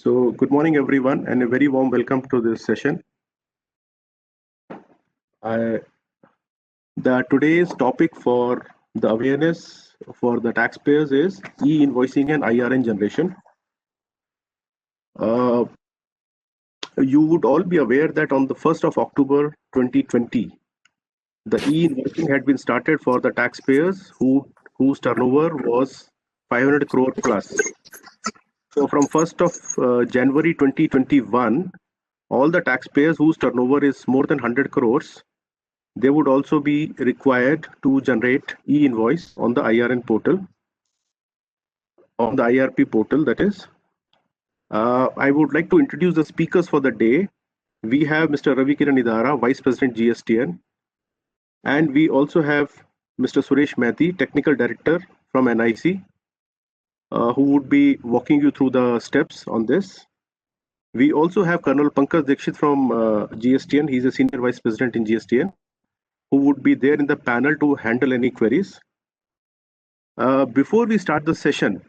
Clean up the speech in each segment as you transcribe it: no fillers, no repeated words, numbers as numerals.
So good morning, everyone, and a very warm welcome to this session. Today's topic for the awareness for the taxpayers is e-invoicing and IRN generation. You would all be aware that on the 1st of October 2020, the e-invoicing had been started for the taxpayers whose turnover was 500 crore plus. So from 1st of January 2021, all the taxpayers whose turnover is more than 100 crores, they would also be required to generate e-invoice on the IRN portal, on the IRP portal, that is. I would like to introduce the speakers for the day. We have Mr. Ravi Kiran Idara, Vice President GSTN, and we also have Mr. Suresh Mathi, Technical Director from NIC, who would be walking you through the steps on this. We also have Colonel Pankaj Dixit from GSTN. He's a Senior Vice President in GSTN, who would be there in the panel to handle any queries. Before we start the session,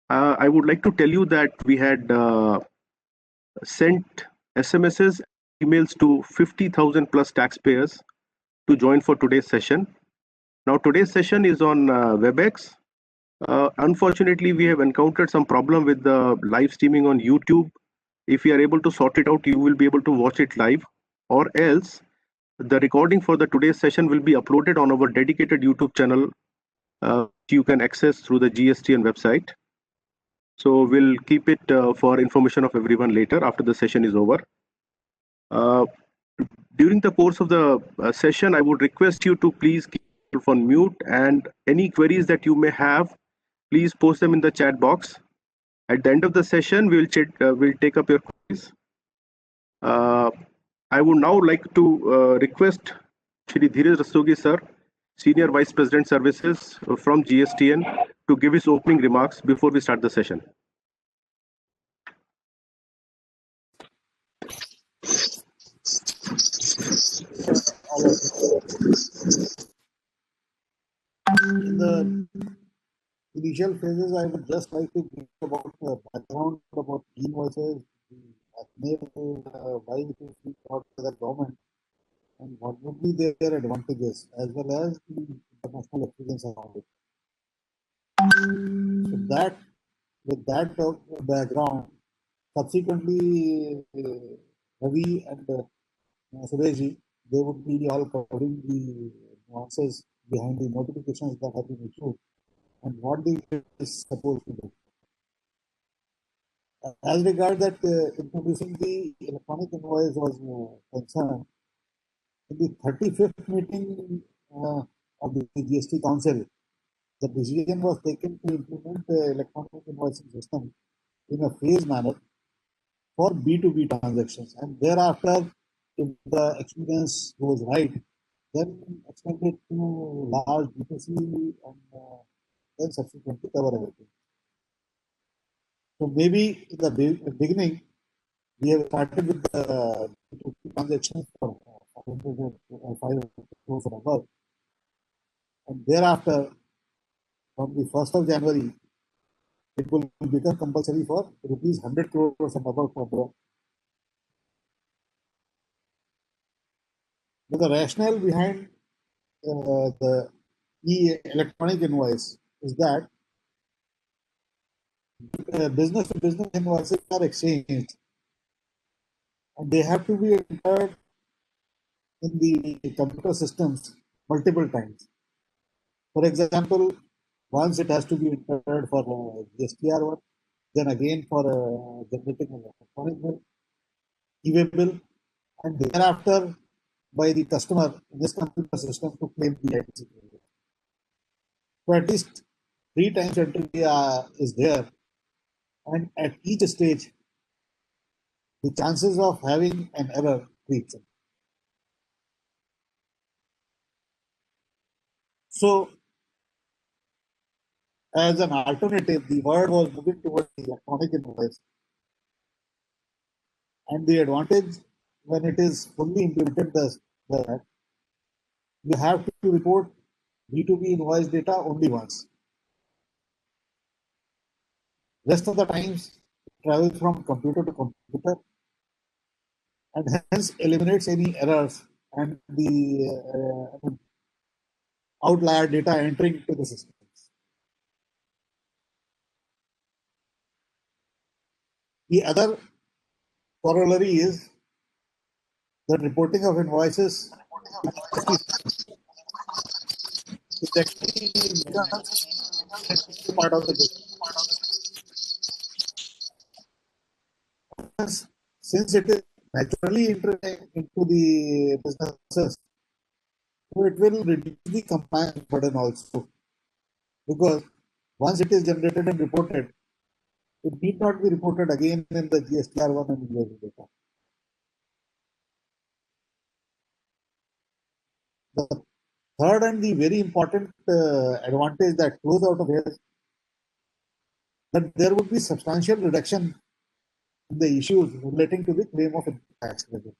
I would like to tell you that we had sent SMSs, emails to 50,000 plus taxpayers to join for today's session. Now, today's session is on WebEx. Unfortunately, we have encountered some problem with the live streaming on YouTube. If you are able to sort it out, you will be able to watch it live, or else the recording for the today's session will be uploaded on our dedicated YouTube channel, you can access through the GSTN website. So we'll keep it for information of everyone later after the session is over. During the course of the session, I would request you to please keep yourself on mute, and any queries that you may have, please post them in the chat box. At the end of the session, we'll take up your queries. I would now like to request Shri Dheeraj Rastogi sir, Senior Vice President Services from GSTN, to give his opening remarks before we start the session. In the initial phases, I would just like to think about the background about e-invoices, why it is being taught by the government, and what would be their advantages, as well as the international experience around it. So that, with that background, subsequently, Ravi and Sureshji, they would be all covering the nuances behind the notifications that have been issued and what the is supposed to do. As regard that introducing the electronic invoice was concerned, in the 35th meeting of the GST Council, the decision was taken to implement the electronic invoicing system in a phased manner for B2B transactions, and thereafter, if the experience goes right, then extend it to large B2C and then subsequently cover everything. So maybe in the beginning, we have started with the B2B transactions for 5 crores and above, and thereafter, from the 1st of January, it will become compulsory for rupees 100 crores and above for the. But the rationale behind the electronic invoice is that business-to-business invoices are exchanged, and they have to be entered in the computer systems multiple times. For example, once it has to be entered for GSTR work, then again for generating an electronic bill, e-way bill, and thereafter by the customer in this computer system to claim the ITC. So at least 3 times entry is there, and at each stage, the chances of having an error creeps in. So, as an alternative, the world was moving towards the electronic invoice, and the advantage when it is fully implemented that you have to report B2B invoice data only once. Rest of the times, travels from computer to computer and hence eliminates any errors and the outlier data entering to the systems. The other corollary is that reporting of invoices is actually becomes part of the business since it is naturally integrated into the businesses. So it will reduce the compliance burden also because once it is generated and reported, it need not be reported again in the GSTR1 and e data. The third and the very important advantage that flows out of here is that there would be substantial reduction in the issues relating to the claim of tax credit.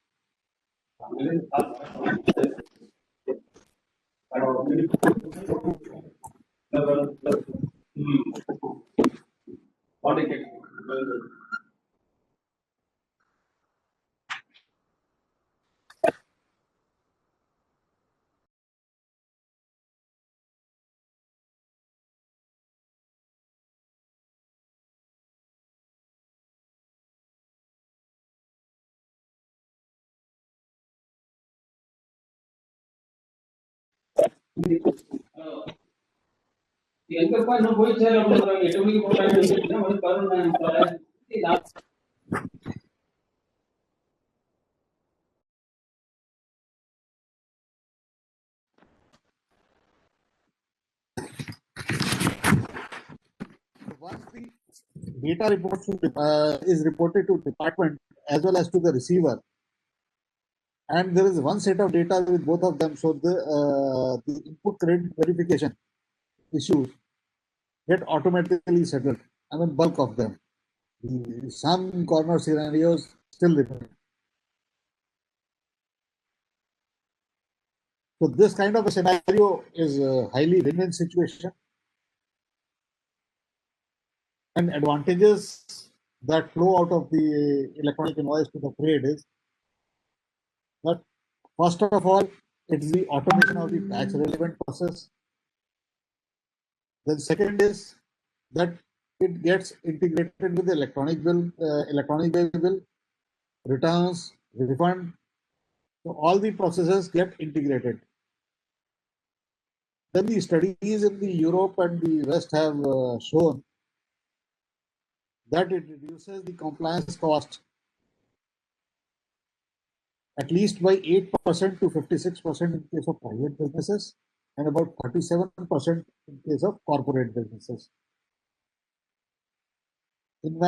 Once the data reports is reported to department as well as to the receiver, and there is one set of data with both of them, so the input credit verification issues get automatically settled. I mean, bulk of them. Some corner scenarios still remain. So this kind of a scenario is a highly win-win situation. And advantages that flow out of the electronic invoice to the trade is that first of all, it's the automation of the tax relevant process. Then second is that it gets integrated with the electronic bill, returns, refund. So all the processes get integrated. Then the studies in the Europe and the West have shown that it reduces the compliance cost at least by 8% to 56% in case of private businesses and about 37% in case of corporate businesses. In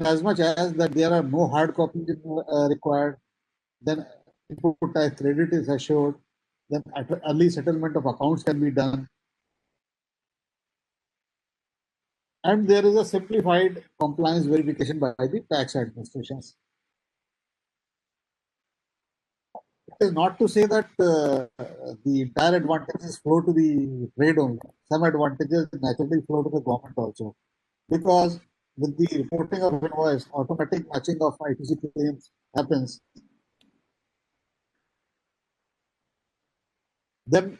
as much as that there are no hard copies required, then input tax credit is assured, then early settlement of accounts can be done, and there is a simplified compliance verification by the tax administrations. It is not to say that the entire advantages flow to the trade only. Some advantages naturally flow to the government also, because with the reporting of invoice, automatic matching of ITC claims happens. Then,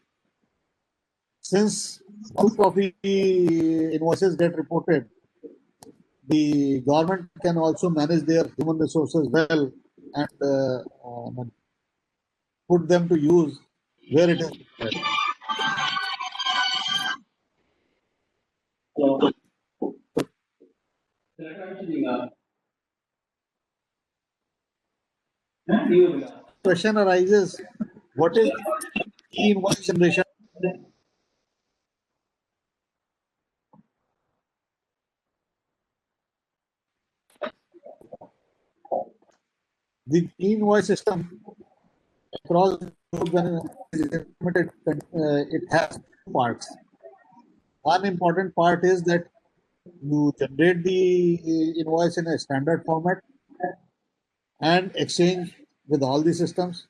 since most of the invoices get reported, the government can also manage their human resources well and put them to use where it is required. Question arises: what is e-invoice generation? The e-invoice system across the globe, when it is implemented, it has two parts. One important part is that you generate the invoice in a standard format and exchange with all the systems.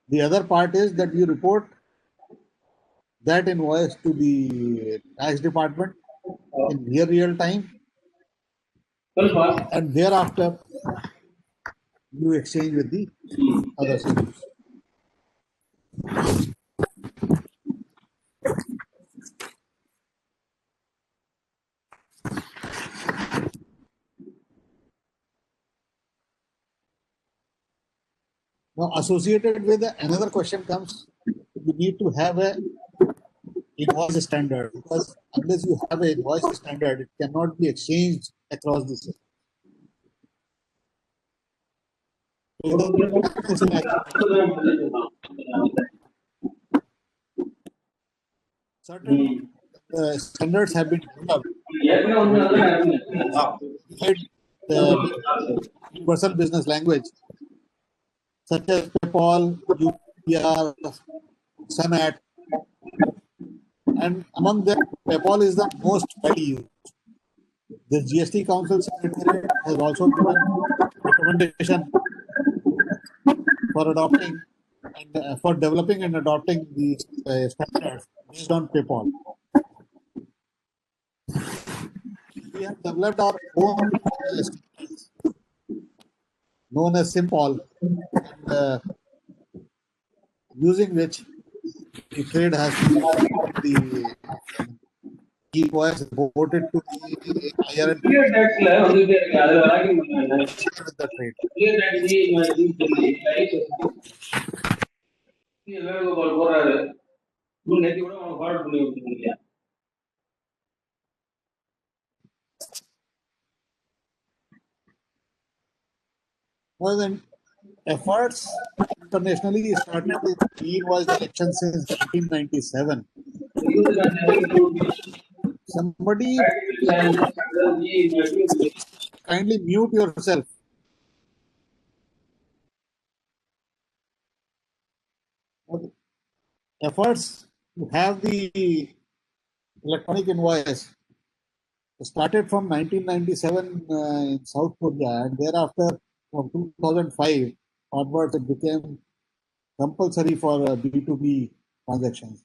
The other part is that you report that invoice to the tax department in near real time and thereafter you exchange with the other schemes. Now, associated with another question comes, you need to have a invoice standard, because unless you have an invoice standard, it cannot be exchanged across the system. Certain standards have been developed universal business language, such as PayPal, UPR, SANAT, and among them, PayPal is the most widely used. The GST Council Secretariat has also given recommendation for adopting and for developing and adopting these standards based on PayPal. We have developed our own standards known as Simpol, and using which the trade has to be the e-Invoice reported to the IRN with the trade. Well, then, efforts internationally started with e-Invoice election since 1997. Somebody kindly mute yourself. Okay. Efforts to have the electronic invoice started from 1997 in South Korea, and thereafter from 2005 onwards it became compulsory for B2B transactions.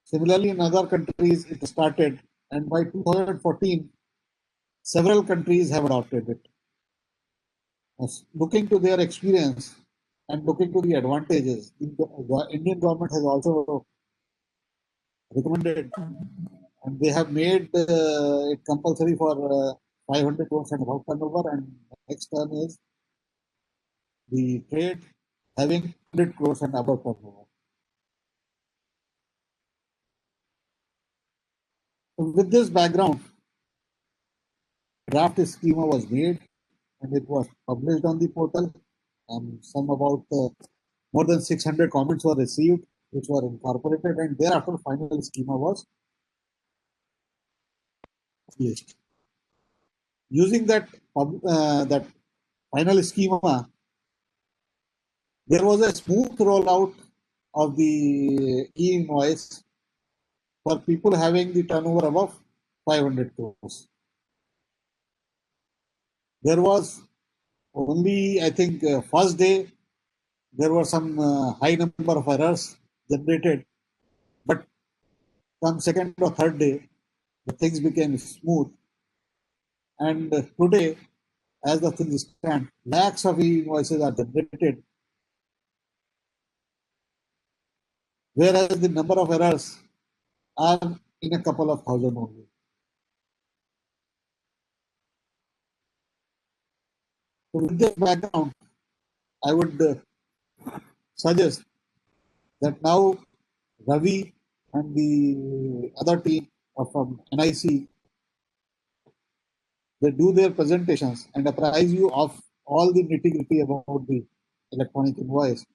Similarly, in other countries it started, and by 2014 several countries have adopted it. Looking to their experience and looking to the advantages, the Indian government has also recommended, and they have made it compulsory for 500 crores and above turnover, and next term is the trade having 100 crores and above turnover. So with this background, draft schema was made and it was published on the portal. Some about more than 600 comments were received, which were incorporated, and thereafter final schema was published. Using that final schema, there was a smooth rollout of the e-Invoice for people having the turnover above 500 crores. There was only, I think, first day, there were some high number of errors generated, but from second or third day, the things became smooth. And today, as the things stand, lakhs of e-invoices are generated, whereas the number of errors are in a couple of thousand only. So with this background, I would suggest that now Ravi and the other team from NIC, they do their presentations and apprise you of all the nitty-gritty about the electronic invoice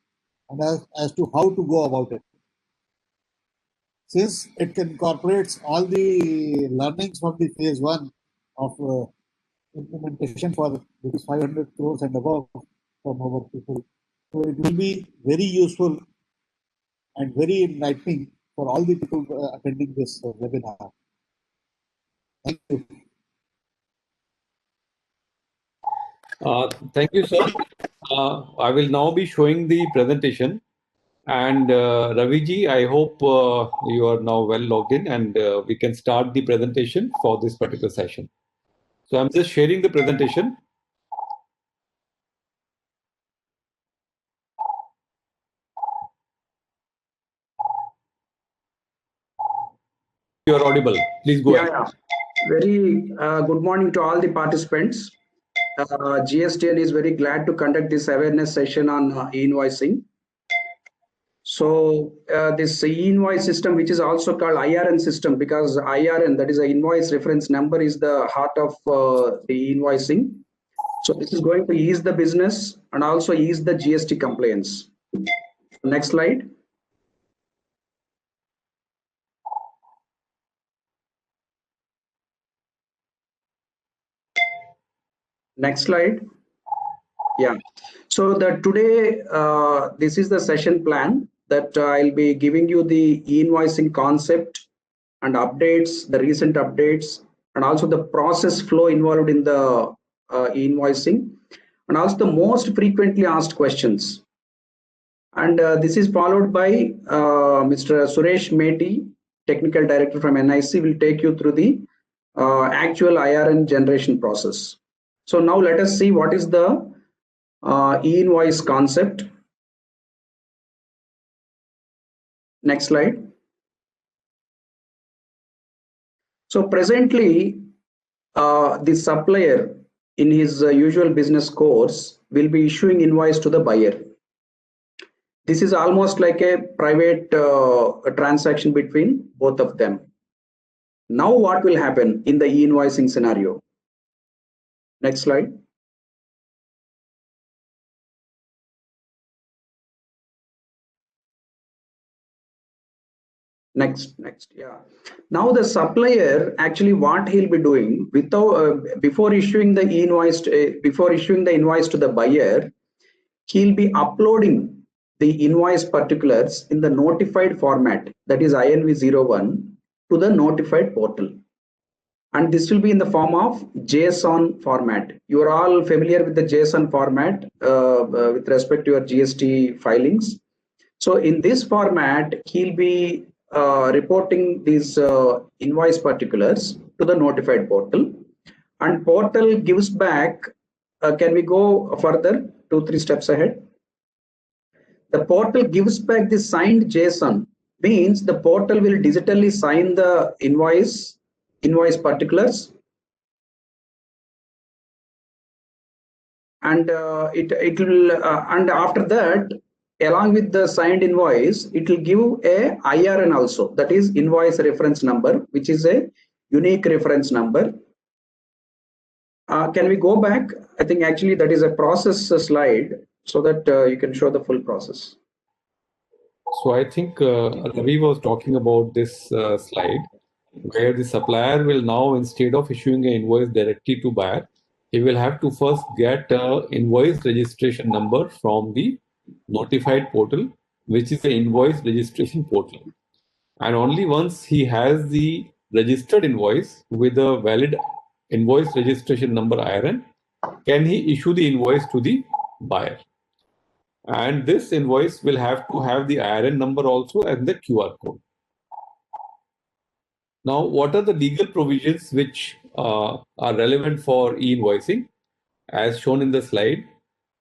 and as to how to go about it. Since it incorporates all the learnings from the phase 1 of implementation for 500 crores and above from our people, so it will be very useful and very enlightening for all the people attending this webinar. Thank you. Thank you, sir. I will now be showing the presentation. And Raviji, I hope you are now well logged in and we can start the presentation for this particular session. So I'm just sharing the presentation. You're audible. Please go ahead. Yeah. Very good morning to all the participants. GSTN is very glad to conduct this awareness session on e-invoicing. So this e-invoice system, which is also called IRN system, because IRN, that is an invoice reference number, is the heart of the e-invoicing. So this is going to ease the business and also ease the GST compliance. Next slide. Next slide. Yeah. So today, this is the session plan that I'll be giving you the e-invoicing concept and updates, the recent updates, and also the process flow involved in the e-invoicing, and also the most frequently asked questions. And this is followed by Mr. Suresh Meti, Technical Director from NIC, will take you through the actual IRN generation process. So now let us see what is the e-invoice concept. Next slide. So presently, the supplier in his usual business course will be issuing invoice to the buyer. This is almost like a private transaction between both of them. Now what will happen in the e-invoicing scenario? Next slide. Next, yeah. Now the supplier, actually what he'll be doing without before issuing the invoice to the buyer, he'll be uploading the invoice particulars in the notified format, that is INV01, to the notified portal. And this will be in the form of JSON format. You are all familiar with the JSON format with respect to your GST filings. So in this format, he'll be reporting these invoice particulars to the notified portal, and portal gives back. Can we go further 2-3 steps ahead? The portal gives back the signed JSON, means the portal will digitally sign the invoice particulars, and it will and after that, along with the signed invoice, it will give a IRN also, that is invoice reference number, which is a unique reference number. Can we go back? I think actually that is a process slide, so that you can show the full process. So I think Ravi was talking about this slide where the supplier will now, instead of issuing an invoice directly to buyer, he will have to first get an invoice registration number from the notified portal, which is the invoice registration portal. And only once he has the registered invoice with a valid invoice registration number IRN, can he issue the invoice to the buyer. And this invoice will have to have the IRN number also and the QR code. Now, what are the legal provisions which are relevant for e-invoicing? As shown in the slide,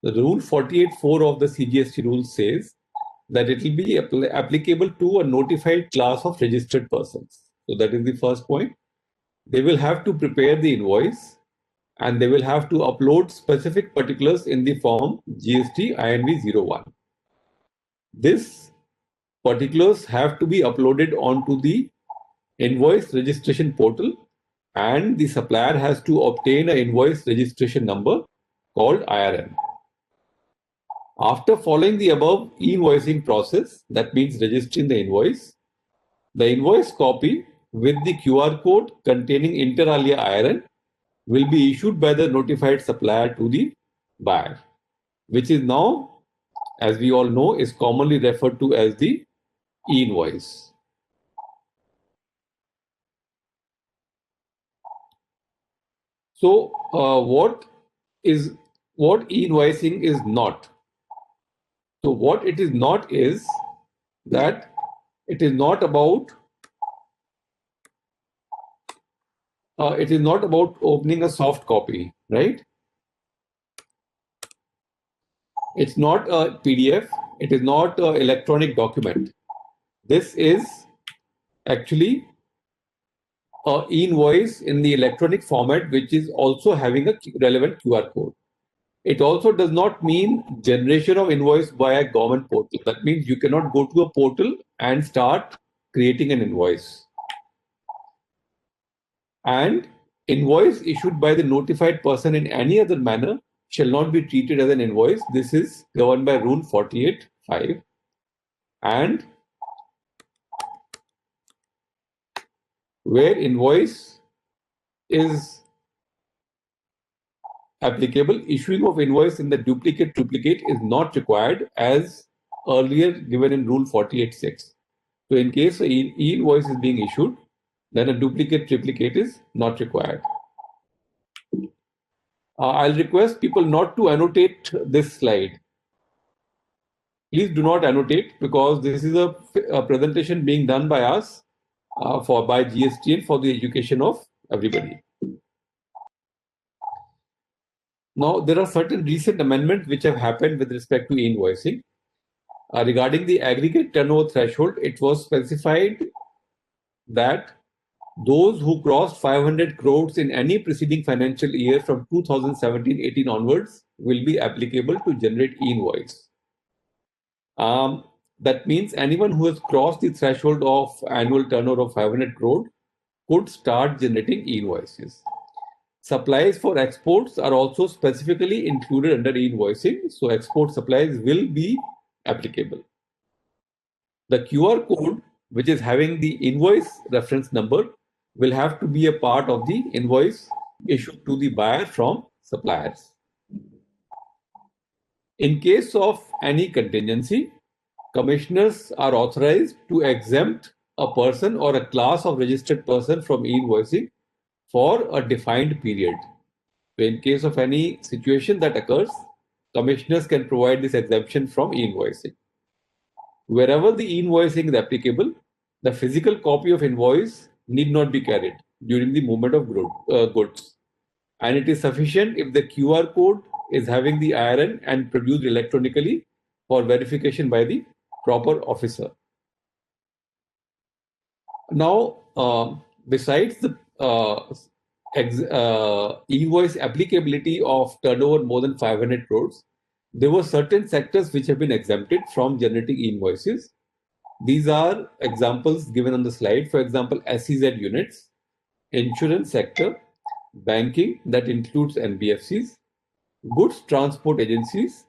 the rule 48.4 of the CGST rules says that it will be applicable to a notified class of registered persons. So that is the first point. They will have to prepare the invoice and they will have to upload specific particulars in the form GST INV01. This particulars have to be uploaded onto the invoice registration portal, and the supplier has to obtain an invoice registration number called IRN. After following the above e-invoicing process, that means registering the invoice copy with the QR code containing inter alia IRN will be issued by the notified supplier to the buyer, which is now, as we all know, is commonly referred to as the e-invoice. So what e-invoicing is not? So what it is not is that it is not about it is not about opening a soft copy, right? It's not a PDF. It is not an electronic document. This is actually an e-invoice in the electronic format, which is also having a relevant QR code. It also does not mean generation of invoice via government portal. That means you cannot go to a portal and start creating an invoice. And invoice issued by the notified person in any other manner shall not be treated as an invoice. This is governed by Rule 48.5. And where invoice is applicable, issuing of invoice in the duplicate is not required as earlier given in Rule 48.6. So in case an e-invoice is being issued, then a duplicate is not required. I'll request people not to annotate this slide. Please do not annotate, because this is a presentation being done by us by GSTN for the education of everybody. Now, there are certain recent amendments which have happened with respect to e-invoicing. Regarding the aggregate turnover threshold, it was specified that those who crossed 500 crores in any preceding financial year from 2017-18 onwards will be applicable to generate e-invoice. That means anyone who has crossed the threshold of annual turnover of 500 crore could start generating e-invoices. Supplies for exports are also specifically included under e-invoicing, so export supplies will be applicable. The QR code, which is having the invoice reference number, will have to be a part of the invoice issued to the buyer from suppliers. In case of any contingency, commissioners are authorized to exempt a person or a class of registered person from e-invoicing for a defined period. So in case of any situation that occurs, commissioners can provide this exemption from e-invoicing. Wherever the e-invoicing is applicable, the physical copy of invoice need not be carried during the movement of goods. And it is sufficient if the QR code is having the IRN and produced electronically for verification by the proper officer. Now, besides the e-invoice applicability of turnover more than 500 crores, there were certain sectors which have been exempted from generating e-invoices. These are examples given on the slide. For example, SEZ units, insurance sector, banking, that includes NBFCs, goods transport agencies,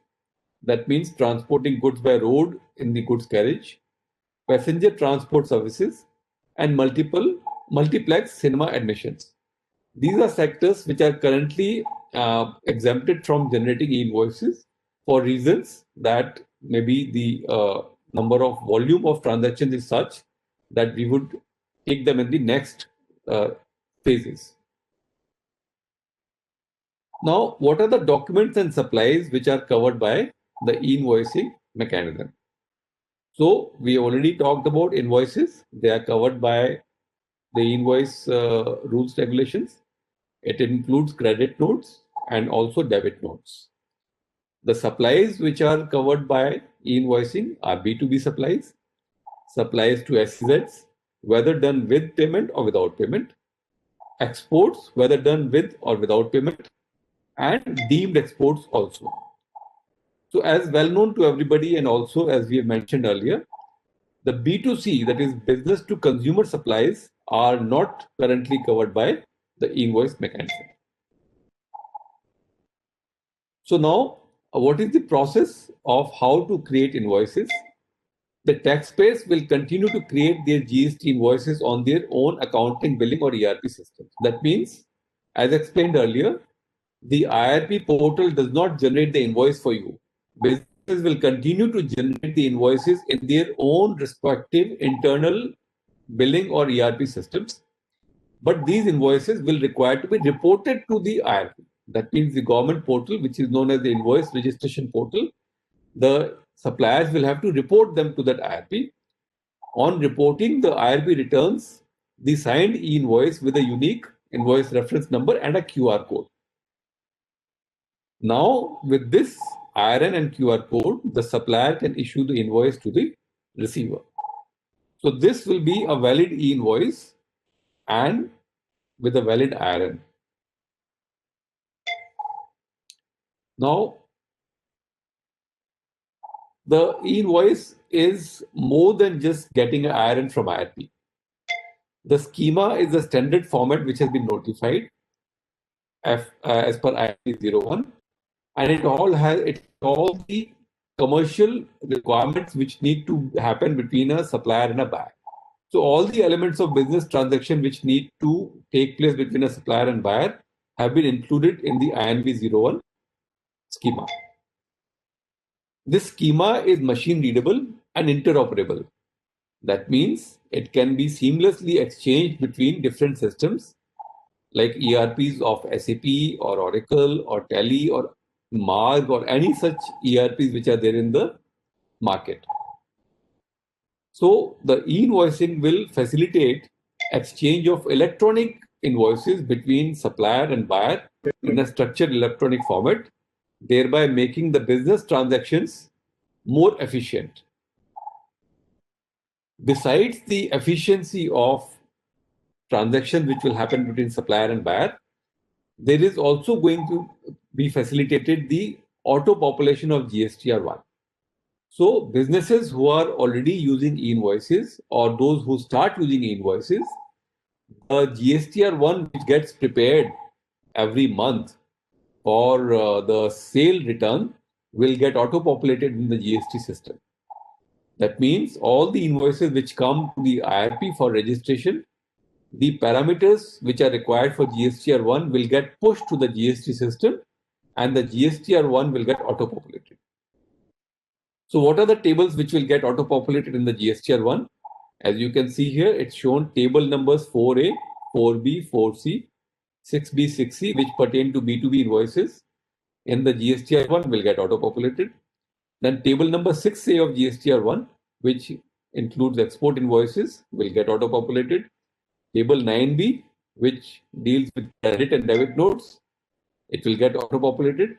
that means transporting goods by road in the goods carriage, passenger transport services, and multiplex cinema admissions. These are sectors which are currently exempted from generating e-invoices for reasons that maybe the number of volume of transactions is such that we would take them in the next phases. Now, what are the documents and supplies which are covered by the e-invoicing mechanism? So we already talked about invoices. They are covered by the invoice rules regulations. It includes credit notes and also debit notes. The supplies which are covered by e-invoicing are B2B supplies, supplies to SEZs, whether done with payment or without payment, exports, whether done with or without payment, and deemed exports also. So as well known to everybody, and also as we have mentioned earlier, the B2C, that is business to consumer supplies, are not currently covered by the e-invoice mechanism. So now, what is the process of how to create invoices? The taxpayers will continue to create their GST invoices on their own accounting, billing, or ERP systems. That means, as explained earlier, the IRP portal does not generate the invoice for you. Businesses will continue to generate the invoices in their own respective internal billing or ERP systems. But these invoices will require to be reported to the IRP. That means the government portal, which is known as the invoice registration portal, the suppliers will have to report them to that IRP. On reporting, the IRP returns the signed e-invoice with a unique invoice reference number and a QR code. Now, with this IRN and QR code, the supplier can issue the invoice to the receiver. So this will be a valid e-invoice and with a valid IRN. Now, the e-invoice is more than just getting an IRN from IRP. The schema is a standard format which has been notified as per IRP 01, and it has all the commercial requirements which need to happen between a supplier and a buyer. So all the elements of business transaction which need to take place between a supplier and buyer have been included in the INV 01 schema. This schema is machine readable and interoperable. That means it can be seamlessly exchanged between different systems like ERPs of SAP or Oracle or Tally or Marg or any such ERPs which are there in the market. So the e-invoicing will facilitate exchange of electronic invoices between supplier and buyer in a structured electronic format, thereby making the business transactions more efficient. Besides the efficiency of transactions which will happen between supplier and buyer, there is also going to be facilitated the auto population of GSTR1. So businesses who are already using e-invoices or those who start using e-invoices, the GSTR1 which gets prepared every month for the sale return will get auto-populated in the GST system. That means all the invoices which come to the IRP for registration, the parameters which are required for GSTR1 will get pushed to the GST system and the GSTR1 will get auto-populated. So what are the tables which will get auto-populated in the GSTR1? As you can see here, it's shown table numbers 4A, 4B, 4C, 6B, 6C, which pertain to B2B invoices in the GSTR1 will get auto-populated. Then table number 6A of GSTR1, which includes export invoices, will get auto-populated. Table 9B, which deals with credit and debit notes, it will get auto-populated.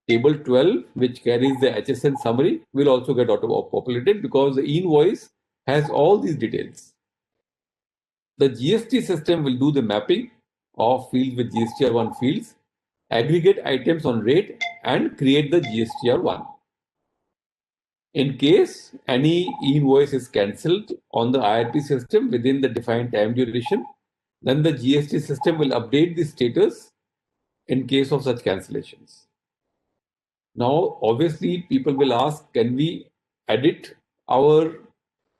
Table 12, which carries the HSN summary, will also get auto-populated because the invoice has all these details. The GST system will do the mapping of fields with GSTR1 fields, aggregate items on rate, and create the GSTR1. In case any invoice is cancelled on the IRP system within the defined time duration, then the GST system will update the status in case of such cancellations. Now, obviously, people will ask, can we edit our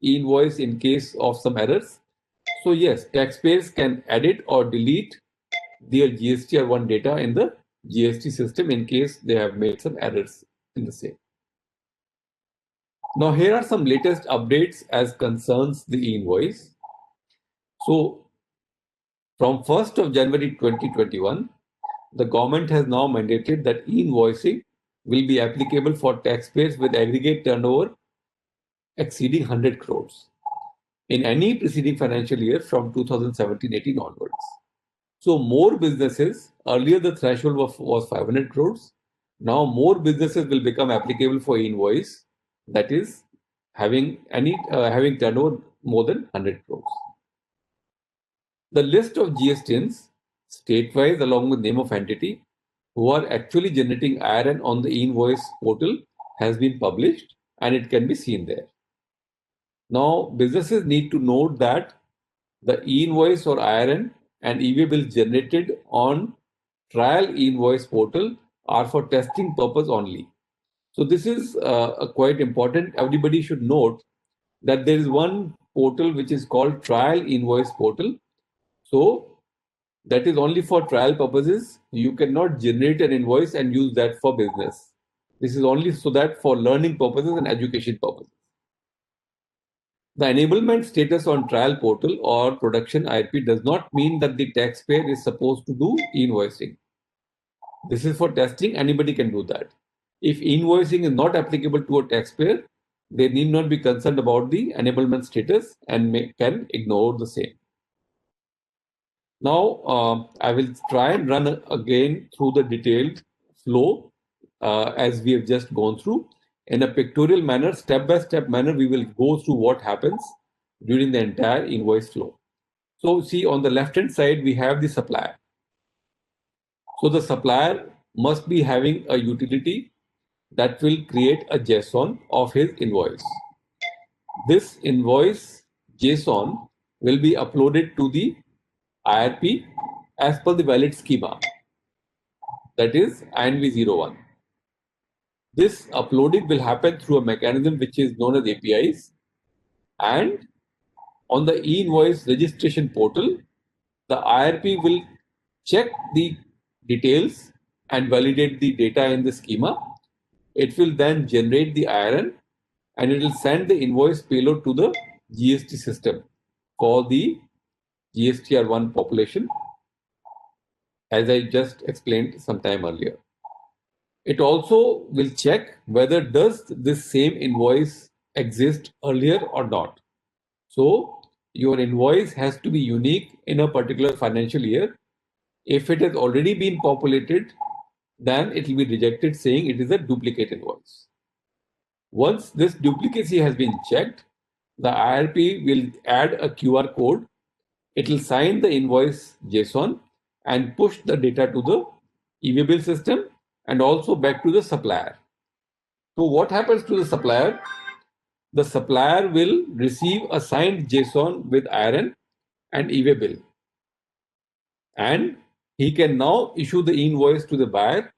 invoice in case of some errors? So yes, taxpayers can edit or delete their GSTR1 data in the GST system in case they have made some errors in the same. Now, here are some latest updates as concerns the e-invoice. So, from 1st of January 2021, the government has now mandated that e-invoicing will be applicable for taxpayers with aggregate turnover exceeding 100 crores in any preceding financial year from 2017-18 onwards. So more businesses, earlier the threshold was 500 crores. Now more businesses will become applicable for e-invoice, that is having turnover more than 100 crores. The list of GSTNs, state-wise along with name of entity, who are actually generating IRN on the e-invoice portal has been published and it can be seen there. Now, businesses need to note that the e-invoice or IRN and e-way bills generated on trial e-invoice portal are for testing purpose only. So this is quite important. Everybody should note that there is one portal which is called trial invoice portal. So that is only for trial purposes. You cannot generate an invoice and use that for business. This is only so that for learning purposes and education purposes. The enablement status on trial portal or production IRP does not mean that the taxpayer is supposed to do e-invoicing. This is for testing, anybody can do that. If invoicing is not applicable to a taxpayer, they need not be concerned about the enablement status and can ignore the same. Now, I will try and run again through the detailed flow as we have just gone through. In a pictorial manner, step-by-step manner, we will go through what happens during the entire invoice flow. So see, on the left-hand side, we have the supplier. So the supplier must be having a utility that will create a JSON of his invoice. This invoice JSON will be uploaded to the IRP as per the valid schema, that is INV01. This uploading will happen through a mechanism which is known as APIs, and on the e-invoice registration portal, the IRP will check the details and validate the data in the schema. It will then generate the IRN and it will send the invoice payload to the GST system for the GSTR1 population, as I just explained some time earlier. It also will check whether does this same invoice exist earlier or not. So your invoice has to be unique in a particular financial year. If it has already been populated, then it will be rejected saying it is a duplicate invoice. Once this duplicacy has been checked, the IRP will add a QR code. It will sign the invoice JSON and push the data to the e-bill system and also back to the supplier. So what happens to the supplier? The supplier will receive a signed JSON with IRN and e-bill, and he can now issue the invoice to the buyer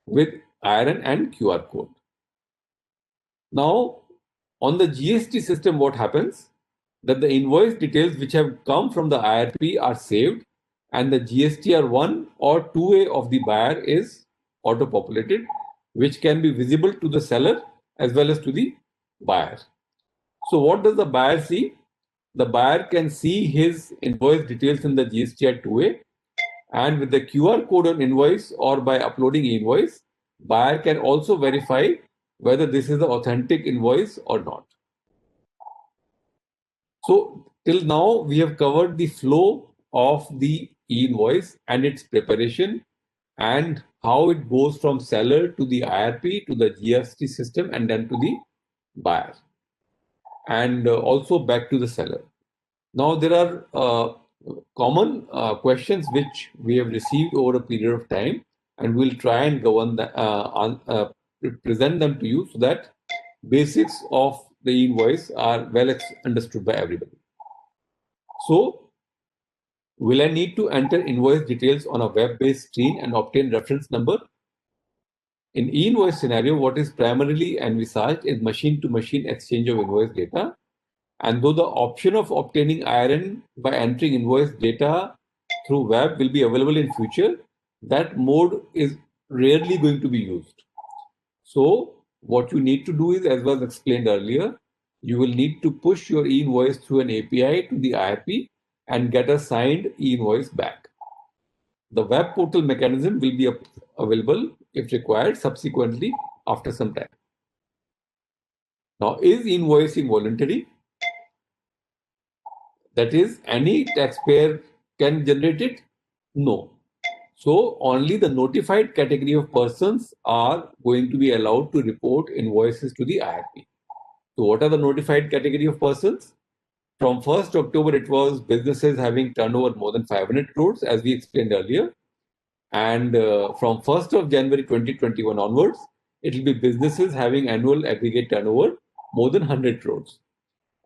with IRN and QR code. Now, on the GST system, what happens? That the invoice details which have come from the IRP are saved, and the GSTR1 or 2A of the buyer is auto-populated, which can be visible to the seller as well as to the buyer. So what does the buyer see? The buyer can see his invoice details in the GSTR2A, and with the QR code on invoice or by uploading invoice, buyer can also verify whether this is the authentic invoice or not. So till now, we have covered the flow of the e-invoice and its preparation and how it goes from seller to the IRP to the GST system and then to the buyer and also back to the seller. Now there are common questions which we have received over a period of time, and we'll try and present them to you so that basics of the invoice are well understood by everybody. So, will I need to enter invoice details on a web-based screen and obtain reference number? In e-invoice scenario, what is primarily envisaged is machine-to-machine exchange of invoice data. And though the option of obtaining IRN by entering invoice data through web will be available in future, that mode is rarely going to be used. So what you need to do is, as was explained earlier, you will need to push your e-invoice through an API to the IRP and get a signed e-invoice back. The web portal mechanism will be available if required subsequently after some time. Now, is invoicing voluntary? That is, any taxpayer can generate it? No. So only the notified category of persons are going to be allowed to report invoices to the IRP. So what are the notified category of persons? From 1st October, it was businesses having turnover more than 500 crores, as we explained earlier. And from 1st of January 2021 onwards, it will be businesses having annual aggregate turnover more than 100 crores.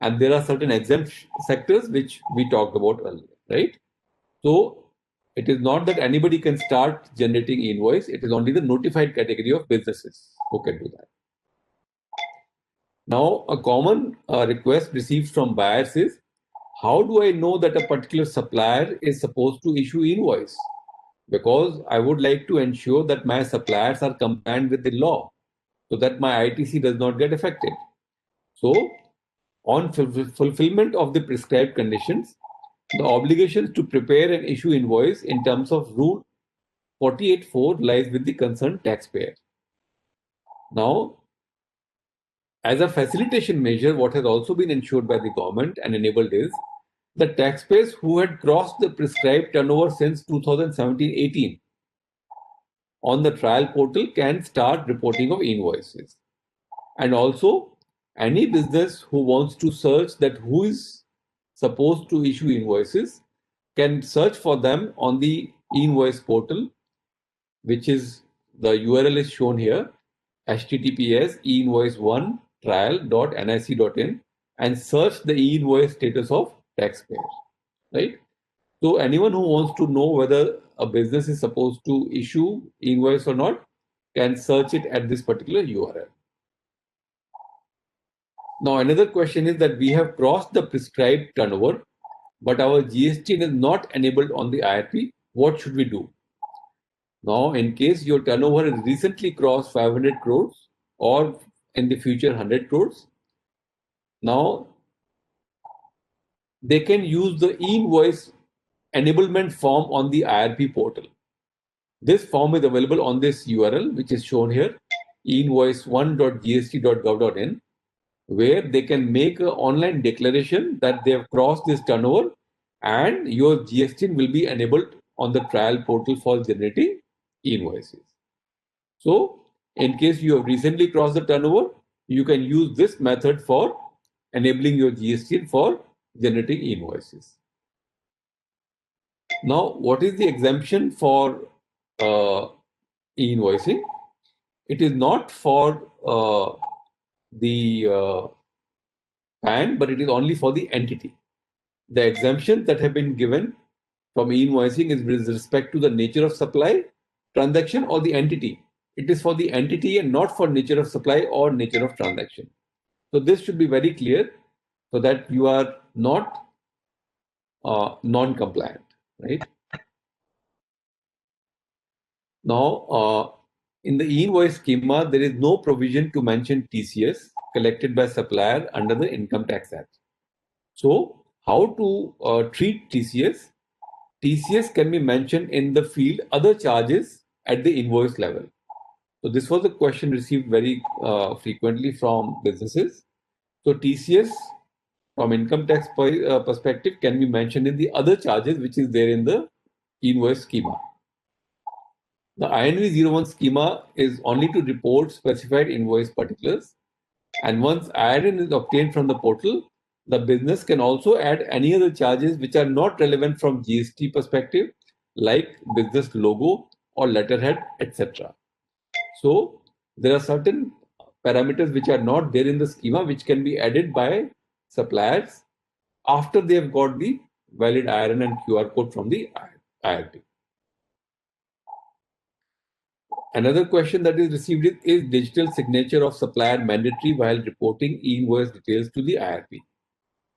And there are certain exempt sectors which we talked about earlier, right? So it is not that anybody can start generating invoice. It is only the notified category of businesses who can do that. Now, a common request received from buyers is, how do I know that a particular supplier is supposed to issue invoice? Because I would like to ensure that my suppliers are compliant with the law so that my ITC does not get affected. So, on fulfillment of the prescribed conditions, the obligations to prepare and issue invoice in terms of Rule 48.4 lies with the concerned taxpayer. Now, as a facilitation measure, what has also been ensured by the government and enabled is the taxpayers who had crossed the prescribed turnover since 2017-18 on the trial portal can start reporting of invoices. And also, any business who wants to search that who is supposed to issue invoices can search for them on the e-invoice portal, which is the URL is shown here, https e-invoice1 trial.nic.in, and search the e-invoice status of taxpayer, right? So anyone who wants to know whether a business is supposed to issue invoice or not can search it at this particular URL. Now another question is that we have crossed the prescribed turnover, but our GSTN is not enabled on the IRP. What should we do? Now, in case your turnover has recently crossed 500 crores or in the future 100 crores, now they can use the e-invoice enablement form on the IRP portal. This form is available on this URL, which is shown here, e-invoice1.gst.gov.in, where they can make an online declaration that they have crossed this turnover and your GSTN will be enabled on the trial portal for generating invoices. So, in case you have recently crossed the turnover, you can use this method for enabling your GSTN for generating invoices. Now, what is the exemption for e-invoicing? It is not for the PAN, but it is only for the entity. The exemptions that have been given from e-invoicing is with respect to the nature of supply, transaction, or the entity. It is for the entity and not for nature of supply or nature of transaction. So this should be very clear so that you are not non-compliant, right? Now, in the e-invoice schema, there is no provision to mention TCS collected by supplier under the Income Tax Act. So how to treat TCS? TCS can be mentioned in the field other charges at the invoice level. So this was a question received very frequently from businesses. So TCS from income tax perspective can be mentioned in the other charges which is there in the invoice schema. The INV01 schema is only to report specified invoice particulars, and once IRN is obtained from the portal, the business can also add any other charges which are not relevant from GST perspective, like business logo or letterhead, etc. So there are certain parameters which are not there in the schema which can be added by suppliers after they have got the valid IRN and QR code from the IRP. Another question that is received is digital signature of supplier mandatory while reporting e-invoice details to the IRP?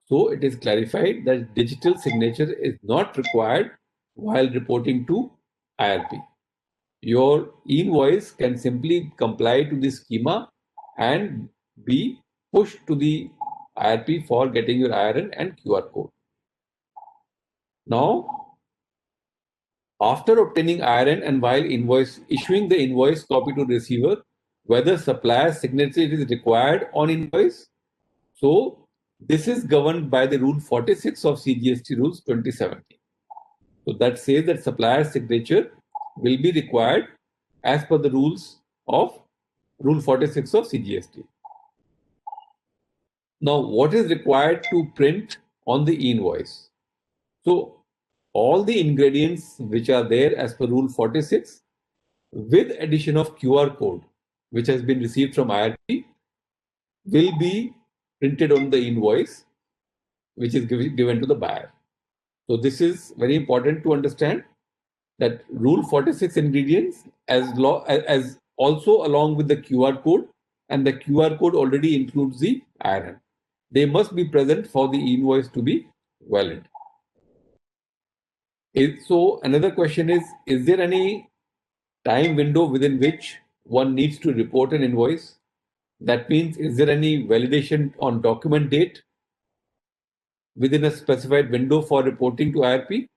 So it is clarified that digital signature is not required while reporting to IRP. Your invoice can simply comply to the schema and be pushed to the IRP for getting your IRN and QR code. Now, after obtaining IRN and while issuing the invoice copy to receiver, whether supplier signature is required on invoice. So this is governed by the Rule 46 of CGST Rules 2017. So that says that supplier signature will be required as per the rules of Rule 46 of CGST. Now, what is required to print on the invoice? So all the ingredients which are there as per Rule 46 with addition of QR code which has been received from IRP will be printed on the invoice which is given to the buyer. So this is very important to understand that Rule 46 ingredients as also along with the QR code, and the QR code already includes the IRN. They must be present for the invoice to be valid. So another question is there any time window within which one needs to report an invoice? That means, is there any validation on document date within a specified window for reporting to IRP?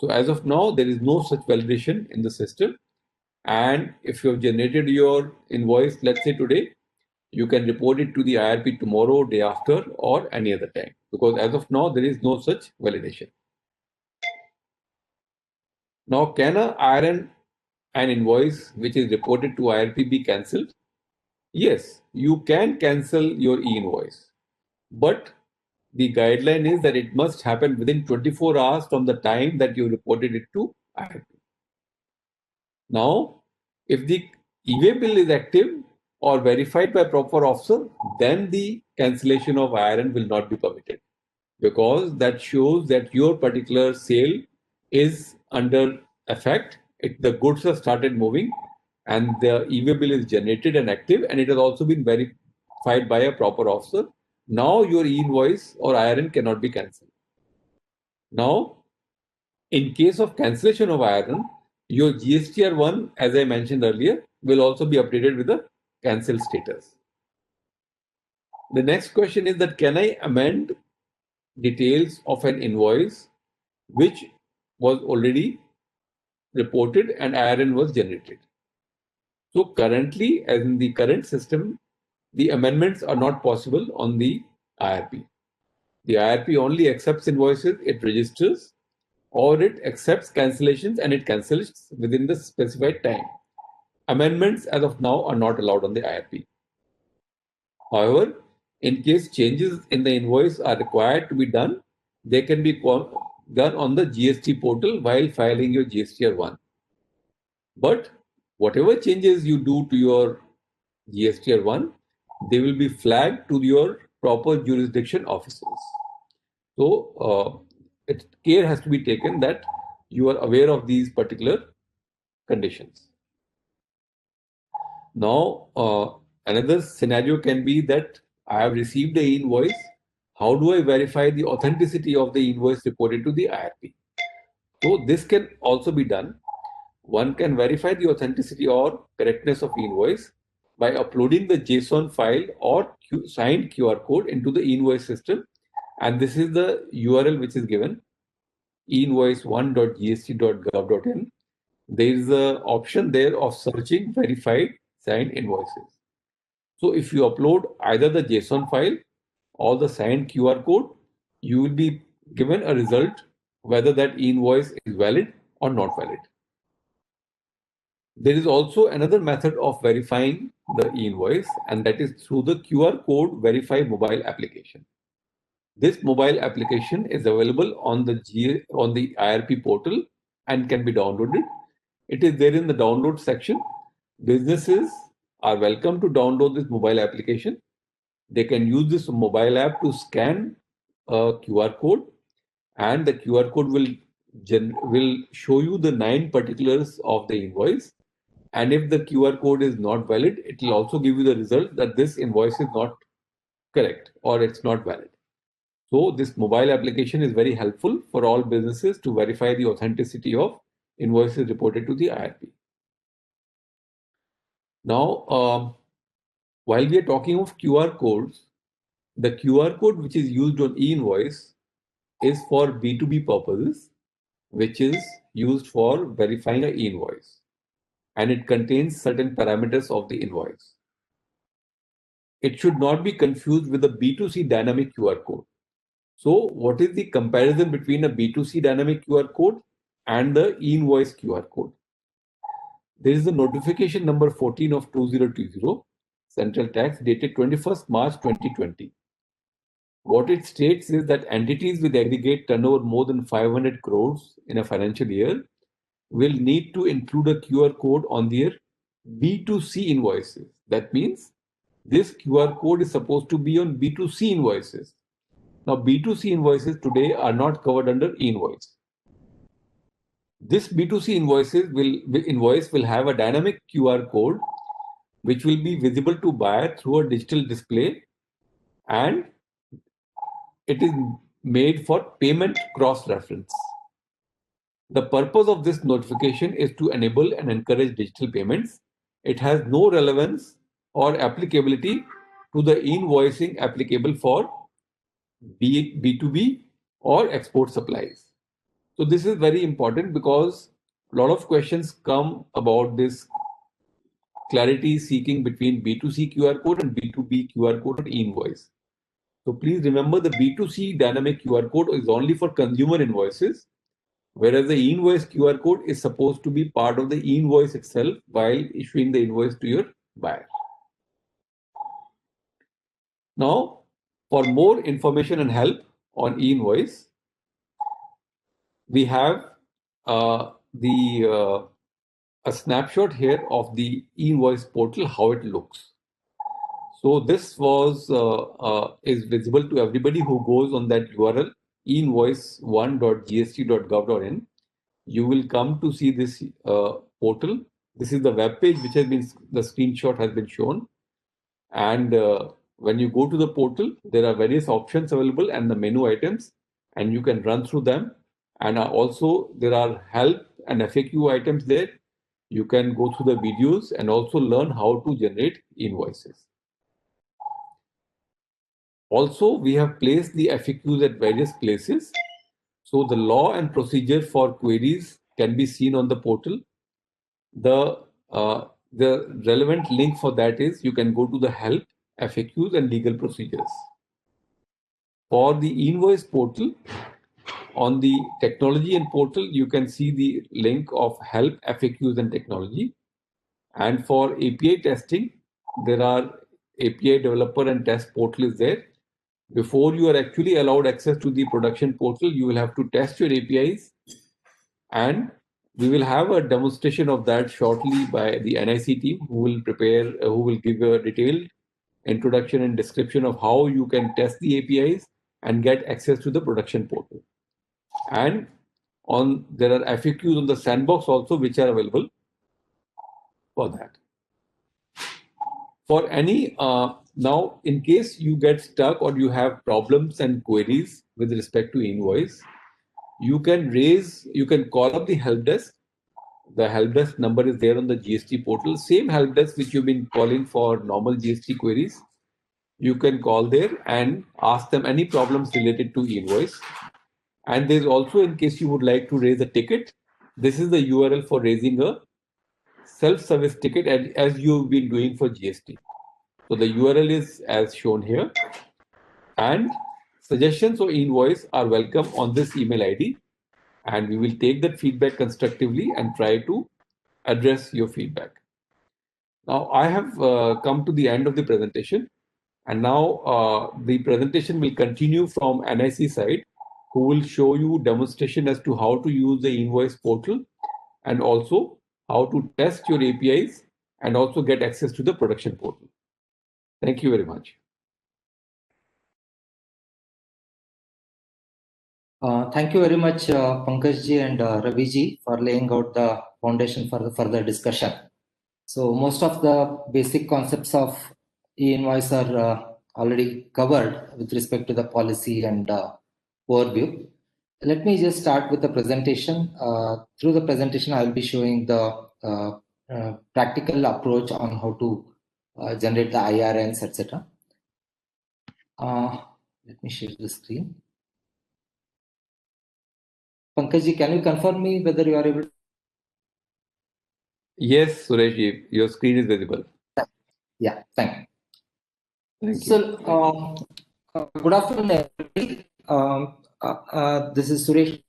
So as of now, there is no such validation in the system. And if you have generated your invoice, let's say today, you can report it to the IRP tomorrow, day after, or any other time, because as of now, there is no such validation. Now, can an invoice which is reported to IRP be cancelled? Yes, you can cancel your e-invoice, but the guideline is that it must happen within 24 hours from the time that you reported it to IRP. Now, if the e-way bill is active or verified by proper officer, then the cancellation of IRN will not be permitted, because that shows that your particular sale is under effect. The goods have started moving and the e-way bill is generated and active, and it has also been verified by a proper officer. Now your e-invoice or IRN cannot be cancelled. Now, in case of cancellation of IRN, your GSTR1, as I mentioned earlier, will also be updated with the cancel status. The next question is that, can I amend details of an invoice which was already reported and IRN was generated? So currently, as in the current system, the amendments are not possible on the IRP. The IRP only accepts invoices, it registers, or it accepts cancellations and it cancels within the specified time. Amendments as of now are not allowed on the IRP. However, in case changes in the invoice are required to be done, they can be done on the GST portal while filing your GSTR1. But whatever changes you do to your GSTR1, they will be flagged to your proper jurisdiction officers. So care has to be taken that you are aware of these particular conditions. Now, another scenario can be that I have received the invoice. How do I verify the authenticity of the invoice reported to the IRP? So this can also be done. One can verify the authenticity or correctness of invoice by uploading the JSON file or signed QR code into the invoice system. And this is the URL which is given, e-invoice1.gst.gov.in. There is an option there of searching verified signed invoices. So if you upload either the JSON file or the signed QR code, you will be given a result whether that invoice is valid or not valid. There is also another method of verifying the invoice, and that is through the QR code verify mobile application. This mobile application is available on the IRP portal and can be downloaded. It is there in the download section. Businesses are welcome to download this mobile application. They can use this mobile app to scan a QR code, and the QR code will show you the 9 particulars of the invoice. And if the QR code is not valid, it will also give you the result that this invoice is not correct or it's not valid. So this mobile application is very helpful for all businesses to verify the authenticity of invoices reported to the IRP. Now, while we are talking of QR codes, the QR code which is used on e-invoice is for B2B purposes, which is used for verifying an e-invoice, and it contains certain parameters of the invoice. It should not be confused with the B2C dynamic QR code. So what is the comparison between a B2C dynamic QR code and the e-invoice QR code? There is the notification number 14 of 2020, Central Tax, dated 21st March 2020. What it states is that entities with aggregate turnover more than 500 crores in a financial year will need to include a QR code on their B2C invoices. That means this QR code is supposed to be on B2C invoices. Now, B2C invoices today are not covered under e-invoice. This B2C invoice will have a dynamic QR code which will be visible to buyer through a digital display, and it is made for payment cross-reference. The purpose of this notification is to enable and encourage digital payments. It has no relevance or applicability to the invoicing applicable for B2B or export supplies. So this is very important because a lot of questions come about this clarity seeking between B2C QR code and B2B QR code on e-invoice. So please remember the B2C dynamic QR code is only for consumer invoices, whereas the e-invoice QR code is supposed to be part of the e-invoice itself while issuing the invoice to your buyer. Now, for more information and help on e-invoice, we have a snapshot here of the e-invoice portal, how it looks. So this is visible to everybody who goes on that URL e-invoice1.gst.gov.in. You will come to see this portal. This is the web page which has been, the screenshot has been shown. And when you go to the portal, there are various options available and the menu items, and you can run through them. And also there are help and FAQ items there. You can go through the videos and also learn how to generate invoices. Also, we have placed the FAQs at various places. So the law and procedure for queries can be seen on the portal. The relevant link for that is you can go to the help, FAQs and legal procedures. For the e-invoice portal, on the technology and portal, you can see the link of help, FAQs and technology. And for API testing, there are API developer and test portal is there. Before you are actually allowed access to the production portal, you will have to test your APIs, and we will have a demonstration of that shortly by the NIC team, who will give a detailed introduction and description of how you can test the APIs and get access to the production portal. And there are FAQs on the Sandbox also, which are available for that. For any now, in case you get stuck or you have problems and queries with respect to invoice, you can call up the help desk. The help desk number is there on the GST portal. Same help desk which you've been calling for normal GST queries. You can call there and ask them any problems related to invoice. And there's also, in case you would like to raise a ticket, this is the URL for raising a self-service ticket as you've been doing for GST. So the URL is as shown here, and suggestions or invoice are welcome on this email ID, and we will take that feedback constructively and try to address your feedback. Now I have come to the end of the presentation, and now the presentation will continue from NIC side, who will show you demonstration as to how to use the invoice portal and also how to test your APIs and also get access to the production portal. Thank you very much. Thank you very much, Pankajji and Raviji, for laying out the foundation for the further discussion. So most of the basic concepts of e-invoice are already covered with respect to the policy and overview. Let me just start with the presentation. Through the presentation, I will be showing the practical approach on how to generate the IRNs, etc. Let me share the screen. Pankajji, can you confirm me whether you are able to? Yes, Sureshji, your screen is visible. Yeah, thank you. Thank you. So, good afternoon, everybody. This is Suresh,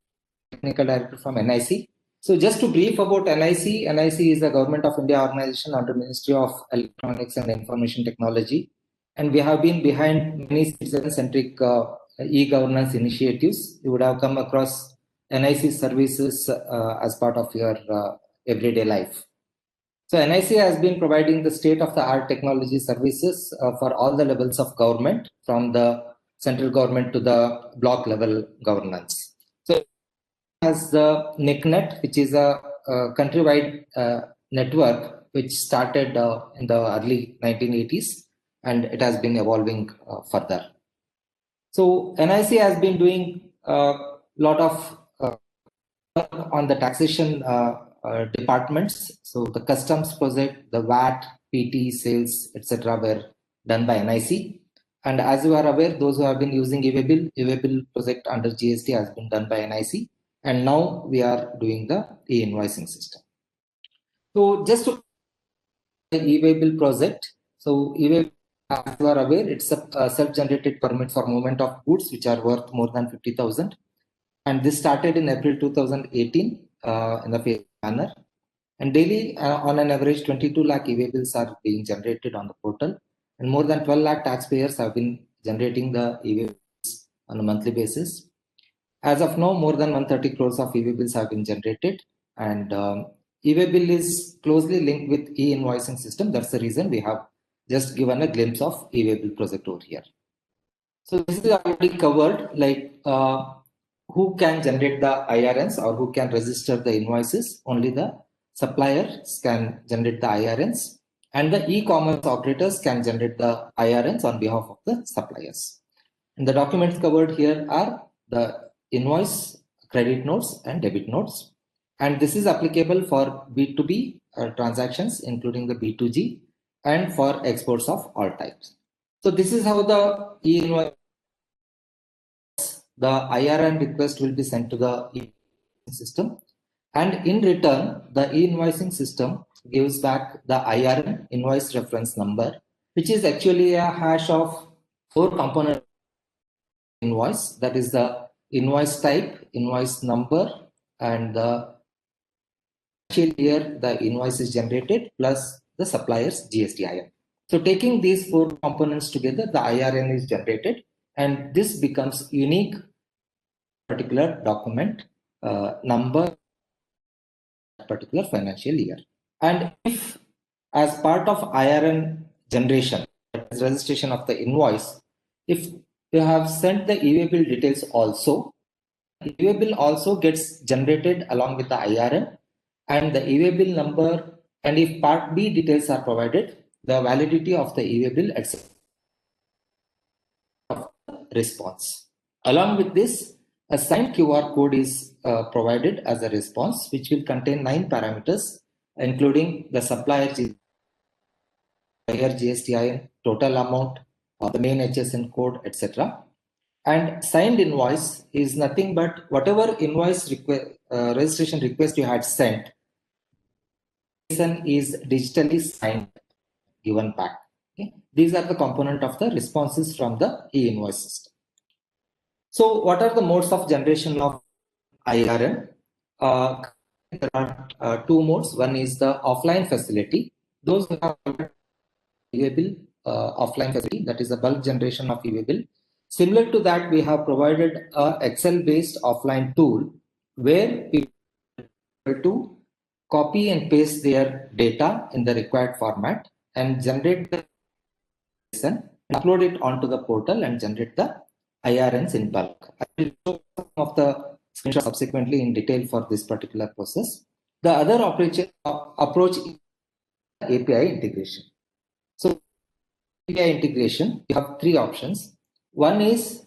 Technical Director from NIC. So just to brief about NIC, NIC is the Government of India organization under Ministry of Electronics and Information Technology. And we have been behind many citizen-centric e-governance initiatives. You would have come across NIC services as part of your everyday life. So NIC has been providing the state-of-the-art technology services for all the levels of government, from the central government to the block level governance. So it has the NICnet, which is a countrywide network which started in the early 1980s, and it has been evolving further. So NIC has been doing a lot of work on the taxation departments. So the customs project, the VAT, PT, sales, etc. were done by NIC. And as you are aware, those who have been using e-Bill project under GST has been done by NIC. And now we are doing the e-invoicing system. So just to e-Waybill project. So e-Waybill, as you are aware, it's a self-generated permit for movement of goods which are worth more than 50,000. And this started in April 2018 in the phased manner. And daily, on an average, 22 lakh e-Waybills are being generated on the portal. And more than 12 lakh taxpayers have been generating the e-Waybills on a monthly basis. As of now, more than 130 crores of e-Waybills have been generated. And e-Waybill is closely linked with e-Invoicing system. That's the reason we have just given a glimpse of e-Waybill project over here. So this is already covered, like who can generate the IRNs or who can register the invoices. Only the suppliers can generate the IRNs, and the e-commerce operators can generate the IRNs on behalf of the suppliers. And the documents covered here are the invoice, credit notes, and debit notes. And this is applicable for B2B transactions, including the B2G, and for exports of all types. So this is how the e-invoice, the IRN request will be sent to the e-invoicing system. And in return, the e-invoicing system gives back the IRN, invoice reference number, which is actually a hash of 4 components invoice. That is the invoice type, invoice number, and the year the invoice is generated, plus the supplier's GSTN. So taking these 4 components together, the IRN is generated, and this becomes unique particular document number particular financial year. And if as part of IRN generation, that is registration of the invoice, if you have sent the e-Waybill details also, e-Waybill also gets generated along with the IRN and the e-Waybill number, and if part B details are provided, the validity of the e-Waybill etc. response. Along with this, a signed QR code is provided as a response, which will contain 9 parameters, including the supplier GSTN, total amount, the main HSN code, etc. And signed invoice is nothing but whatever invoice registration request you had sent is digitally signed, given back. Okay? These are the component of the responses from the e-invoice system. So what are the modes of generation of IRN? There are 2 modes. One is the offline facility. Those who have e-Waybill offline facility, that is a bulk generation of e-Waybill. Similar to that, we have provided a Excel-based offline tool where people to copy and paste their data in the required format and generate the and upload it onto the portal and generate the IRNs in bulk. I will show some of the screenshots subsequently in detail for this particular process. The other approach is API integration. So API integration, you have 3 options. One is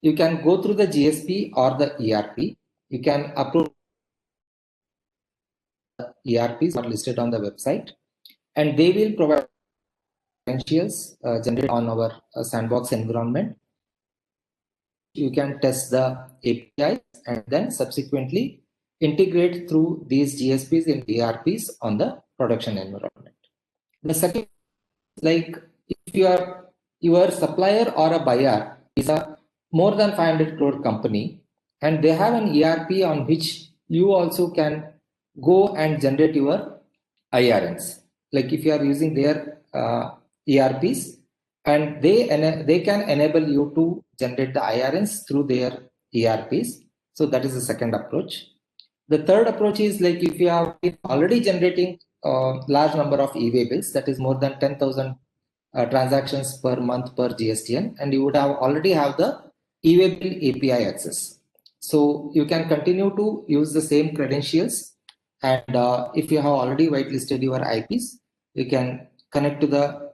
you can go through the GSP or the ERP. You can upload ERPs are listed on the website, and they will provide credentials generated on our Sandbox environment. You can test the APIs and then subsequently integrate through these GSPs and ERPs on the production environment. The second, like if your supplier or a buyer is a more than 500 crore company and they have an ERP on which you also can go and generate your IRNs. Like if you are using their ERPs, and they can enable you to generate the IRNs through their ERPs. So that is the second approach. The third approach is like if you are already generating a large number of e-Waybills, that is more than 10,000 transactions per month per GSTN, and you would already have the e-Waybill API access. So you can continue to use the same credentials, and if you have already whitelisted your IPs, you can connect to the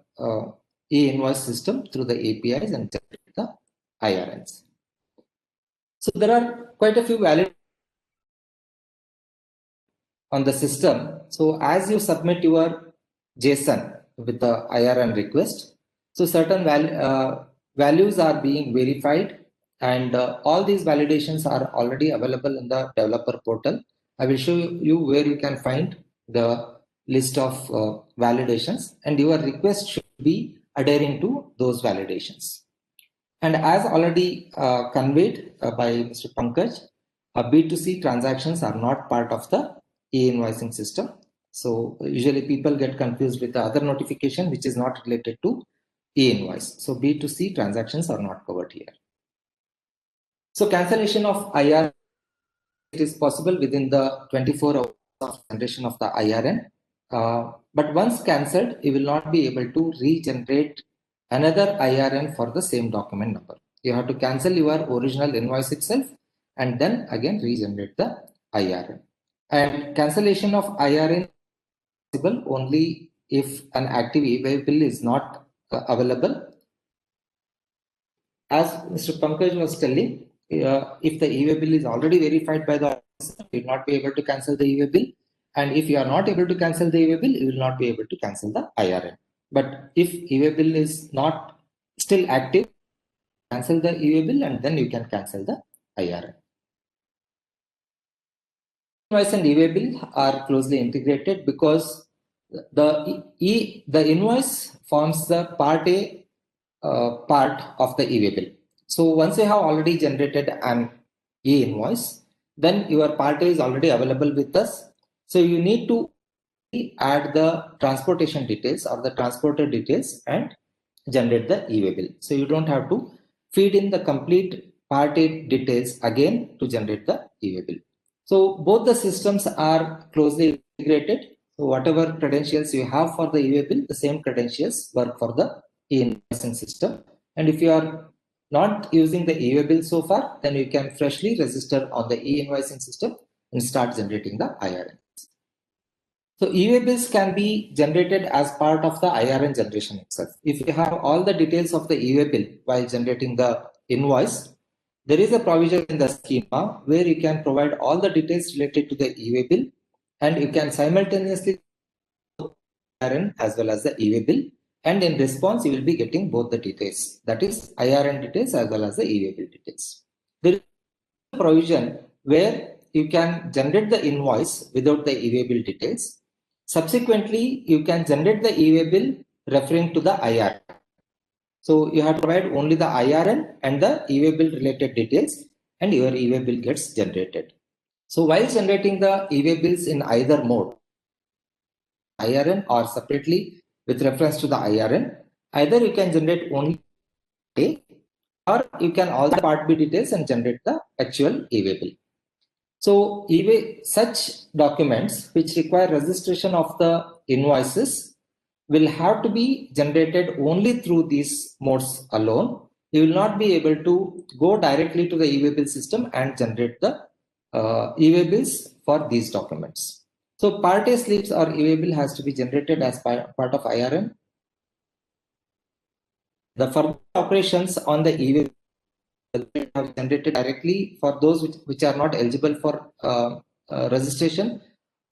e-invoice system through the APIs and generate the IRNs. So there are quite a few validations on the system. So as you submit your JSON with the IRN request, so certain values are being verified, and all these validations are already available in the developer portal. I will show you where you can find the list of validations, and your request should be adhering to those validations. And as already conveyed by Mr. Pankaj, B2C transactions are not part of the e-invoicing system. So usually people get confused with the other notification which is not related to e-invoice. So B2C transactions are not covered here. So cancellation of IR, it is possible within the 24 hours of generation of the IRN. But once cancelled, you will not be able to regenerate another IRN for the same document number. You have to cancel your original invoice itself and then again regenerate the IRN. And cancellation of IRN is possible only if an active e-way bill is not available. As Mr. Pankaj was telling, if the e-way bill is already verified by the officer, you will not be able to cancel the e-way bill. And if you are not able to cancel the e-way bill, you will not be able to cancel the IRN. But if e-way bill is not still active, cancel the e-way bill and then you can cancel the IRN. Invoice and e-way bill are closely integrated because the invoice forms the part A part of the e-way bill. So once you have already generated an e-invoice, then your part A is already available with us. So you need to add the transportation details or the transporter details and generate the e-way bill. So you don't have to feed in the complete part A details again to generate the e-way bill. So both the systems are closely integrated. So whatever credentials you have for the e-way bill, the same credentials work for the e-invoicing system. And if you are not using the e-way bill so far, then you can freshly register on the e-invoicing system and start generating the IRN. So e-way bills can be generated as part of the IRN generation itself. If you have all the details of the e-way bill while generating the invoice, there is a provision in the schema where you can provide all the details related to the e-way bill, and you can simultaneously IRN as well as the e-way bill, and in response you will be getting both the details, that is IRN details as well as the e-way bill details. There is a provision where you can generate the invoice without the e-way bill details. Subsequently, you can generate the e-way bill referring to the IRN. So you have to provide only the IRN and the e-way bill related details, and your e-way bill gets generated. So while generating the e-way bills in either mode, IRN or separately with reference to the IRN, either you can generate only A, or you can also part B details and generate the actual e-way bill. So such documents which require registration of the invoices will have to be generated only through these modes alone. You will not be able to go directly to the e-way bill system and generate the e-way bills for these documents. So part A slips or e-way bill has to be generated as part of IRN. The further operations on the e-way bill have generated directly for those which are not eligible for registration,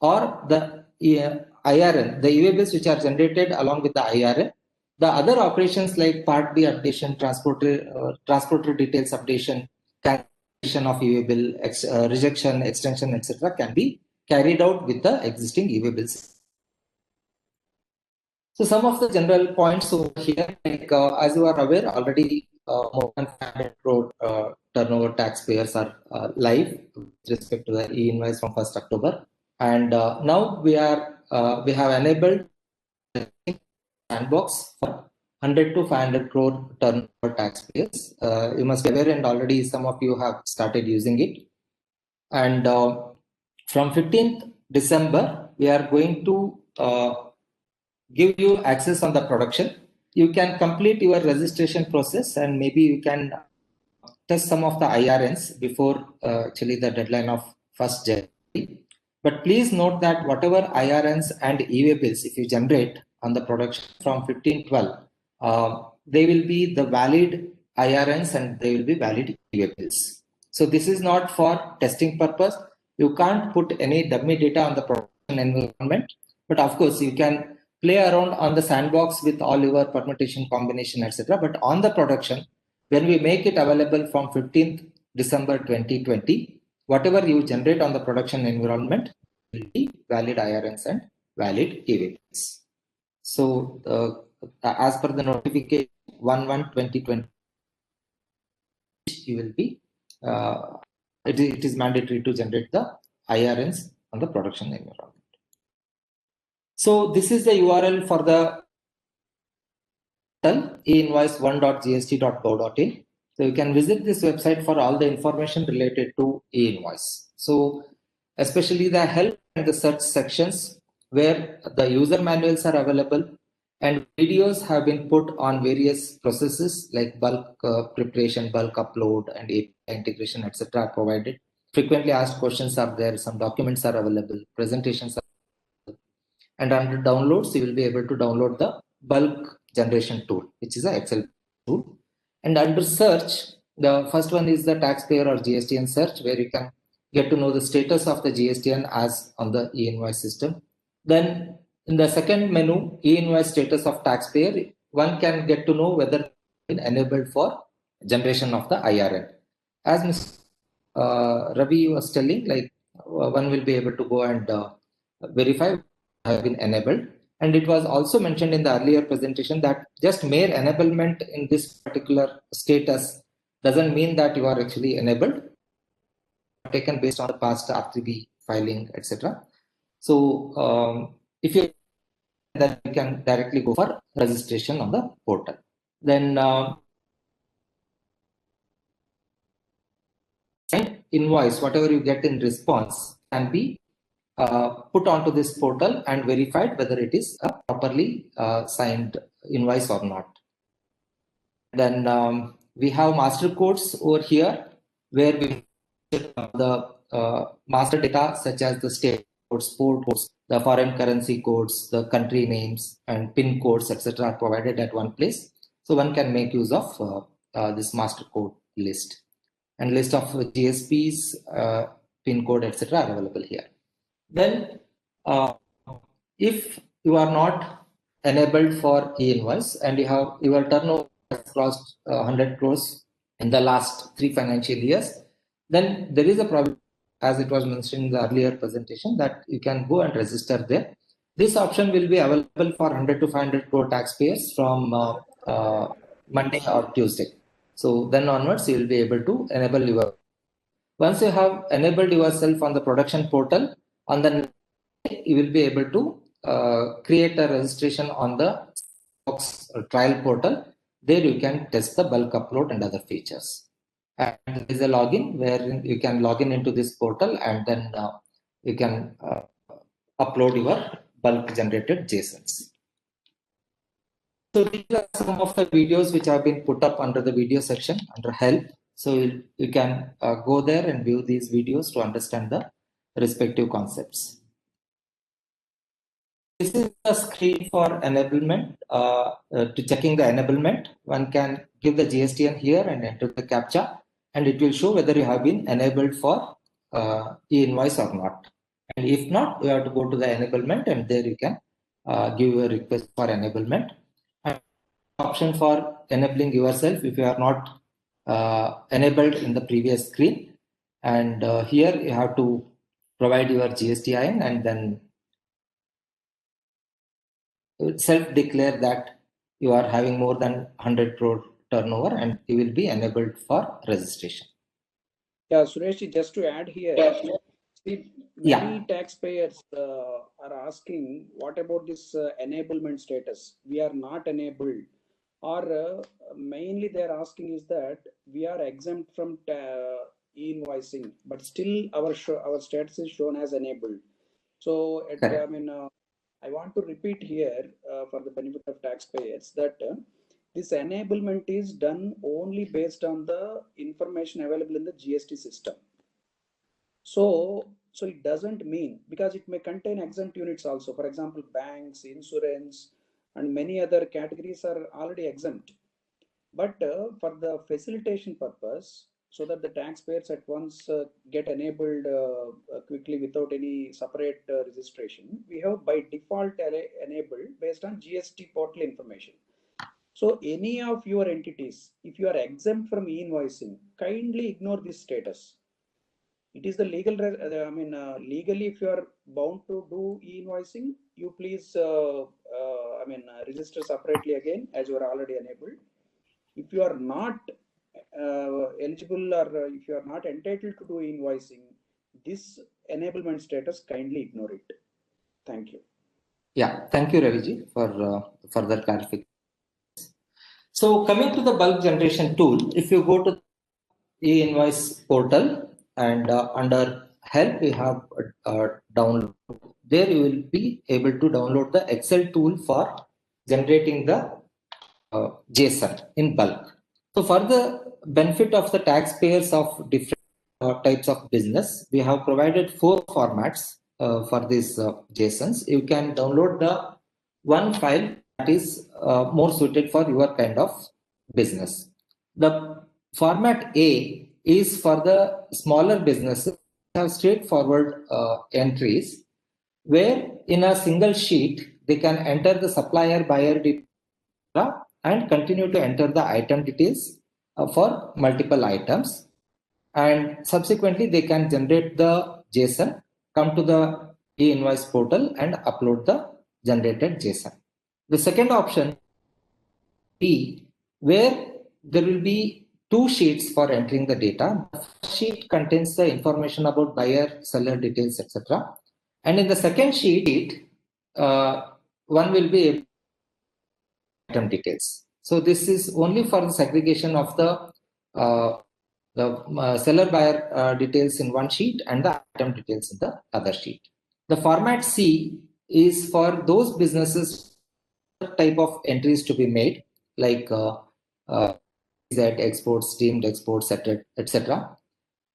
or the IRN, the e-way bills which are generated along with the IRN. The other operations like Part B updation, transporter details updation, cancellation of e-way bill, rejection, extension, etc. can be carried out with the existing e-way bills. So some of the general points over here, like as you are aware, already more than 500 crore turnover taxpayers are live with respect to the e-invoice from 1st October. And now we have enabled Sandbox for 100 to 500 crore turnover taxpayers. You must be aware, and already some of you have started using it. And from 15th December, we are going to give you access on the production. You can complete your registration process, and maybe you can test some of the IRNs before actually the deadline of 1st January. But please note that whatever IRNs and e-way bills, if you generate on the production from 15/12, they will be the valid IRNs and they will be valid e-way bills. So this is not for testing purpose. You can't put any dummy data on the production environment, but of course you can play around on the sandbox with all your permutation, combination, etc. But on the production, when we make it available from 15th December 2020, whatever you generate on the production environment will be valid IRNs and valid e-Invoice. So as per the notification 11/2020, you will be it is mandatory to generate the IRNs on the production environment. So this is the URL for the e-Invoice1.gst.gov.in. So you can visit this website for all the information related to e-Invoice. So especially the help and the search sections where the user manuals are available and videos have been put on various processes like bulk preparation, bulk upload, and API integration, etc. provided. Frequently asked questions are there, some documents are available, presentations are available. And under downloads, you will be able to download the bulk generation tool, which is an Excel tool. And under search, the first one is the taxpayer or GSTN search, where you can get to know the status of the GSTN as on the e-Invoice system. Then in the second menu, e-Invoice status of taxpayer, one can get to know whether it's been enabled for generation of the IRN. As Mr. Ravi was telling, like one will be able to go and verify have been enabled. And it was also mentioned in the earlier presentation that just mere enablement in this particular status doesn't mean that you are actually enabled, taken based on the past R3B filing, etc. So if you then you can directly go for registration on the portal. Then send invoice, whatever you get in response can be put onto this portal and verified whether it is a properly signed invoice or not. Then we have master codes over here where we the master data such as the state codes, port codes, the foreign currency codes, the country names, and PIN codes, etc. are provided at one place. So one can make use of this master code list. And list of GSPs, PIN code, etc. are available here. Then if you are not enabled for e-Invoice and you have your turnover has crossed 100 crores in the last 3 financial years, then there is a problem, as it was mentioned in the earlier presentation, that you can go and register there. This option will be available for 100 to 500 crore taxpayers from Monday or Tuesday. So then onwards, you will be able to enable your. Once you have enabled yourself on the production portal, on the you will be able to create a registration on the Sandbox trial portal. There you can test the bulk upload and other features. And there is a login where you can log in into this portal and then you can upload your bulk generated JSONs. So these are some of the videos which have been put up under the video section under help. So you can go there and view these videos to understand the respective concepts. This is the screen for enablement. To checking the enablement, one can give the GSTN here and enter the CAPTCHA, and it will show whether you have been enabled for e-Invoice or not. And if not, you have to go to the enablement, and there you can give a request for enablement. And option for enabling yourself if you are not enabled in the previous screen. And here you have to provide your GSTN and then self-declare that you are having more than 100 crore turnover and you will be enabled for registration. Yeah, Suresh, just to add here, see, many taxpayers are asking, what about this enablement status? We are not enabled. Or mainly they're asking is that we are exempt from e-invoicing, but still our status is shown as enabled. So, I mean, I want to repeat here for the benefit of taxpayers that this enablement is done only based on the information available in the GST system. So it doesn't mean, because it may contain exempt units also. For example, banks, insurance, and many other categories are already exempt. But for the facilitation purpose, so that the taxpayers at once get enabled quickly without any separate registration, we have by default enabled based on GST portal information. So any of your entities, if you are exempt from e-invoicing, kindly ignore this status. It is the legal, legally, if you are bound to do e-invoicing, you please, register separately again, as you are already enabled. If you are not eligible, or if you are not entitled to do invoicing, this enablement status, kindly ignore it. Thank you. Yeah, thank you, Raviji, for further clarification. So coming to the bulk generation tool, if you go to e-invoice portal and under help, we have download. There you will be able to download the Excel tool for generating the JSON in bulk. So for the benefit of the taxpayers of different types of business, we have provided 4 formats for these JSONs. You can download the one file that is more suited for your kind of business. The format A is for the smaller businesses have straightforward entries where in a single sheet they can enter the supplier buyer data and continue to enter the item details for multiple items, and subsequently they can generate the JSON, come to the e-invoice portal and upload the generated JSON. The second option B, where there will be 2 sheets for entering the data. The first sheet contains the information about buyer, seller details, etc. And in the second sheet, one will be item details. So this is only for the segregation of the seller buyer details in one sheet and the item details in the other sheet. The format C is for those businesses type of entries to be made, like that exports, deemed exports, etc.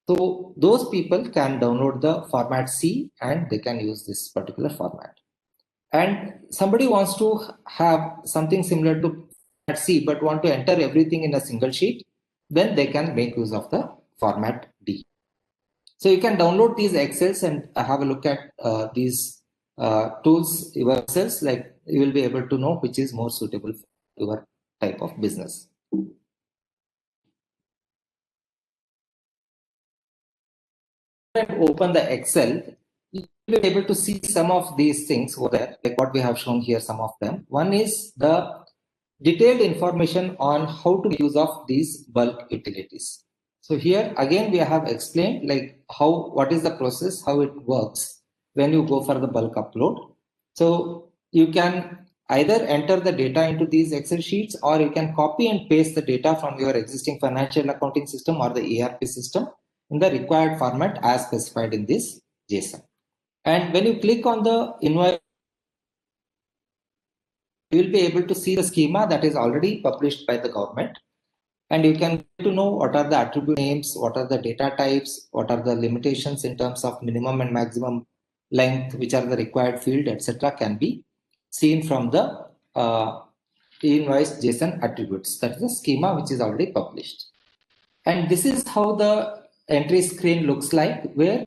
So those people can download the format C and they can use this particular format. And somebody wants to have something similar to format C but want to enter everything in a single sheet, then they can make use of the format D. So you can download these Excels and have a look at these tools yourselves. Like, you will be able to know which is more suitable for your type of business. And open the Excel, you will be able to see some of these things over there, like what we have shown here, some of them. One is the detailed information on how to use of these bulk utilities. So here again we have explained like what is the process, how it works when you go for the bulk upload. So you can either enter the data into these Excel sheets, or you can copy and paste the data from your existing financial accounting system or the ERP system in the required format as specified in this JSON. And when you click on the invoice, you will be able to see the schema that is already published by the government, and you can get to know what are the attribute names, what are the data types, what are the limitations in terms of minimum and maximum length, which are the required field, etc. can be seen from the e-invoice JSON attributes. That is the schema which is already published. And this is how the entry screen looks like, where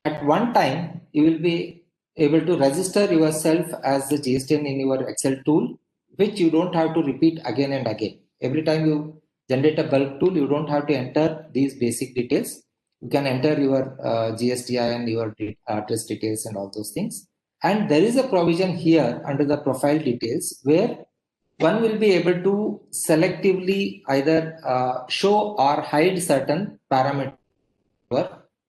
at one time you will be able to register yourself as the GSTN in your Excel tool, which you don't have to repeat again and again. Every time you generate a bulk tool, you don't have to enter these basic details. You can enter your GSTN, your address details and all those things. And there is a provision here under the profile details where one will be able to selectively either show or hide certain parameters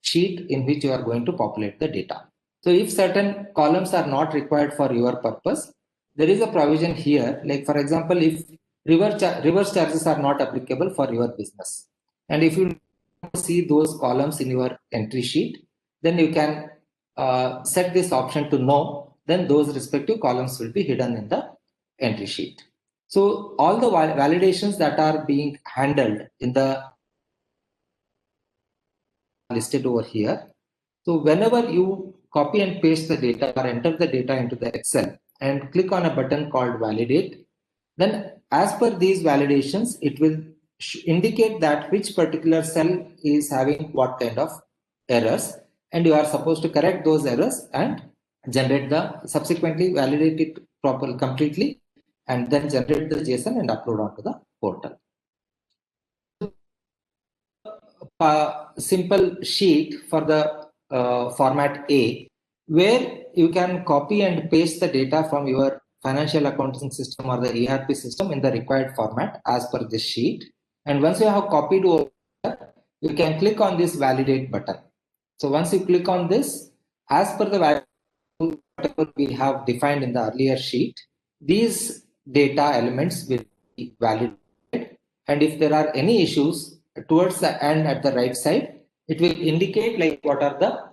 sheet in which you are going to populate the data. So if certain columns are not required for your purpose, there is a provision here, like for example, if reverse charges are not applicable for your business, and if you see those columns in your entry sheet, then you can set this option to no, then those respective columns will be hidden in the entry sheet. So all the validations that are being handled in the listed over here. So whenever you copy and paste the data or enter the data into the Excel and click on a button called validate, then as per these validations, it will indicate that which particular cell is having what kind of errors, and you are supposed to correct those errors and generate the subsequently validate it properly completely, and then generate the JSON and upload onto the portal. simple sheet for the format A, where you can copy and paste the data from your financial accounting system or the ERP system in the required format as per this sheet. And once you have copied over, you can click on this validate button. So once you click on this, as per the value whatever we have defined in the earlier sheet, these data elements will be validated. And if there are any issues towards the end at the right side, it will indicate like what are the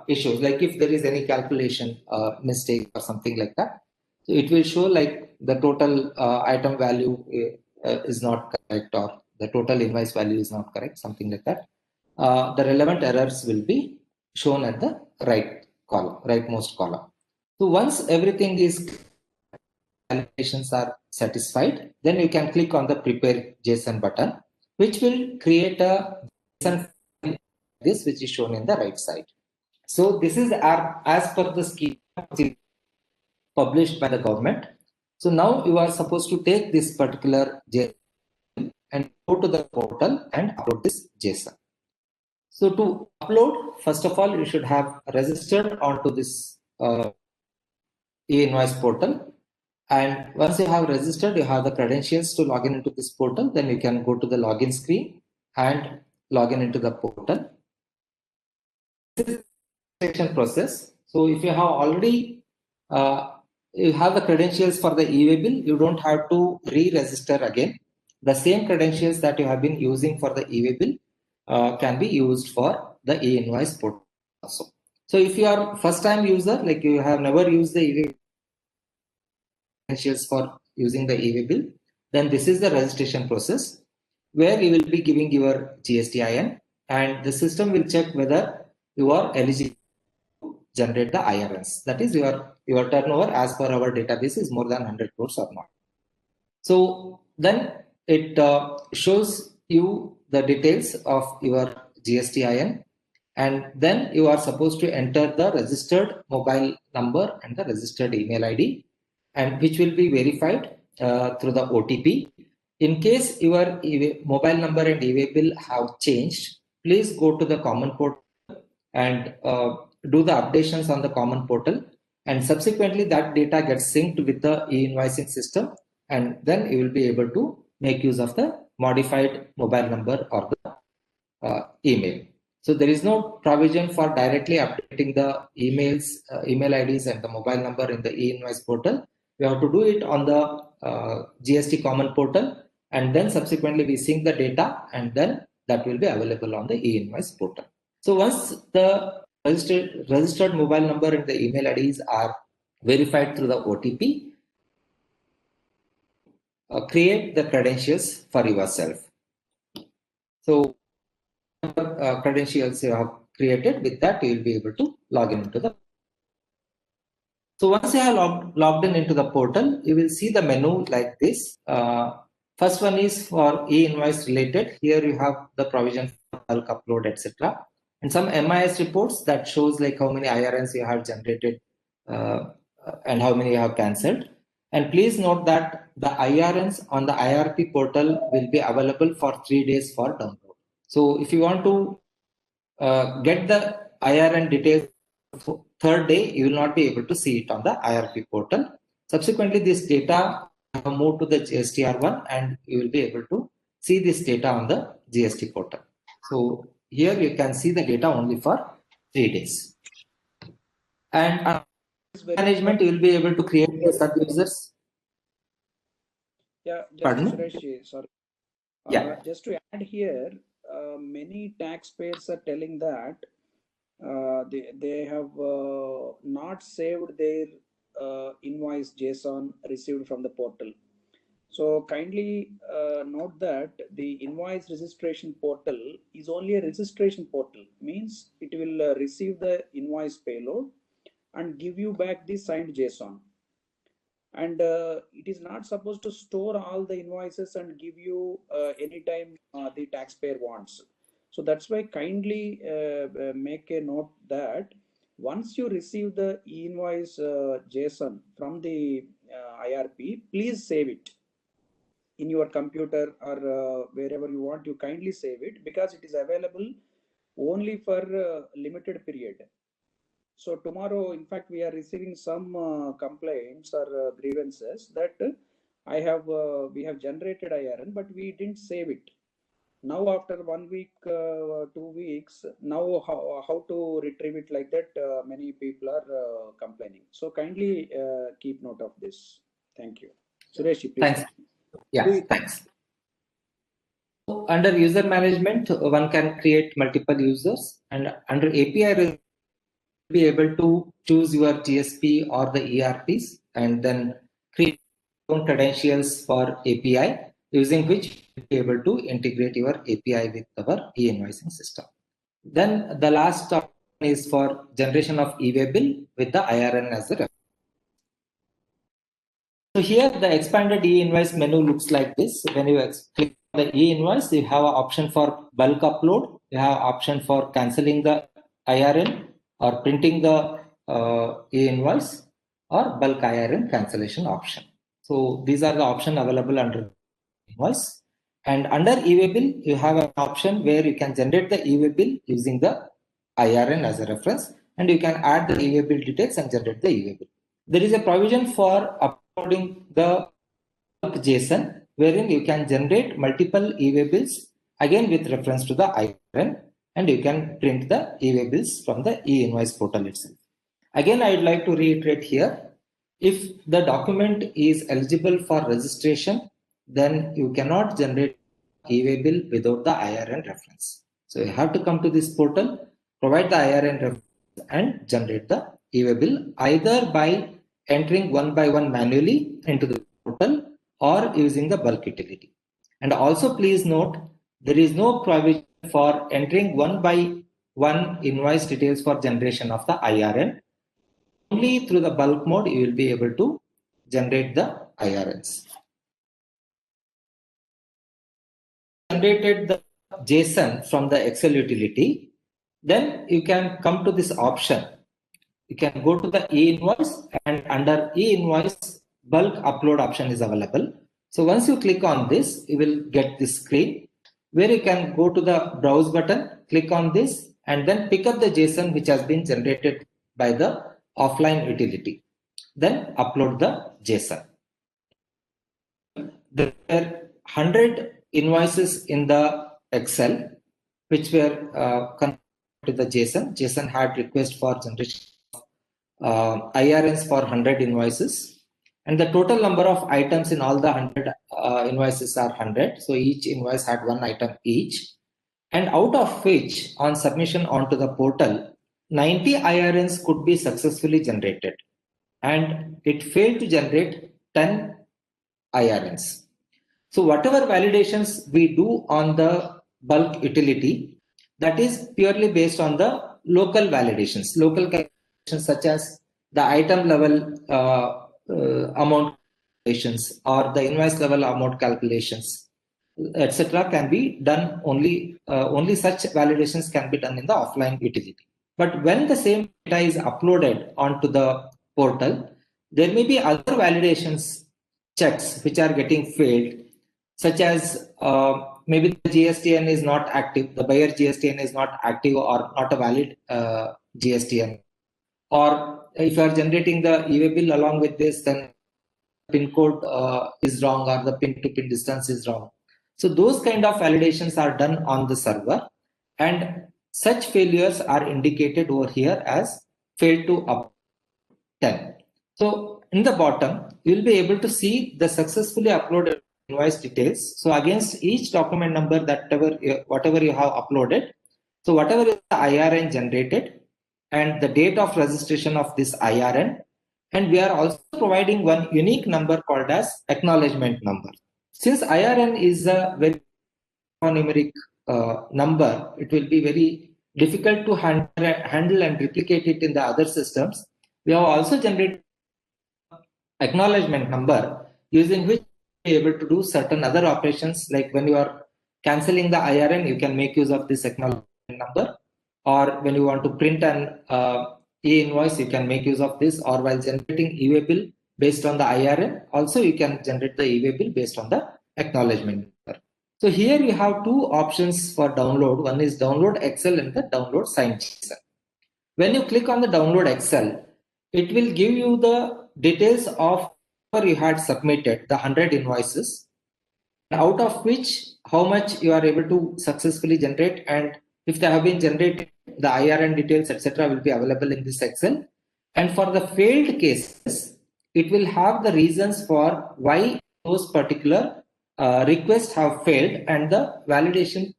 issues, like if there is any calculation mistake or something like that. So it will show like the total item value is not correct, or the total invoice value is not correct, something like that. The relevant errors will be shown at the right column, rightmost column. So once everything is calculations are satisfied, then you can click on the prepare JSON button, which will create a JSON file, this which is shown in the right side. So this is as per the scheme published by the government. So now you are supposed to take this particular JSON and go to the portal and upload this JSON. So to upload, first of all, you should have registered onto this e-Invoice portal. And once you have registered, you have the credentials to log in into this portal. Then you can go to the login screen and log in into the portal. This is the registration process. So if you have already you have the credentials for the e-way bill, you don't have to re-register again. The same credentials that you have been using for the e-way bill can be used for the e-Invoice portal also. So if you are first time user, like you have never used the e-way credentials for using the e-way bill, then this is the registration process where you will be giving your GSTN, and the system will check whether you are eligible to generate the IRNs. That is your turnover as per our database is more than 100 crores or not. So then it shows you the details of your GSTN, and then you are supposed to enter the registered mobile number and the registered email ID, and which will be verified through the OTP. In case your mobile number and e-way bill have changed, please go to the common portal and do the updations on the common portal, and subsequently that data gets synced with the e-invoicing system, and then you will be able to make use of the modified mobile number or the email. So there is no provision for directly updating the emails, email IDs and the mobile number in the e-invoice portal. We have to do it on the GST common portal, and then subsequently we sync the data, and then that will be available on the e-invoice portal. So once the registered mobile number and the email IDs are verified through the OTP, create the credentials for yourself. So credentials you have created, with that you will be able to log in into the. So once you have logged in into the portal, you will see the menu like this. First one is for e-invoice related. Here you have the provision for bulk upload, etc. And some MIS reports that shows like how many IRNs you have generated and how many you have cancelled. And please note that the IRNs on the IRP portal will be available for 3 days for download. So if you want to get the IRN details third day, you will not be able to see it on the IRP portal. Subsequently, this data will move to the GSTR1, and you will be able to see this data on the GST portal. So here you can see the data only for 3 days. And management, you will be able to create the sub-users. Yeah, Pardon? Suresh, sorry. Yeah. Just to add here, many taxpayers are telling that they have not saved their invoice JSON received from the portal. So kindly note that the invoice registration portal is only a registration portal, means it will receive the invoice payload and give you back the signed JSON. And it is not supposed to store all the invoices and give you anytime the taxpayer wants. So that's why kindly make a note that once you receive the e-invoice JSON from the IRP, please save it. in your computer or wherever you want, you kindly save it, because it is available only for limited period. So tomorrow, in fact, we are receiving some complaints or grievances that we have generated IRN, but we didn't save it. Now after 1 week, 2 weeks, now how to retrieve it like that, many people are complaining. So kindly keep note of this. Thank you. Suresh, please. Thanks. Yeah, thanks. So under user management, one can create multiple users, and under API, be able to choose your GSP or the ERPs and then create your own credentials for API, using which you'll be able to integrate your API with our e-invoicing system. Then the last option is for generation of e-way bill with the IRN as a reference. So here the expanded e-invoice menu looks like this. When you click on the e-invoice, you have an option for bulk upload, you have option for cancelling the IRN or printing the e-invoice, or bulk IRN cancellation option. So these are the options available under invoice. And under e-way bill, you have an option where you can generate the e-way bill using the IRN as a reference, and you can add the e-way bill details and generate the e-way bill. There is a provision for uploading the JSON, wherein you can generate multiple e-way bills again with reference to the IRN, and you can print the e-way bills from the e-invoice portal itself. Again, I would like to reiterate here, if the document is eligible for registration, then you cannot generate e-way bill without the IRN reference. So you have to come to this portal, provide the IRN reference, and generate the e-way bill either by entering one by one manually into the portal or using the bulk utility. And also please note, there is no provision for entering one by one invoice details for generation of the IRN. Only through the bulk mode you will be able to generate the IRNs. Generated the JSON from the Excel utility, then you can come to this option. You can go to the e-invoice, and under e-invoice, bulk upload option is available. So once you click on this, you will get this screen where you can go to the browse button, click on this, and then pick up the JSON which has been generated by the offline utility. Then upload the JSON. There are 100 invoices in the Excel which were converted to the JSON. JSON had request for generation of IRNs for 100 invoices, and the total number of items in all the 100 invoices are 100. So each invoice had one item each, and out of which on submission onto the portal, 90 IRNs could be successfully generated, and it failed to generate 10 IRNs. So whatever validations we do on the bulk utility, that is purely based on the local validations, local calculations such as the item level amount calculations or the invoice level amount calculations, etc. can be done only such validations can be done in the offline utility. But when the same data is uploaded onto the portal, there may be other validations checks which are getting failed, such as maybe the GSTN is not active, the buyer GSTN is not active or not a valid GSTN, or if you are generating the e-way bill along with this, then pin code is wrong or the pin to pin distance is wrong. So those kind of validations are done on the server, and such failures are indicated over here as failed to upload 10. So in the bottom, you will be able to see the successfully uploaded invoice details. So against each document number that whatever you have uploaded, so whatever is the IRN generated and the date of registration of this IRN, and we are also providing one unique number called as acknowledgement number. Since IRN is a very numeric number, it will be very difficult to handle and replicate it in the other systems. We have also generated acknowledgement number using which you will be able to do certain other operations, like when you are cancelling the IRN, you can make use of this acknowledgement number, or when you want to print an e-invoice, you can make use of this, or while generating e-way bill based on the IRN, also you can generate the e-way bill based on the acknowledgement number. So here you have two options for download. One is download Excel and the download signed JSON. When you click on the download Excel, it will give you the details of where you had submitted the 100 invoices, out of which how much you are able to successfully generate, and if they have been generated, the IRN details, etc. will be available in this Excel. And for the failed cases, it will have the reasons for why those particular requests have failed, and the validation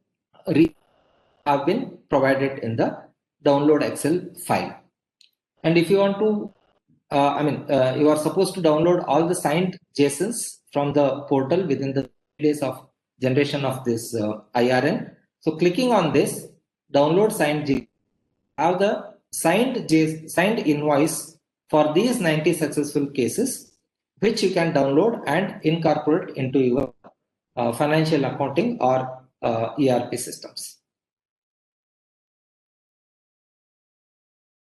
have been provided in the download Excel file. And if you want to, you are supposed to download all the signed JSONs from the portal within the days of generation of this IRN. So clicking on this, download signed JSON, have the signed invoice for these 90 successful cases, which you can download and incorporate into your financial accounting or ERP systems.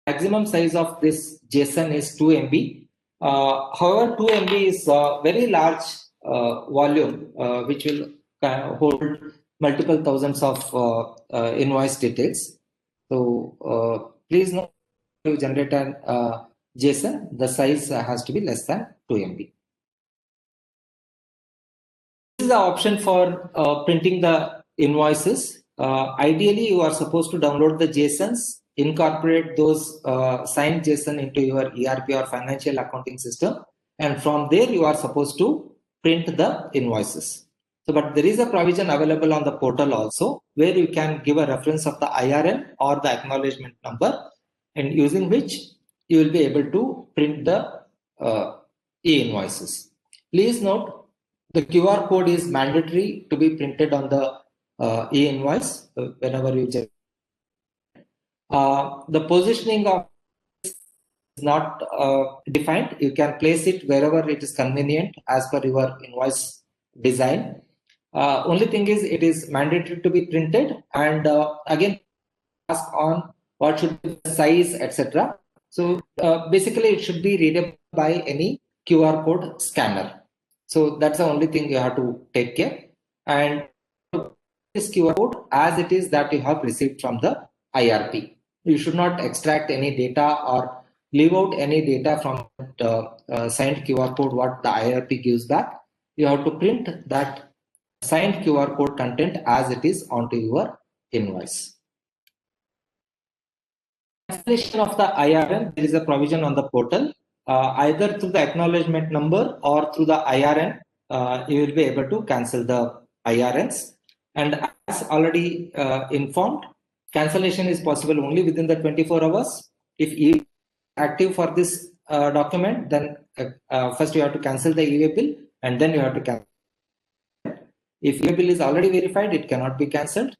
Maximum size of this JSON is 2 MB. However, 2 MB is a very large volume, which will hold multiple thousands of invoice details. So please note, to generate an JSON, the size has to be less than 2 MB. This is the option for printing the invoices. Ideally, you are supposed to download the JSONs, incorporate those signed JSON into your ERP or financial accounting system, and from there you are supposed to print the invoices. So, but there is a provision available on the portal also, where you can give a reference of the IRN or the acknowledgement number, and using which you will be able to print the e-invoices. Please note, the QR code is mandatory to be printed on the e-invoice whenever you check. The positioning of is not defined. You can place it wherever it is convenient as per your invoice design. Only thing is, it is mandatory to be printed, and again ask on what should be the size, etc. So basically it should be readable by any QR code scanner. So that's the only thing you have to take care. And this QR code as it is that you have received from the IRP. You should not extract any data or leave out any data from signed QR code what the IRP gives back. You have to print that signed QR code content as it is onto your invoice. Cancellation of the IRN, there is a provision on the portal. Either through the acknowledgement number or through the IRN, you will be able to cancel the IRNs. And as already informed, cancellation is possible only within the 24 hours. If E active for this document, then first you have to cancel the e-way bill, and then you have to cancel. If e-way bill is already verified, it cannot be cancelled.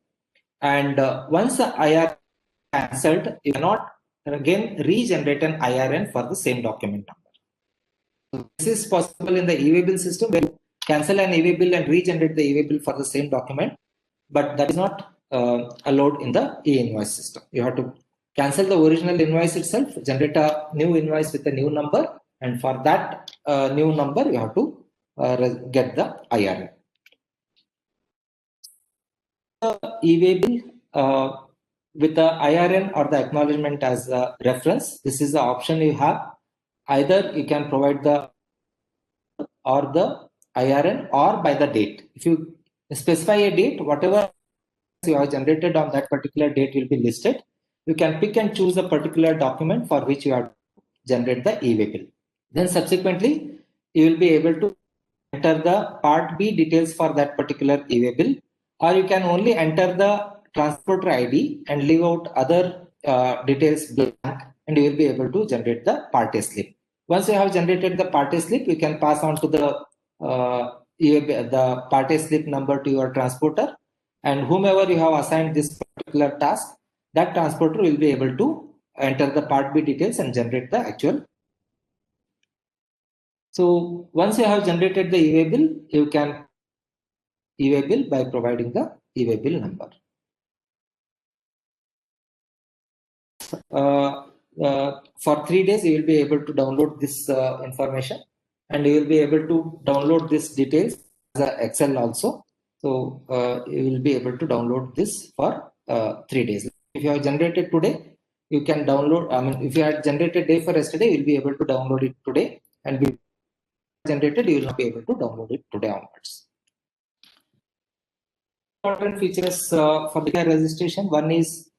And once the IRN cancelled, you cannot again regenerate an IRN for the same document number. So this is possible in the e-way bill system, where you cancel an e-way bill and regenerate the e-way bill for the same document, but that is not allowed in the e-invoice system. You have to cancel the original invoice itself, generate a new invoice with a new number, and for that new number you have to get the IRN. The e-way bill with the IRN or the acknowledgement as a reference, this is the option you have. Either you can provide the or the IRN or by the date. If you specify a date, whatever you have generated on that particular date will be listed. You can pick and choose a particular document for which you have to generate the e-way bill. Then subsequently, you will be able to enter the Part B details for that particular e-way bill, or you can only enter the transporter ID and leave out other details blank, and you will be able to generate the Part A slip. Once you have generated the Part A slip, you can pass on to the Part A slip number to your transporter, and whomever you have assigned this particular task, that transporter will be able to enter the Part B details and generate the actual. So once you have generated the e-way bill, you can e-way bill by providing the e-way bill number. For 3 days, you will be able to download this information, and you will be able to download these details a Excel also. So you will be able to download this for 3 days. If you have generated today, you can download. I mean, if you had generated day for yesterday, you'll be able to download it today, and be generated, you will not be able to download it today onwards. Important features for the registration. One is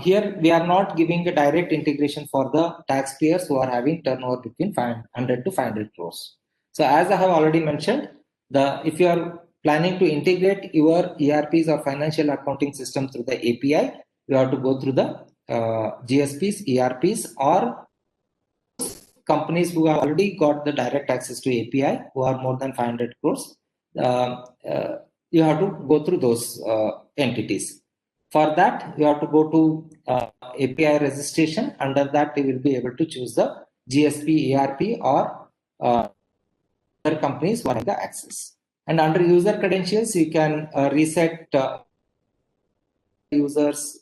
here we are not giving a direct integration for the taxpayers who are having turnover between 500 to 500 crores. So as I have already mentioned, if you are planning to integrate your ERPs or financial accounting system through the API, you have to go through the GSPs, ERPs, or companies who have already got the direct access to API, who are more than 500 crores. You have to go through those entities. For that, you have to go to API registration. Under that, you will be able to choose the GSP, ERP, or other companies who have the access. And under user credentials, you can reset users.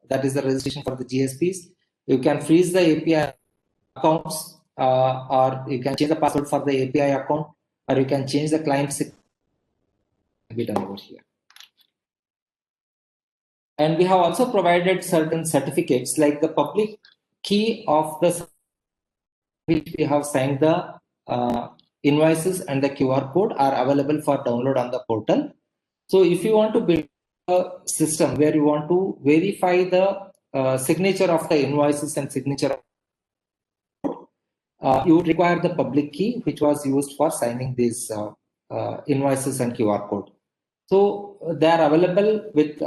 That is the registration for the GSPs. You can freeze the API accounts, or you can change the password for the API account, or you can change the client be done over here. And we have also provided certain certificates like the public key of the which we have signed the invoices and the QR code are available for download on the portal. So if you want to build a system where you want to verify the signature of the invoices and signature you would require the public key, which was used for signing these invoices and QR code. So they are available with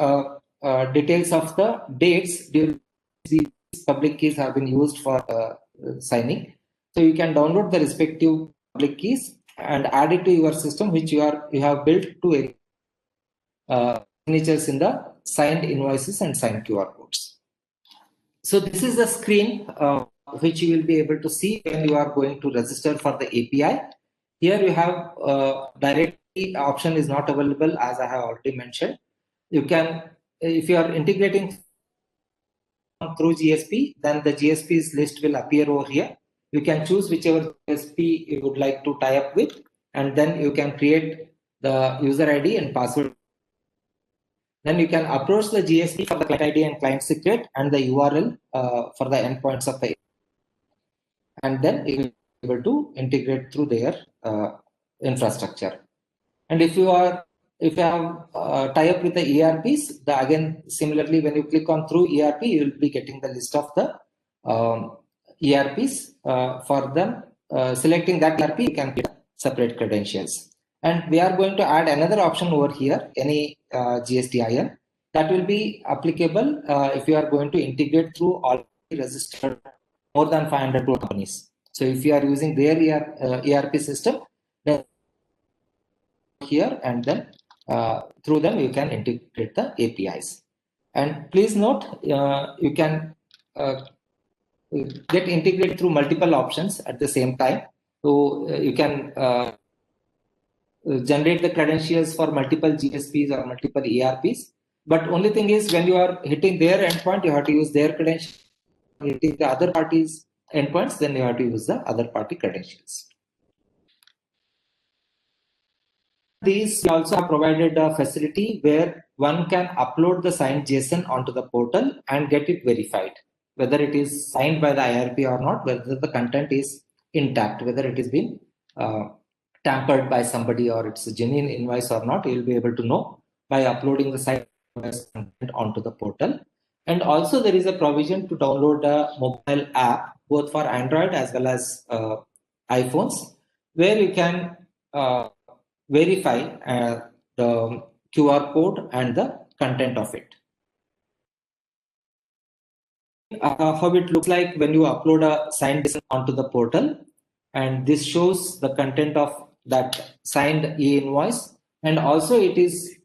details of the dates during these public keys have been used for signing. So you can download the respective public keys and add it to your system, which you have built to signatures in the signed invoices and signed QR codes. So this is the screen which you will be able to see when you are going to register for the API. Here you have directly option is not available, as I have already mentioned. You can, if you are integrating through GSP, then the GSP's list will appear over here. You can choose whichever GSP you would like to tie up with, and then you can create the user ID and password. Then you can approach the GSP for the client ID and client secret and the URL for the endpoints of the, and then you will be able to integrate through their infrastructure. And if you have tie up with the ERPs, again similarly, when you click on through ERP, you will be getting the list of the ERPs for them. Selecting that ERP, you can get separate credentials. And we are going to add another option over here, any GSTIN, that will be applicable if you are going to integrate through all registered more than 500 companies. So if you are using their ERP system, then here and then through them you can integrate the APIs. And please note, you can get integrated through multiple options at the same time. So you can generate the credentials for multiple GSPs or multiple ERPs. But only thing is, when you are hitting their endpoint, you have to use their credentials. Hitting the other party's endpoints, then you have to use the other party credentials. These also have provided a facility where one can upload the signed JSON onto the portal and get it verified, whether it is signed by the IRP or not, whether the content is intact, whether it has been tampered by somebody or it's a genuine invoice or not. You'll be able to know by uploading the signed content onto the portal. And also there is a provision to download a mobile app, both for Android as well as iPhones, where you can verify the QR code and the content of it. How it looks like when you upload a signed JSON onto the portal, and this shows the content of that signed e-invoice, and also it is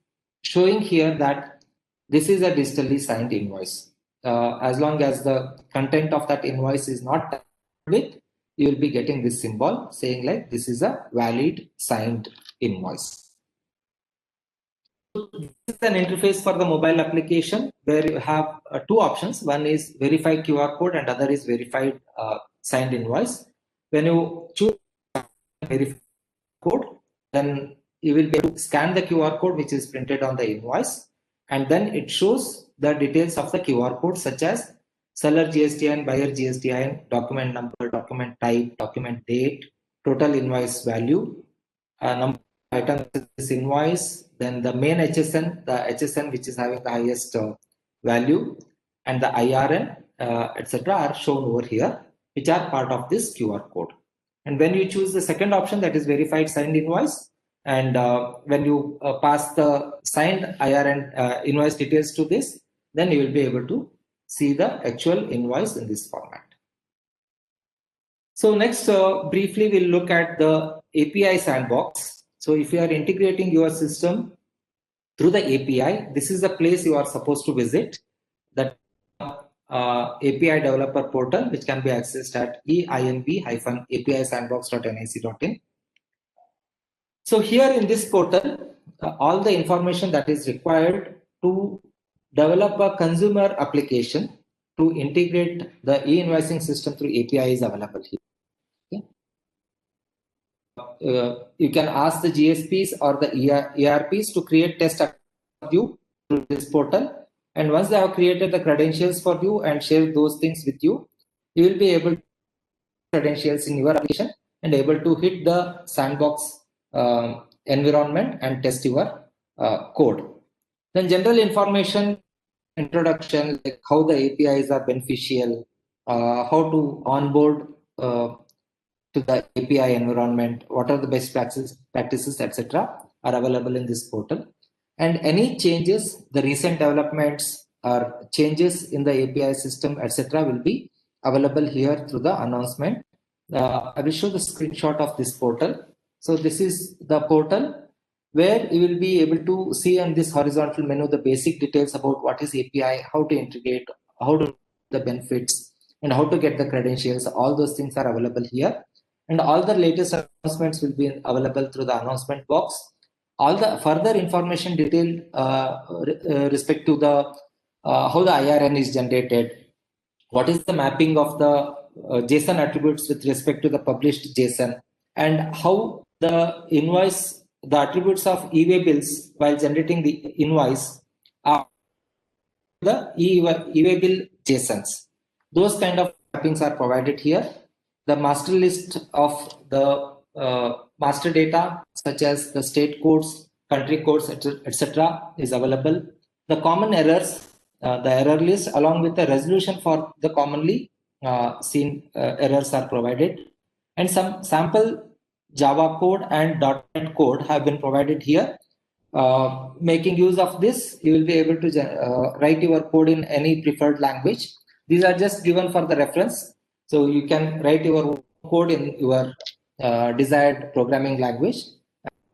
showing here that this is a digitally signed invoice. As long as the content of that invoice is not with, you will be getting this symbol saying like this is a valid signed invoice. This is an interface for the mobile application where you have two options. One is verify QR code and other is verified signed invoice. When you choose verify code, then you will be able to scan the QR code which is printed on the invoice, and then it shows the details of the QR code such as seller GSTN, buyer GSTN, document number, document type, document date, total invoice value, number of items in this invoice, then the main HSN, the HSN which is having the highest value, and the IRN, etc. are shown over here, which are part of this QR code. And when you choose the second option, that is verified signed invoice, and when you pass the signed IRN invoice details to this, then you will be able to see the actual invoice in this format. So next, briefly, we'll look at the API sandbox. So if you are integrating your system through the API, this is the place you are supposed to visit. That API developer portal, which can be accessed at einv-api-sandbox.nic.in. So here in this portal, all the information that is required to develop a consumer application to integrate the e-invoicing system through API is available here. You can ask the GSPs or the ERPs to create test of you through this portal. And once they have created the credentials for you and share those things with you, you will be able to credentials in your application and able to hit the sandbox environment and test your code. Then general information, introduction, like how the APIs are beneficial, how to onboard to the API environment, what are the best practices, etc. are available in this portal. And any changes, the recent developments or changes in the API system, etc. will be available here through the announcement. I will show the screenshot of this portal. So this is the portal where you will be able to see on this horizontal menu the basic details about what is API, how to integrate, how to the benefits, and how to get the credentials. All those things are available here. And all the latest announcements will be available through the announcement box. All the further information detailed respect to the how the IRN is generated, what is the mapping of the JSON attributes with respect to the published JSON, and how the invoice, the attributes of e-way bills while generating the invoice are the e-way bill JSONs. Those kind of mappings are provided here. The master list of the master data, such as the state codes, country codes, etc., is available. The common errors, the error list, along with the resolution for the commonly seen errors are provided. And some sample Java code and .NET code have been provided here. Making use of this, you will be able to write your code in any preferred language. These are just given for the reference. So you can write your code in your desired programming language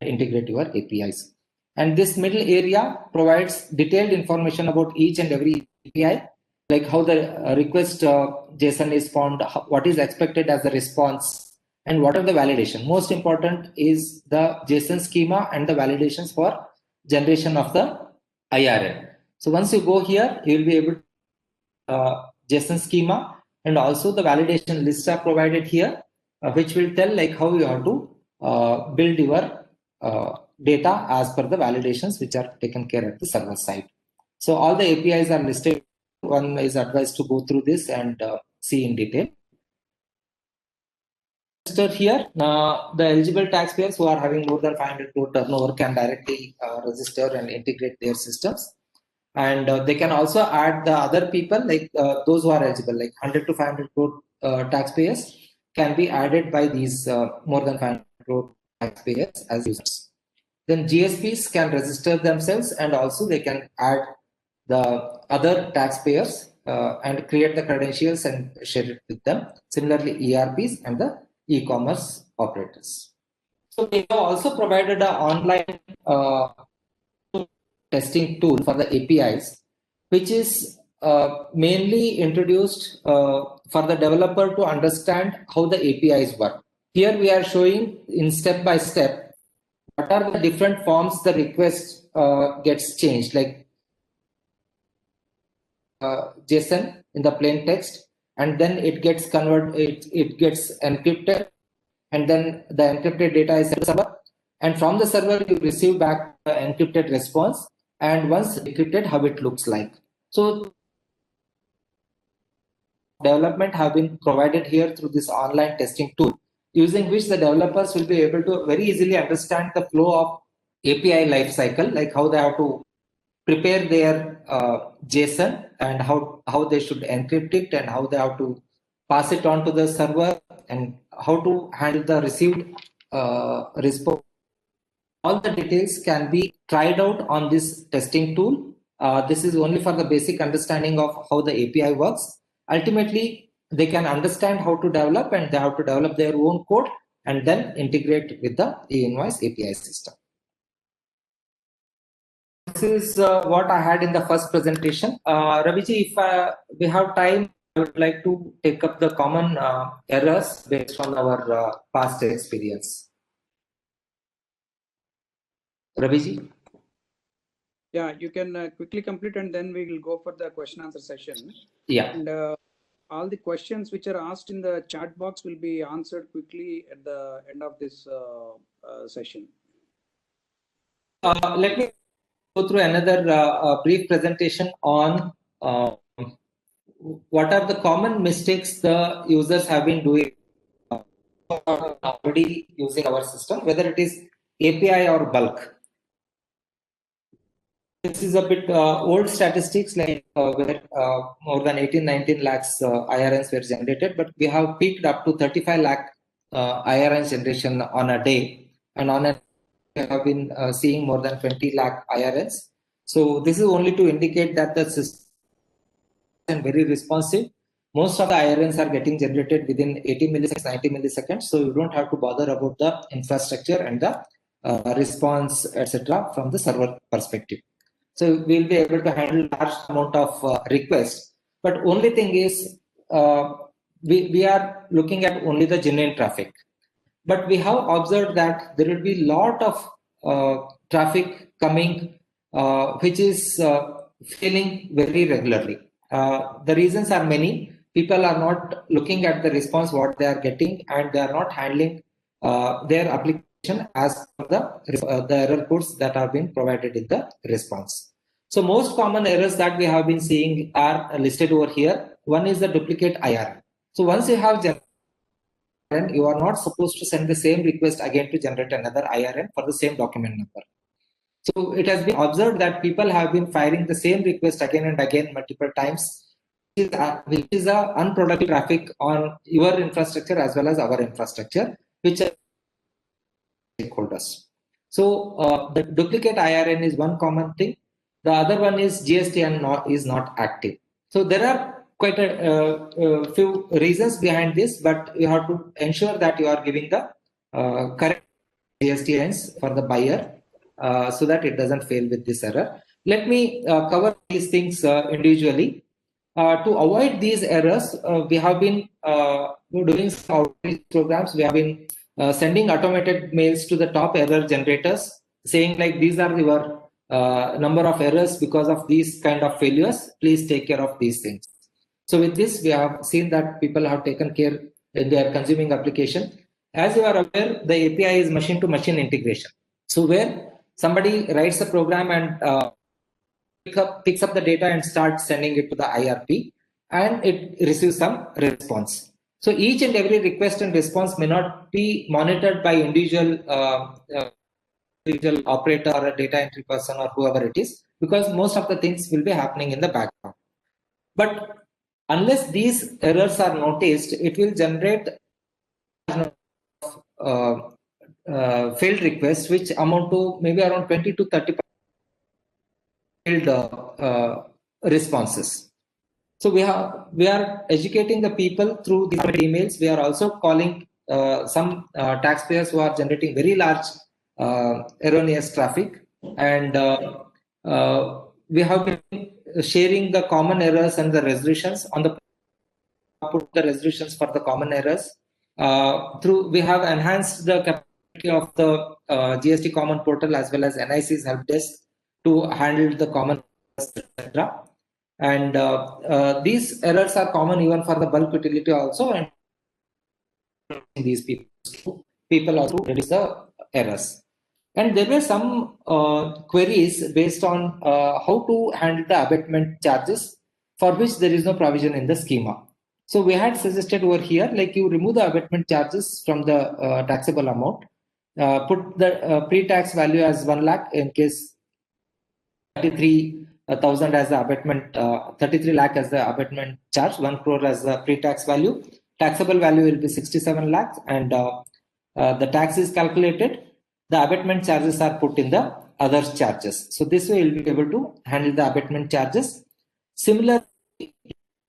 and integrate your APIs. And this middle area provides detailed information about each and every API, like how the request JSON is found, what is expected as a response, and what are the validation. Most important is the JSON schema and the validations for generation of the IRN. So once you go here, you will be able to JSON schema, and also the validation lists are provided here, which will tell like how you have to build your data as per the validations which are taken care at the server side. So all the APIs are listed. One is advised to go through this and see in detail. Here, the eligible taxpayers who are having more than 500 crore turnover can directly register and integrate their systems. And they can also add the other people, like those who are eligible, like 100 to 500 crore taxpayers can be added by these more than 500 crore taxpayers as users. Then GSPs can register themselves, and also they can add the other taxpayers and create the credentials and share it with them. Similarly, ERPs and the e-commerce operators. So they have also provided an online testing tool for the APIs, which is mainly introduced for the developer to understand how the APIs work. Here we are showing in step by step what are the different forms the request gets changed, like JSON in the plain text, and then it gets converted, it gets encrypted, and then the encrypted data is sent to the server. and from the server you receive back the encrypted response, and once encrypted, how it looks like. So development have been provided here through this online testing tool, using which the developers will be able to very easily understand the flow of API lifecycle, like how they have to prepare their JSON and how they should encrypt it and how they have to pass it on to the server and how to handle the received response. All the details can be tried out on this testing tool. This is only for the basic understanding of how the API works. Ultimately, they can understand how to develop, and they have to develop their own code and then integrate with the e-Invoice API system. This is what I had in the first presentation. Raviji, if we have time, I would like to take up the common errors based on our past experience. Raviji? Yeah, you can quickly complete and then we will go for the question answer session. Yeah. And all the questions which are asked in the chat box will be answered quickly at the end of this session. Let me go through another brief presentation on what are the common mistakes the users have been doing already using our system, whether it is API or bulk. This is a bit old statistics, like where more than 18-19 lakhs IRNs were generated, but we have peaked up to 35 lakh IRN generation on a day, and on a we have been seeing more than 20 lakh IRNs. So this is only to indicate that the system is very responsive. Most of the IRNs are getting generated within 80 milliseconds, 90 milliseconds, so you don't have to bother about the infrastructure and the response, etc., from the server perspective. So we'll be able to handle large amount of requests. But only thing is, we are looking at only the genuine traffic. But we have observed that there will be lot of traffic coming, which is failing very regularly. The reasons are many. People are not looking at the response what they are getting, and they are not handling their application as per the error codes that are being provided in the response. So most common errors that we have been seeing are listed over here. One is the duplicate IRN. So once you have IRN, you are not supposed to send the same request again to generate another IRN for the same document number. So it has been observed that people have been firing the same request again and again multiple times, which is a unproductive traffic on your infrastructure as well as our infrastructure, which are stakeholders. So the duplicate IRN is one common thing. The other one is GSTN is not active. So there are quite a few reasons behind this, but you have to ensure that you are giving the correct GSTNs for the buyer so that it doesn't fail with this error. Let me cover these things individually. To avoid these errors, we have been doing some outreach programs. We have been sending automated mails to the top error generators saying like, these are your number of errors because of these kind of failures. Please take care of these things. So with this, we have seen that people have taken care in their consuming application. As you are aware, the API is machine-to-machine integration. So where somebody writes a program and picks up the data and starts sending it to the IRP, and it receives some response. So each and every request and response may not be monitored by individual operator or a data entry person or whoever it is, because most of the things will be happening in the background. But unless these errors are noticed, it will generate failed requests, which amount to maybe around 20 to 30 failed responses. So we are educating the people through these emails. We are also calling some taxpayers who are generating very large erroneous traffic, and we have been sharing the common errors and the resolutions on the resolutions for the common errors. We have enhanced the capacity of the GST Common Portal as well as NIC's help desk to handle the common errors, etc. And these errors are common even for the bulk utility also, and these people also reduce the errors. And there were some queries based on how to handle the abatement charges for which there is no provision in the schema. So we had suggested over here, like you remove the abatement charges from the taxable amount, put the pre-tax value as 1 lakh in case 33,000 as the abatement, 33 lakh as the abatement charge, 1 crore as the pre-tax value. Taxable value will be 67 lakhs, and the tax is calculated. The abatement charges are put in the other charges. So this way you'll be able to handle the abatement charges. Similarly,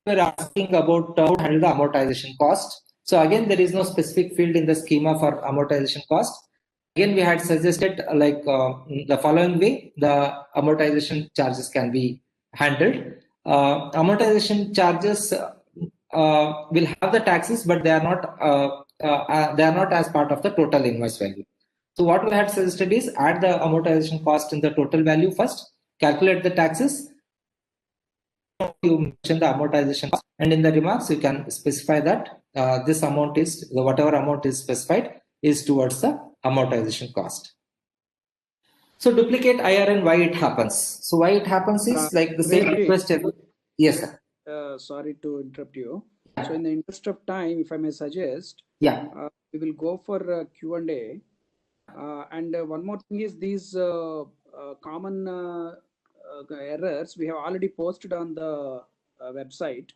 we're asking about how to handle the amortization cost. So again, there is no specific field in the schema for amortization cost. Again, we had suggested the following way the amortization charges can be handled. Amortization charges will have the taxes, but they are not as part of the total invoice value. So what we had suggested is add the amortization cost in the total value first, calculate the taxes. You mention the amortization cost, and in the remarks you can specify that this amount is whatever amount is specified is towards the amortization cost. So duplicate IRN, why it happens? So why it happens is like the same request. Yes, sir. Sorry to interrupt you. So in the interest of time, if I may suggest, we will go for Q&A. And one more thing is these common errors we have already posted on the website.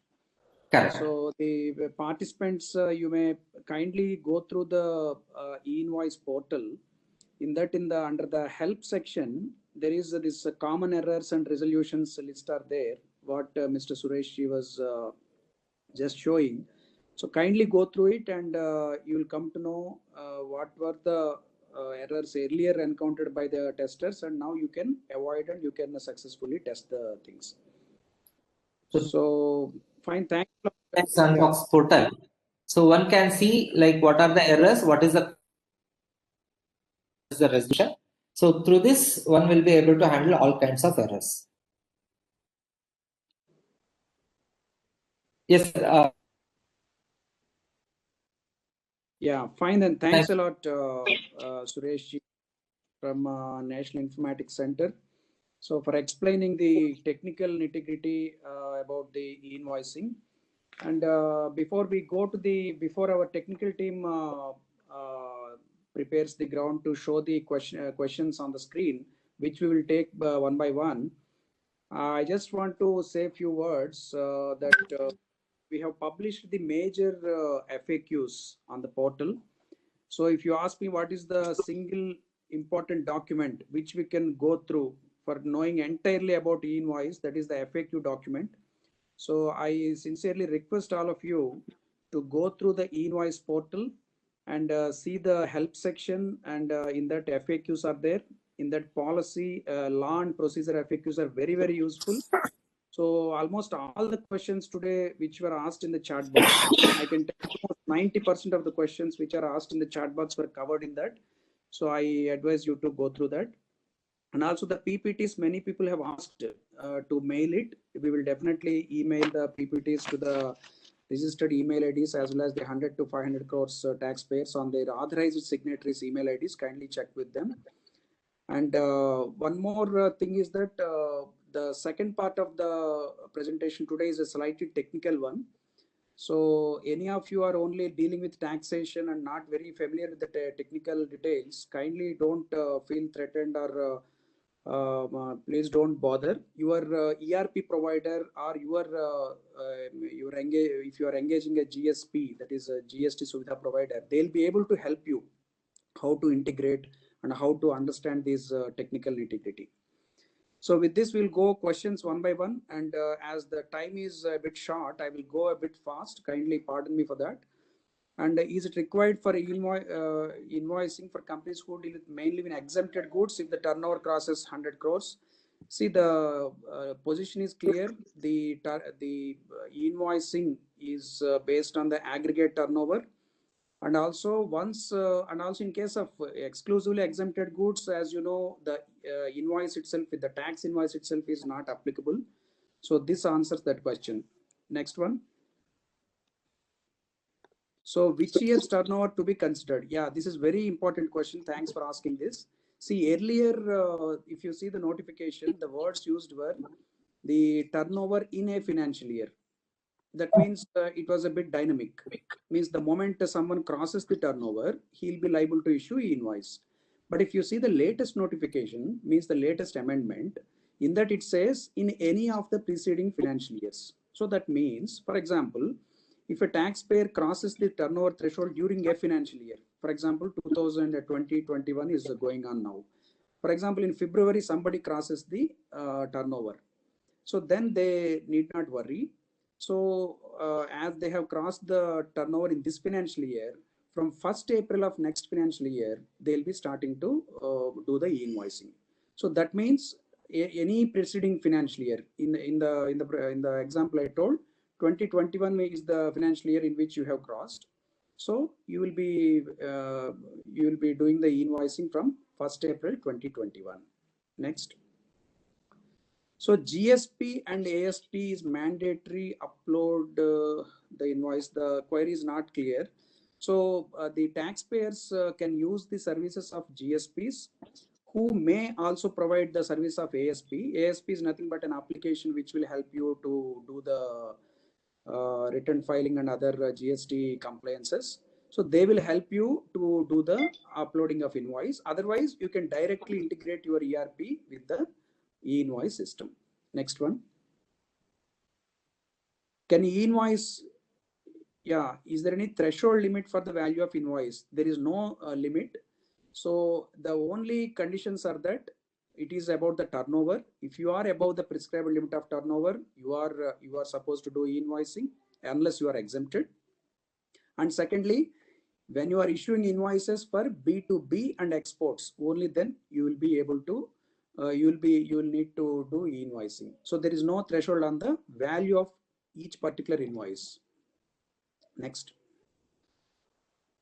Correct. So the participants, you may kindly go through the e-Invoice portal. In that, under the help section, there is this common errors and resolutions list are there. What Mr. Suresh was just showing. So kindly go through it, and you will come to know what were the errors earlier encountered by the testers, and now you can avoid and you can successfully test the things. So fine, thanks. Sandbox portal. So one can see like what are the errors, what is the resolution. So through this, one will be able to handle all kinds of errors. Yes. Yeah, fine then. Thanks a lot, Suresh from National Informatics Center. So for explaining the technical nitty-gritty about the e-invoicing. And before we go to before our technical team prepares the ground to show the questions on the screen, which we will take one by one, I just want to say a few words that we have published the major FAQs on the portal. So if you ask me what is the single important document which we can go through for knowing entirely about e-invoice, that is the FAQ document. So I sincerely request all of you to go through the e-Invoice portal and see the help section, and in that FAQs are there. In that policy, law and procedure FAQs are very, very useful. So almost all the questions today which were asked in the chat box, I can tell almost 90% of the questions which are asked in the chat box were covered in that. So I advise you to go through that. And also the PPTs, many people have asked to mail it. We will definitely email the PPTs to the registered email IDs as well as the 100 to 500 crores taxpayers on their authorized signatories email IDs. Kindly check with them. And one more thing is that the second part of the presentation today is a slightly technical one. So any of you are only dealing with taxation and not very familiar with the technical details, kindly don't feel threatened or please don't bother. Your ERP provider or if you are engaging a GSP, that is a GST Suvidha provider, they'll be able to help you how to integrate and how to understand these technical nitty-gritty. So with this, we'll go questions one by one. And as the time is a bit short, I will go a bit fast. Kindly pardon me for that. And is it required for invoicing for companies who deal with mainly in exempted goods if the turnover crosses 100 crores? See, the position is clear. The invoicing is based on the aggregate turnover. And also in case of exclusively exempted goods, as you know, the invoice itself, the tax invoice itself is not applicable. So this answers that question. Next one. So which year's turnover to be considered? Yeah, this is very important question. Thanks for asking this. See, earlier, if you see the notification, the words used were the turnover in a financial year. That means it was a bit dynamic. Means the moment someone crosses the turnover, he'll be liable to issue e-invoice. But if you see the latest notification, means the latest amendment, in that it says in any of the preceding financial years. So that means, for example, if a taxpayer crosses the turnover threshold during a financial year, for example, 2020-21 is going on now. For example, in February, somebody crosses the turnover. So then they need not worry. So as they have crossed the turnover in this financial year, from 1st April of next financial year, they'll be starting to do the e-invoicing. So that means any preceding financial year, in the example I told, 2021 is the financial year in which you have crossed. So you will be doing the e-invoicing from 1st April 2021. Next. So GSP and ASP is mandatory upload the invoice. The query is not clear. So the taxpayers can use the services of GSPs, who may also provide the service of ASP. ASP is nothing but an application which will help you to do the return filing and other GST compliances. So they will help you to do the uploading of invoice. Otherwise, you can directly integrate your ERP with the e-invoice system. Next one. Can e-invoice, yeah, is there any threshold limit for the value of invoice? There is no limit. So the only conditions are that it is about the turnover. If you are above the prescribed limit of turnover, you are supposed to do e-invoicing unless you are exempted. And secondly, when you are issuing invoices for B2B and exports, only then you will be able to you will need to do e-invoicing. So there is no threshold on the value of each particular invoice. Next.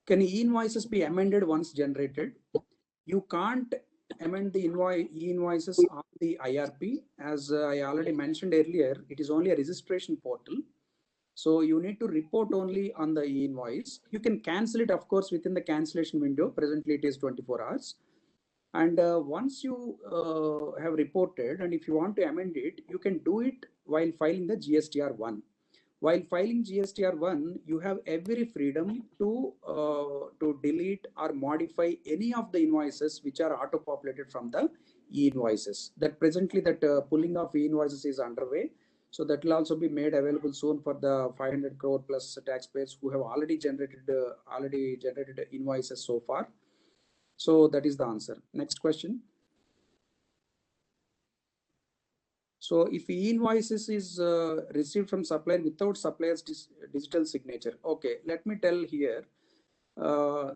Can e-invoices be amended once generated? You can't amend the e-invoices on the IRP. As I already mentioned earlier, it is only a registration portal. So you need to report only on the e-invoice. You can cancel it, of course, within the cancellation window. Presently, it is 24 hours. And once you have reported, and if you want to amend it, you can do it while filing the GSTR1. While filing GSTR1, you have every freedom to delete or modify any of the invoices which are auto-populated from the e-invoices. That presently that pulling of e-invoices is underway. So that will also be made available soon for the 500 crore plus taxpayers who have already generated invoices so far. So that is the answer. Next question. So if e-invoices is received from supplier without supplier's digital signature. Okay, let me tell here.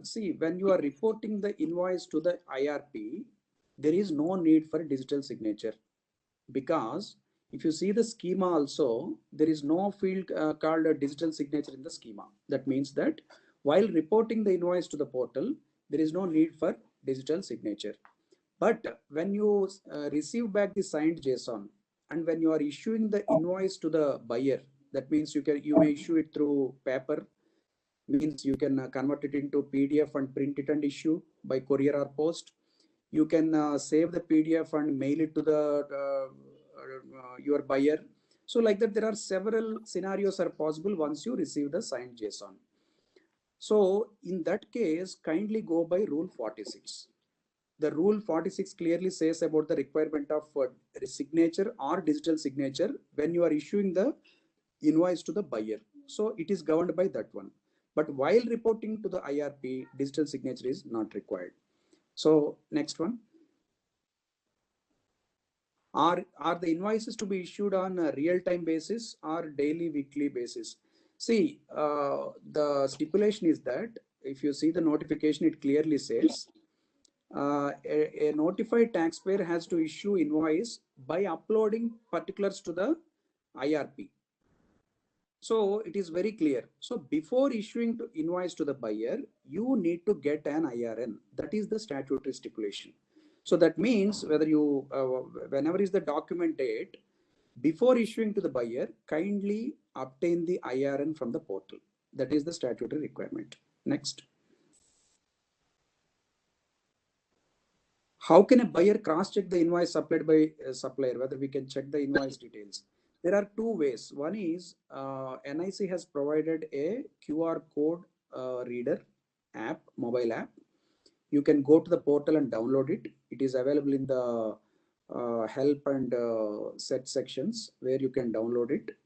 See, when you are reporting the invoice to the IRP, there is no need for digital signature, because if you see the schema also, there is no field called a digital signature in the schema. That means that while reporting the invoice to the portal, there is no need for digital signature. But when you receive back the signed JSON, and when you are issuing the invoice to the buyer, that means you may issue it through paper, means you can convert it into PDF and print it and issue by courier or post. You can save the PDF and mail it to the your buyer. So like that, there are several scenarios are possible once you receive the signed JSON. So in that case, kindly go by rule 46. The rule 46 clearly says about the requirement of signature or digital signature when you are issuing the invoice to the buyer. So it is governed by that one. But while reporting to the IRP, digital signature is not required. So next one. Are the invoices to be issued on a real-time basis or daily, weekly basis? See, the stipulation is that if you see the notification, it clearly says a notified taxpayer has to issue invoice by uploading particulars to the IRP. So it is very clear. So before issuing to invoice to the buyer, you need to get an IRN. That is the statutory stipulation. So that means whether you, whenever is the document date, before issuing to the buyer, kindly obtain the IRN from the portal. That is the statutory requirement. Next. How can a buyer cross-check the invoice supplied by a supplier, whether we can check the invoice details? There are two ways. One is NIC has provided a QR code reader app, mobile app. You can go to the portal and download it. It is available in the help and set sections where you can download it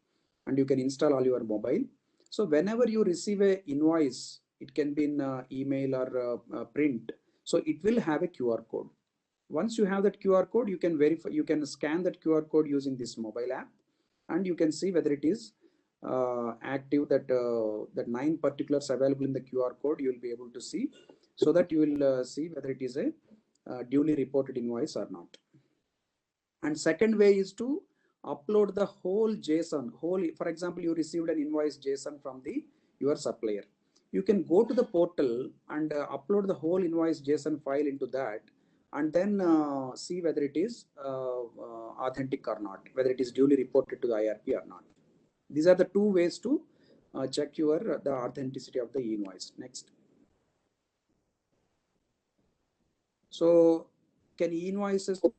and you can install all your mobile. So whenever you receive a invoice, it can be in email or print. So it will have a QR code. Once you have that QR code, you can verify, you can scan that QR code using this mobile app, and you can see whether it is active, that 9 particulars available in the QR code, you will be able to see, so that you will see whether it is a duly reported invoice or not. And second way is to upload the whole JSON, for example, you received an invoice JSON from your supplier. You can go to the portal and upload the whole invoice JSON file into that, and then see whether it is authentic or not, whether it is duly reported to the IRP or not. These are the two ways to check the authenticity of the invoice. Next. So can invoices for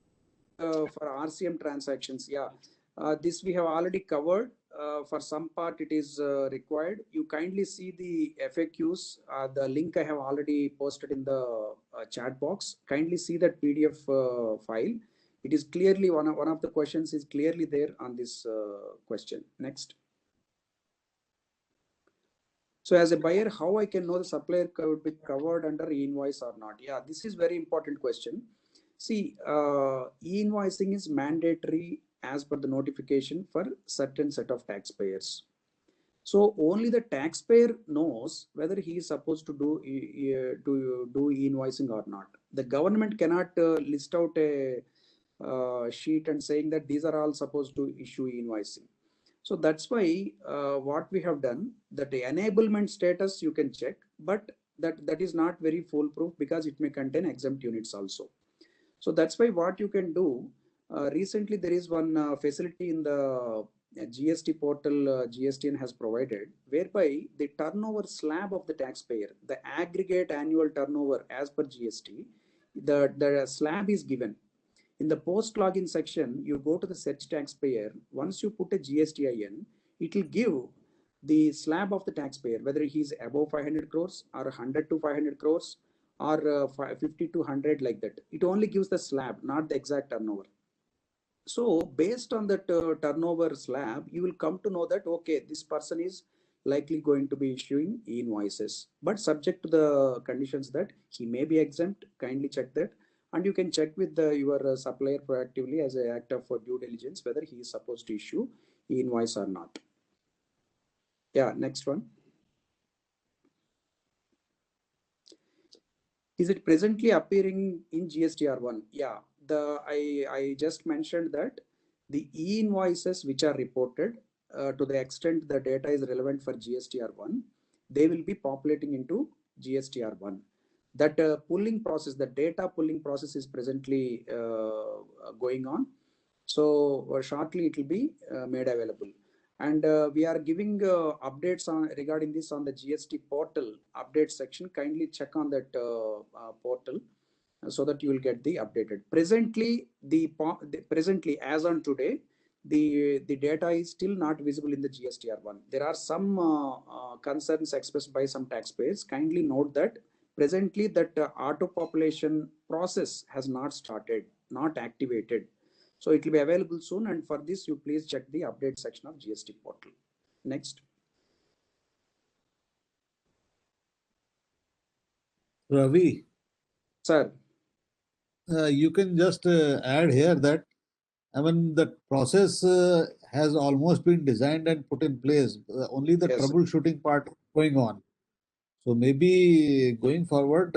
RCM transactions? Yeah, this we have already covered. For some part it is required. You kindly see the FAQs. The link I have already posted in the chat box. Kindly see that PDF file. It is clearly one of the questions is clearly there on this question. Next. So as a buyer, how I can know the supplier could be covered under e-invoice or not? Yeah, this is very important question. See, e-invoicing is mandatory as per the notification for certain set of taxpayers. So only the taxpayer knows whether he is supposed to do e-invoicing or not. The government cannot list out a sheet and saying that these are all supposed to issue e-invoicing. So that's why what we have done, that the enablement status you can check, but that is not very foolproof because it may contain exempt units also. So that's why what you can do, recently there is one facility in the GST portal GSTN has provided, whereby the turnover slab of the taxpayer, the aggregate annual turnover as per GST, the slab is given. In the post login section, you go to the search taxpayer. Once you put a GSTIN, it will give the slab of the taxpayer, whether he is above 500 crores or 100 to 500 crores or 50 to 100, like that. It only gives the slab, not the exact turnover. So based on that turnover slab, you will come to know that, okay, this person is likely going to be issuing e-invoices, but subject to the conditions that he may be exempt. Kindly check that. And you can check with your supplier proactively as an act of due diligence whether he is supposed to issue e-invoice or not. Yeah, next one. Is it presently appearing in GSTR1? Yeah, I just mentioned that the e-invoices which are reported, to the extent the data is relevant for GSTR1, they will be populating into GSTR1. That pulling process, the data pulling process is presently going on. So shortly it will be made available. And we are giving updates regarding this on the GST portal update section. Kindly check on that portal so that you will get the updated. Presently, as on today, the data is still not visible in the GSTR1. There are some concerns expressed by some taxpayers. Kindly note that presently that auto population process has not started, not activated. So it will be available soon, and for this you please check the update section of GST portal. Next. Ravi. Sir. You can just add here that, I mean, the process has almost been designed and put in place. Only the troubleshooting part going on. So maybe going forward,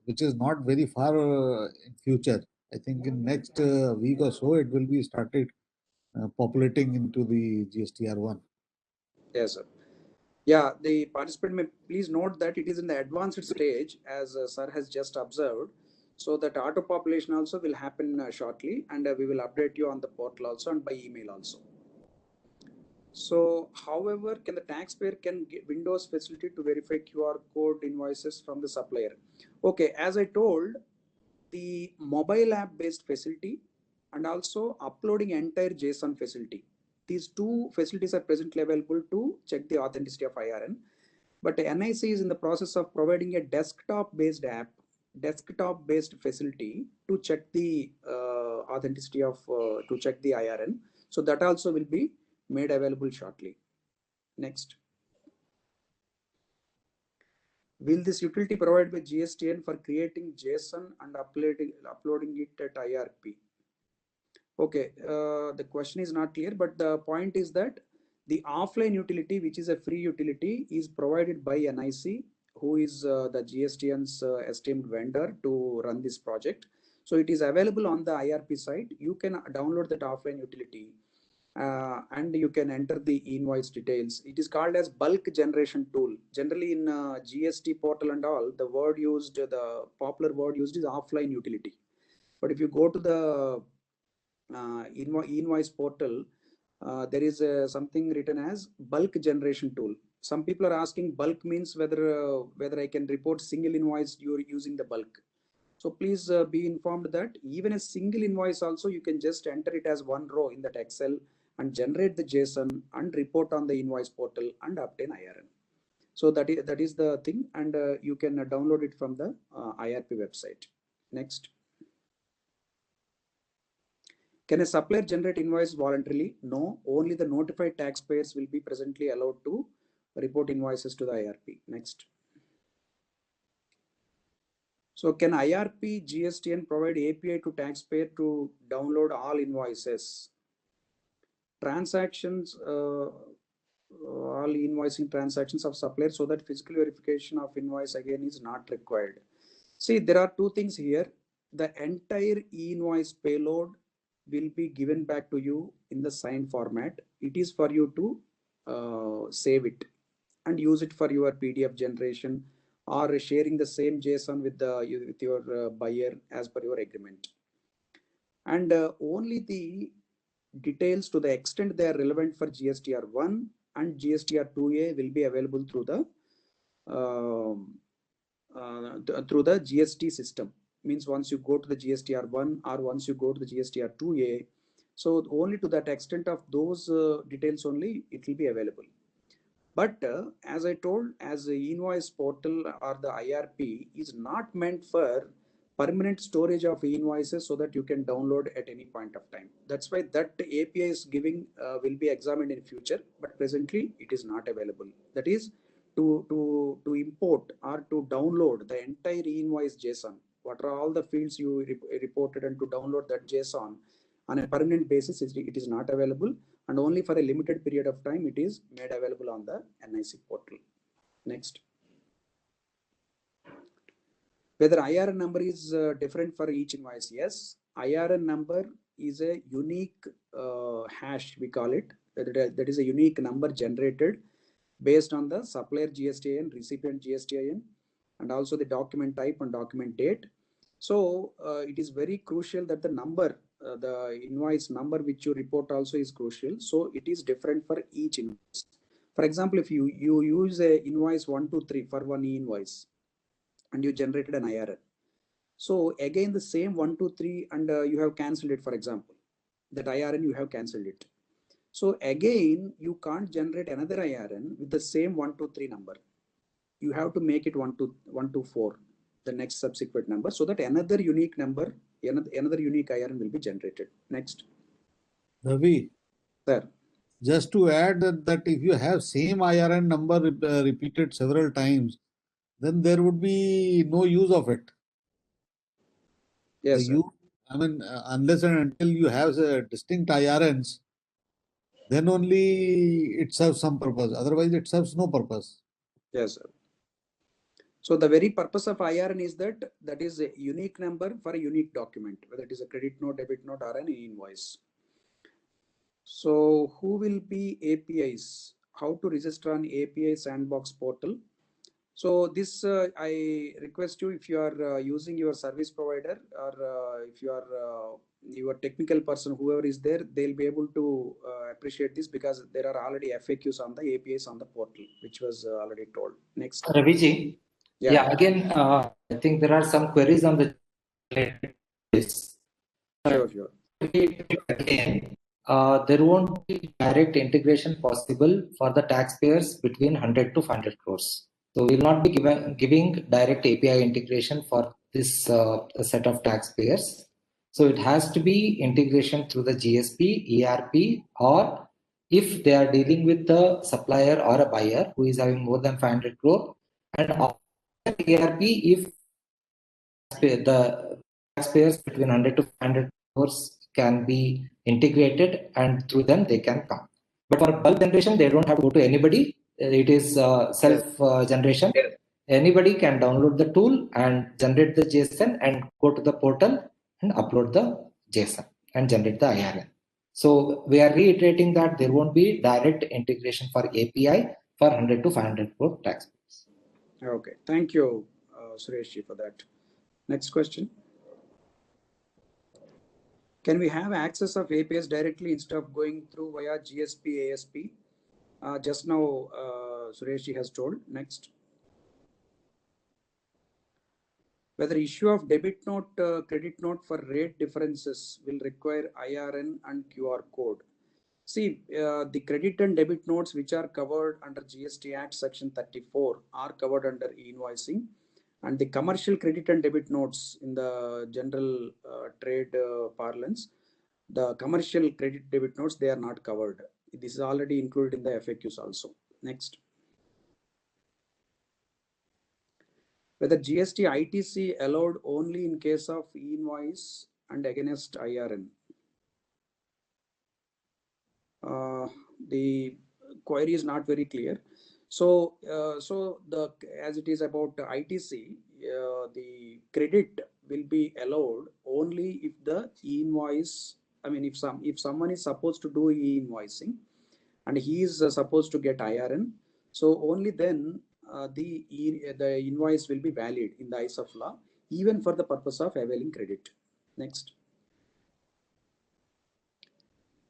which is not very far in future, I think in next week or so, it will be started populating into the GSTR1. Yes, sir. Yeah, the participant may please note that it is in the advanced stage, as sir has just observed. So that auto population also will happen shortly, and we will update you on the portal also and by email also. So, however, can the taxpayer can get Windows facility to verify QR code invoices from the supplier? Okay, as I told, the mobile app based facility and also uploading entire JSON facility. These two facilities are presently available to check the authenticity of IRN. But NIC is in the process of providing a desktop-based app, desktop-based facility to check the authenticity of, to check the IRN. So that also will be made available shortly. Next. Will this utility provide by GSTN for creating JSON and uploading it at IRP? Okay, the question is not clear, but the point is that the offline utility, which is a free utility, is provided by NIC, who is the GSTN's esteemed vendor to run this project. So it is available on the IRP site. You can download that offline utility and you can enter the invoice details. It is called as bulk generation tool. Generally in GST portal and all, the word used, the popular word used is offline utility. But if you go to the e-Invoice portal, there is something written as bulk generation tool. Some people are asking bulk means whether I can report single invoice using the bulk. So please be informed that even a single invoice also you can just enter it as one row in that Excel and generate the JSON and report on the invoice portal and obtain IRN. So that is the thing, and you can download it from the IRP website. Next. Can a supplier generate invoice voluntarily? No, only the notified taxpayers will be presently allowed to report invoices to the IRP. Next. So can IRP GSTN provide API to taxpayer to download all invoices? Transactions, all invoicing transactions of suppliers, so that physical verification of invoice again is not required. See, there are two things here. The entire e-invoice payload will be given back to you in the signed format. It is for you to save it and use it for your PDF generation or sharing the same JSON with your buyer as per your agreement. And only the details, to the extent they are relevant for GSTR 1 and GSTR 2A, will be available through the GST system. Means once you go to the GSTR 1 or once you go to the GSTR 2A, so only to that extent of those details only it will be available. But as I told, as the invoice portal or the IRP is not meant for permanent storage of invoices so that you can download at any point of time. That's why that API is giving will be examined in future, but presently it is not available. That is to import or to download the entire invoice JSON. What are all the fields you reported, and to download that JSON on a permanent basis, it is not available, and only for a limited period of time it is made available on the NIC portal. Next. Whether IRN number is different for each invoice? Yes, IRN number is a unique hash, we call it. That is a unique number generated based on the supplier GSTN, recipient GSTN, and also the document type and document date. So it is very crucial that the number, the invoice number which you report also is crucial. So it is different for each invoice. For example, if you use a invoice 123 for one e-invoice and you generated an IRN. So again the same 123 and you have cancelled it, for example, that IRN you have cancelled it. So again you can't generate another IRN with the same 123 number. You have to make it 124, the next subsequent number, so that another unique number, another unique IRN will be generated. Next. Ravi. Sir. Just to add that if you have same IRN number repeated several times, then there would be no use of it. Yes, sir. I mean, unless and until you have distinct IRNs, then only it serves some purpose. Otherwise, it serves no purpose. Yes, sir. So the very purpose of IRN is that is a unique number for a unique document, whether it is a credit note, debit note, or an invoice. So who will be APIs? How to register on API Sandbox portal? So this I request you, if you are using your service provider, or if you are your technical person, whoever is there, they'll be able to appreciate this, because there are already FAQs on the APIs on the portal, which was already told. Next. Raviji. Yeah, again, I think there are some queries on the this. Sure. Again, there won't be direct integration possible for the taxpayers between 100 to 500 crores. So we will not be giving direct API integration for this set of taxpayers. So it has to be integration through the GSP, ERP, or if they are dealing with the supplier or a buyer who is having more than 500 crore, and ERP if the taxpayers between 100 to 500 crores can be integrated and through them they can come. But for bulk generation, they don't have to go to anybody. It is self generation. Anybody can download the tool and generate the JSON and go to the portal and upload the JSON and generate the IRN. So we are reiterating that there won't be direct integration for API for 100 to 500 crore taxpayers. Okay, thank you, Suresh, for that. Next question. Can we have access of APIs directly instead of going through via GSP, ASP? Just now, Suresh has told. Next. Whether issue of debit note, credit note for rate differences will require IRN and QR code. See, the credit and debit notes which are covered under GST Act Section 34 are covered under e-invoicing, and the commercial credit and debit notes in the general trade parlance, the commercial credit debit notes, they are not covered. This is already included in the FAQs also. Next. Whether GST ITC allowed only in case of e-invoice and against IRN. The query is not very clear. So, as it is about ITC, the credit will be allowed only if the e-invoice. I mean, if someone is supposed to do e-invoicing and he is supposed to get IRN, so only then the invoice will be valid in the eyes of law, even for the purpose of availing credit. Next.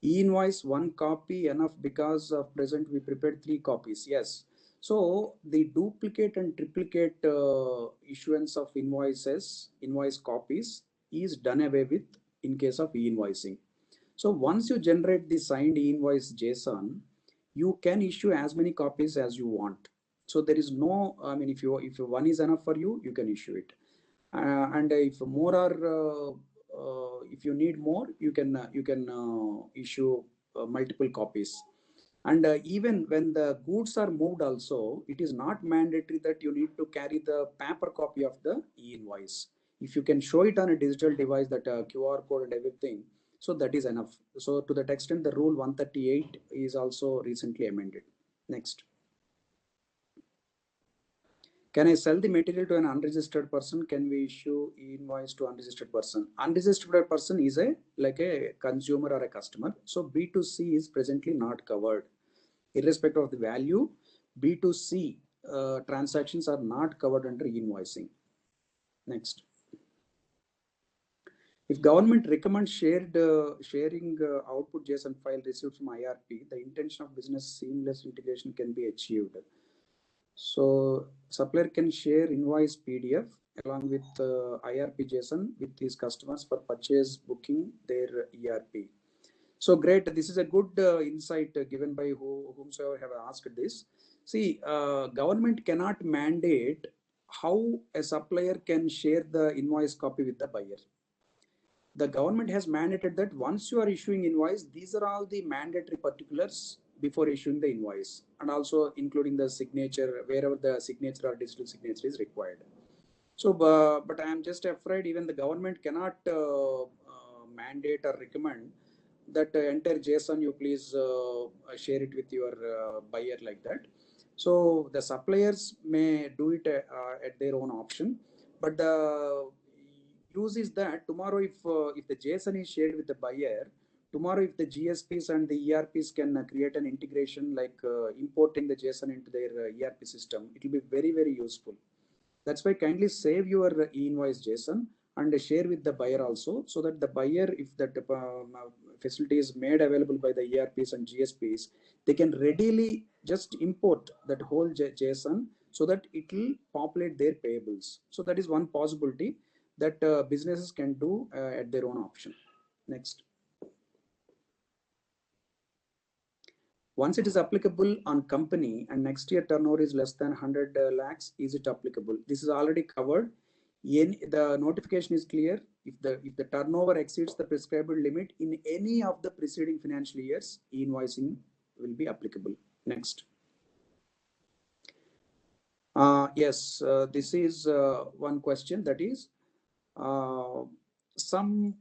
E-invoice one copy enough because of present we prepared 3 copies. Yes. So the duplicate and triplicate issuance of invoice copies is done away with in case of e-invoicing. So once you generate the signed e-invoice JSON, you can issue as many copies as you want. So there is no, I mean, if one is enough for you, you can issue it. And if more are if you need more, you can issue multiple copies. And even when the goods are moved also, it is not mandatory that you need to carry the paper copy of the e-invoice. If you can show it on a digital device, that QR code and everything, so that is enough. So to that extent, the rule 138 is also recently amended. Next. Can I sell the material to an unregistered person? Can we issue e-invoice to unregistered person? Unregistered person is like a consumer or a customer. So B2C is presently not covered. Irrespective of the value, B2C transactions are not covered under e-invoicing. Next. If government recommends sharing output JSON file received from IRP, the intention of business seamless integration can be achieved. So supplier can share invoice PDF along with IRP JSON with his customers for purchase booking their ERP. So great. This is a good insight given by whomsoever have asked this. See, government cannot mandate how a supplier can share the invoice copy with the buyer. The government has mandated that once you are issuing invoice, these are all the mandatory particulars before issuing the invoice, and also including the signature wherever the signature or digital signature is required. So, but I am just afraid even the government cannot mandate or recommend that entire JSON you please share it with your buyer like that. So the suppliers may do it at their own option, but the use is that tomorrow if the JSON is shared with the buyer, tomorrow if the GSPs and the ERPs can create an integration like importing the JSON into their ERP system, it will be very, very useful. That's why kindly save your e-invoice JSON and share with the buyer also, so that the buyer, if that facility is made available by the ERPs and GSPs, they can readily just import that whole JSON so that it will populate their payables. So that is one possibility. that businesses can do at their own option. Next. Once it is applicable on company and next year turnover is less than 100 lakhs, is it applicable? This is already covered. The notification is clear. If the turnover exceeds the prescribed limit in any of the preceding financial years, e-invoicing will be applicable. Next. Yes, this is one question, that is some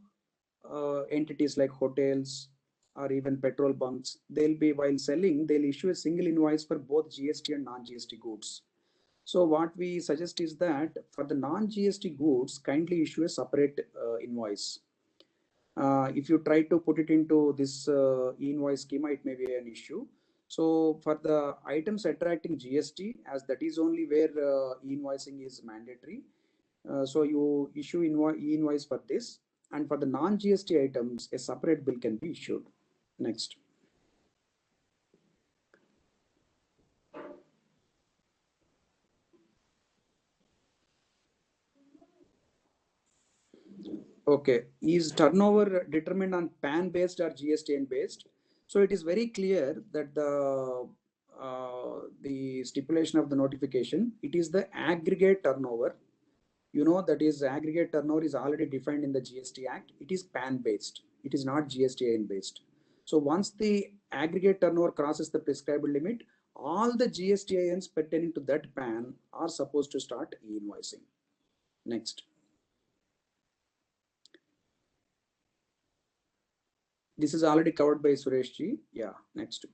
entities like hotels or even petrol bunks, they'll be, while selling, they'll issue a single invoice for both GST and non-GST goods. So what we suggest is that for the non-GST goods, kindly issue a separate invoice. If you try to put it into this e-invoice schema, it may be an issue. So for the items attracting GST, as that is only where e-invoicing is mandatory, so you issue e-invoice for this, and for the non-GST items, a separate bill can be issued. Next. Okay, is turnover determined on PAN based or GSTN based? So it is very clear that the stipulation of the notification, it is the aggregate turnover. You know, that is aggregate turnover is already defined in the GST Act. It is PAN based. It is not GSTN based. So once the aggregate turnover crosses the prescribed limit, all the GSTINs pertaining to that PAN are supposed to start e-invoicing. Next. This is already covered by Sureshji. Yeah, next.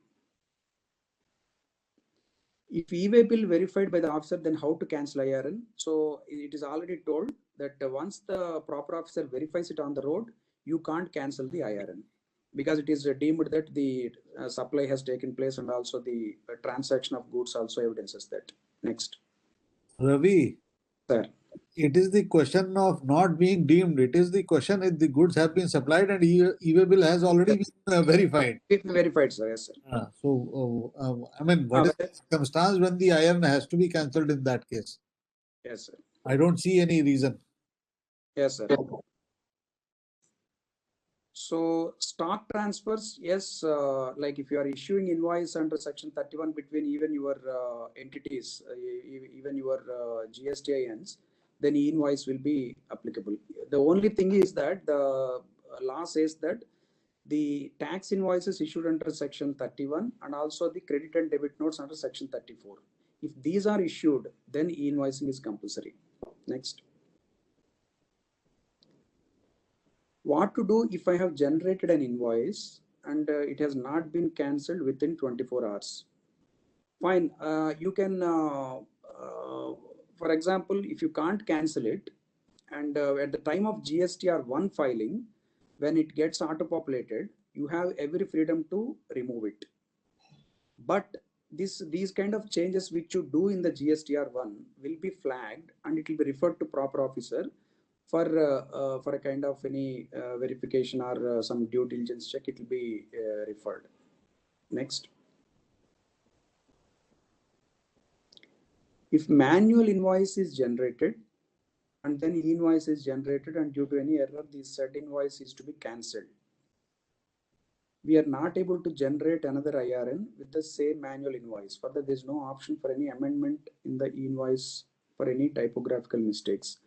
If e-way bill verified by the officer, then how to cancel IRN? So it is already told that once the proper officer verifies it on the road, you can't cancel the IRN because it is deemed that the supply has taken place and also the transaction of goods also evidences that. Next. Ravi, Sir. It is the question of not being deemed. It is the question if the goods have been supplied and e-way bill has already been verified. Verified, sir. Yes, sir. I mean, what is the circumstance when the IRN has to be cancelled in that case? Yes, sir. I don't see any reason. Yes, sir. So stock transfers, yes, like if you are issuing invoice under section 31 between even your entities, even your GSTINs, then e-invoice will be applicable. The only thing is that the law says that the tax invoices issued under section 31 and also the credit and debit notes under section 34. If these are issued, then e-invoicing is compulsory. Next. What to do if I have generated an invoice and it has not been cancelled within 24 hours? Fine, you can, for example, if you can't cancel it and at the time of GSTR1 filing, when it gets auto-populated, you have every freedom to remove it. But these kind of changes which you do in the GSTR1 will be flagged and it will be referred to proper officer for a kind of any verification or some due diligence check. It will be referred. Next. If manual invoice is generated and then e-invoice is generated and due to any error, the said invoice is to be cancelled, we are not able to generate another IRN with the same manual invoice. Further, there is no option for any amendment in the e-invoice for any typographical mistakes.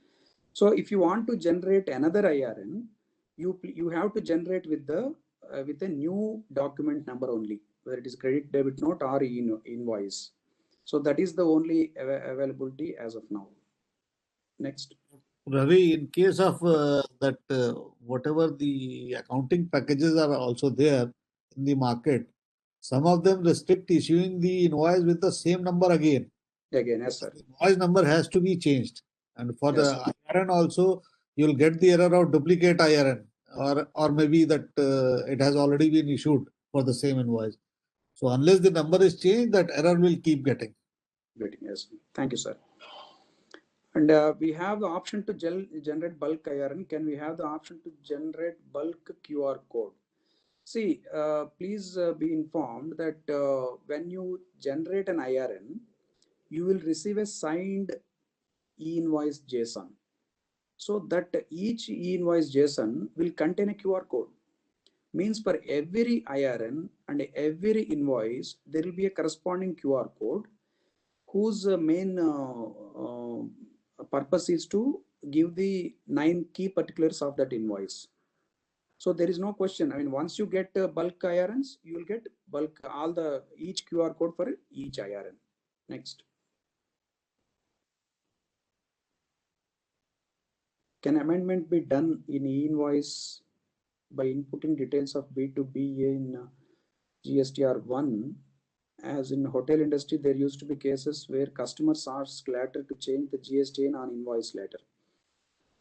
So if you want to generate another IRN, you have to generate with a new document number only, whether it is credit debit note or invoice. So that is the only availability as of now. Next. Ravi, in case of whatever the accounting packages are also there in the market, some of them restrict issuing the invoice with the same number again. Again, yes, sir. The invoice number has to be changed. And for Yes, the IRN also, you'll get the error of duplicate IRN or maybe that it has already been issued for the same invoice. So unless the number is changed, that error will keep getting. Yes. Thank you, sir. And we have the option to generate bulk IRN. Can we have the option to generate bulk QR code? See, please be informed that when you generate an IRN, you will receive a signed e-invoice JSON. so that each e-invoice JSON will contain a QR code. Means for every IRN and every invoice, there will be a corresponding QR code whose main purpose is to give the 9 key particulars of that invoice. So there is no question. I mean, once you get bulk IRNs, you will get bulk each QR code for each IRN. Next. Can amendment be done in e-invoice by inputting details of B2B in GSTR1? As in hotel industry, there used to be cases where customers ask later to change the GSTN on invoice later.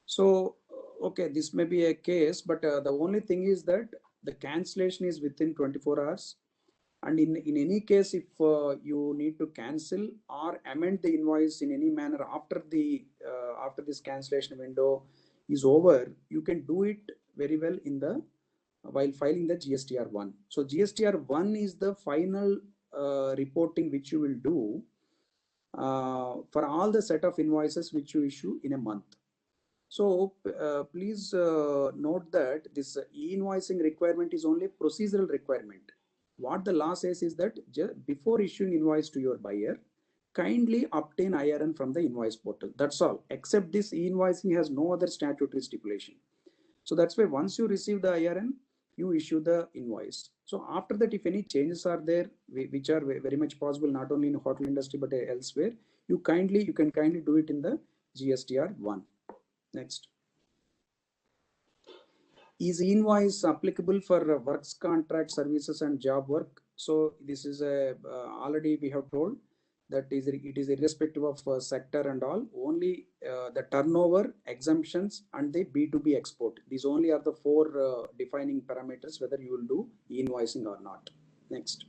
So, okay, this may be a case, but the only thing is that the cancellation is within 24 hours. And in any case, if you need to cancel or amend the invoice in any manner after this cancellation window is over, you can do it very well in the while filing the GSTR1. So GSTR1 is the final reporting which you will do for all the set of invoices which you issue in a month. So please note that this e-invoicing requirement is only a procedural requirement. What the law says is that before issuing invoice to your buyer, kindly obtain IRN from the invoice portal. That's all. Except this, e-invoicing has no other statutory stipulation. So that's why once you receive the IRN, you issue the invoice. So after that, if any changes are there, which are very much possible, not only in hotel industry but elsewhere, you can kindly do it in the GSTR1. Next. Is e-invoice applicable for works contract services and job work? So this is already we have told that it is irrespective of sector and all. Only the turnover, exemptions, and the B2B export. These only are the 4 defining parameters whether you will do e-invoicing or not. Next.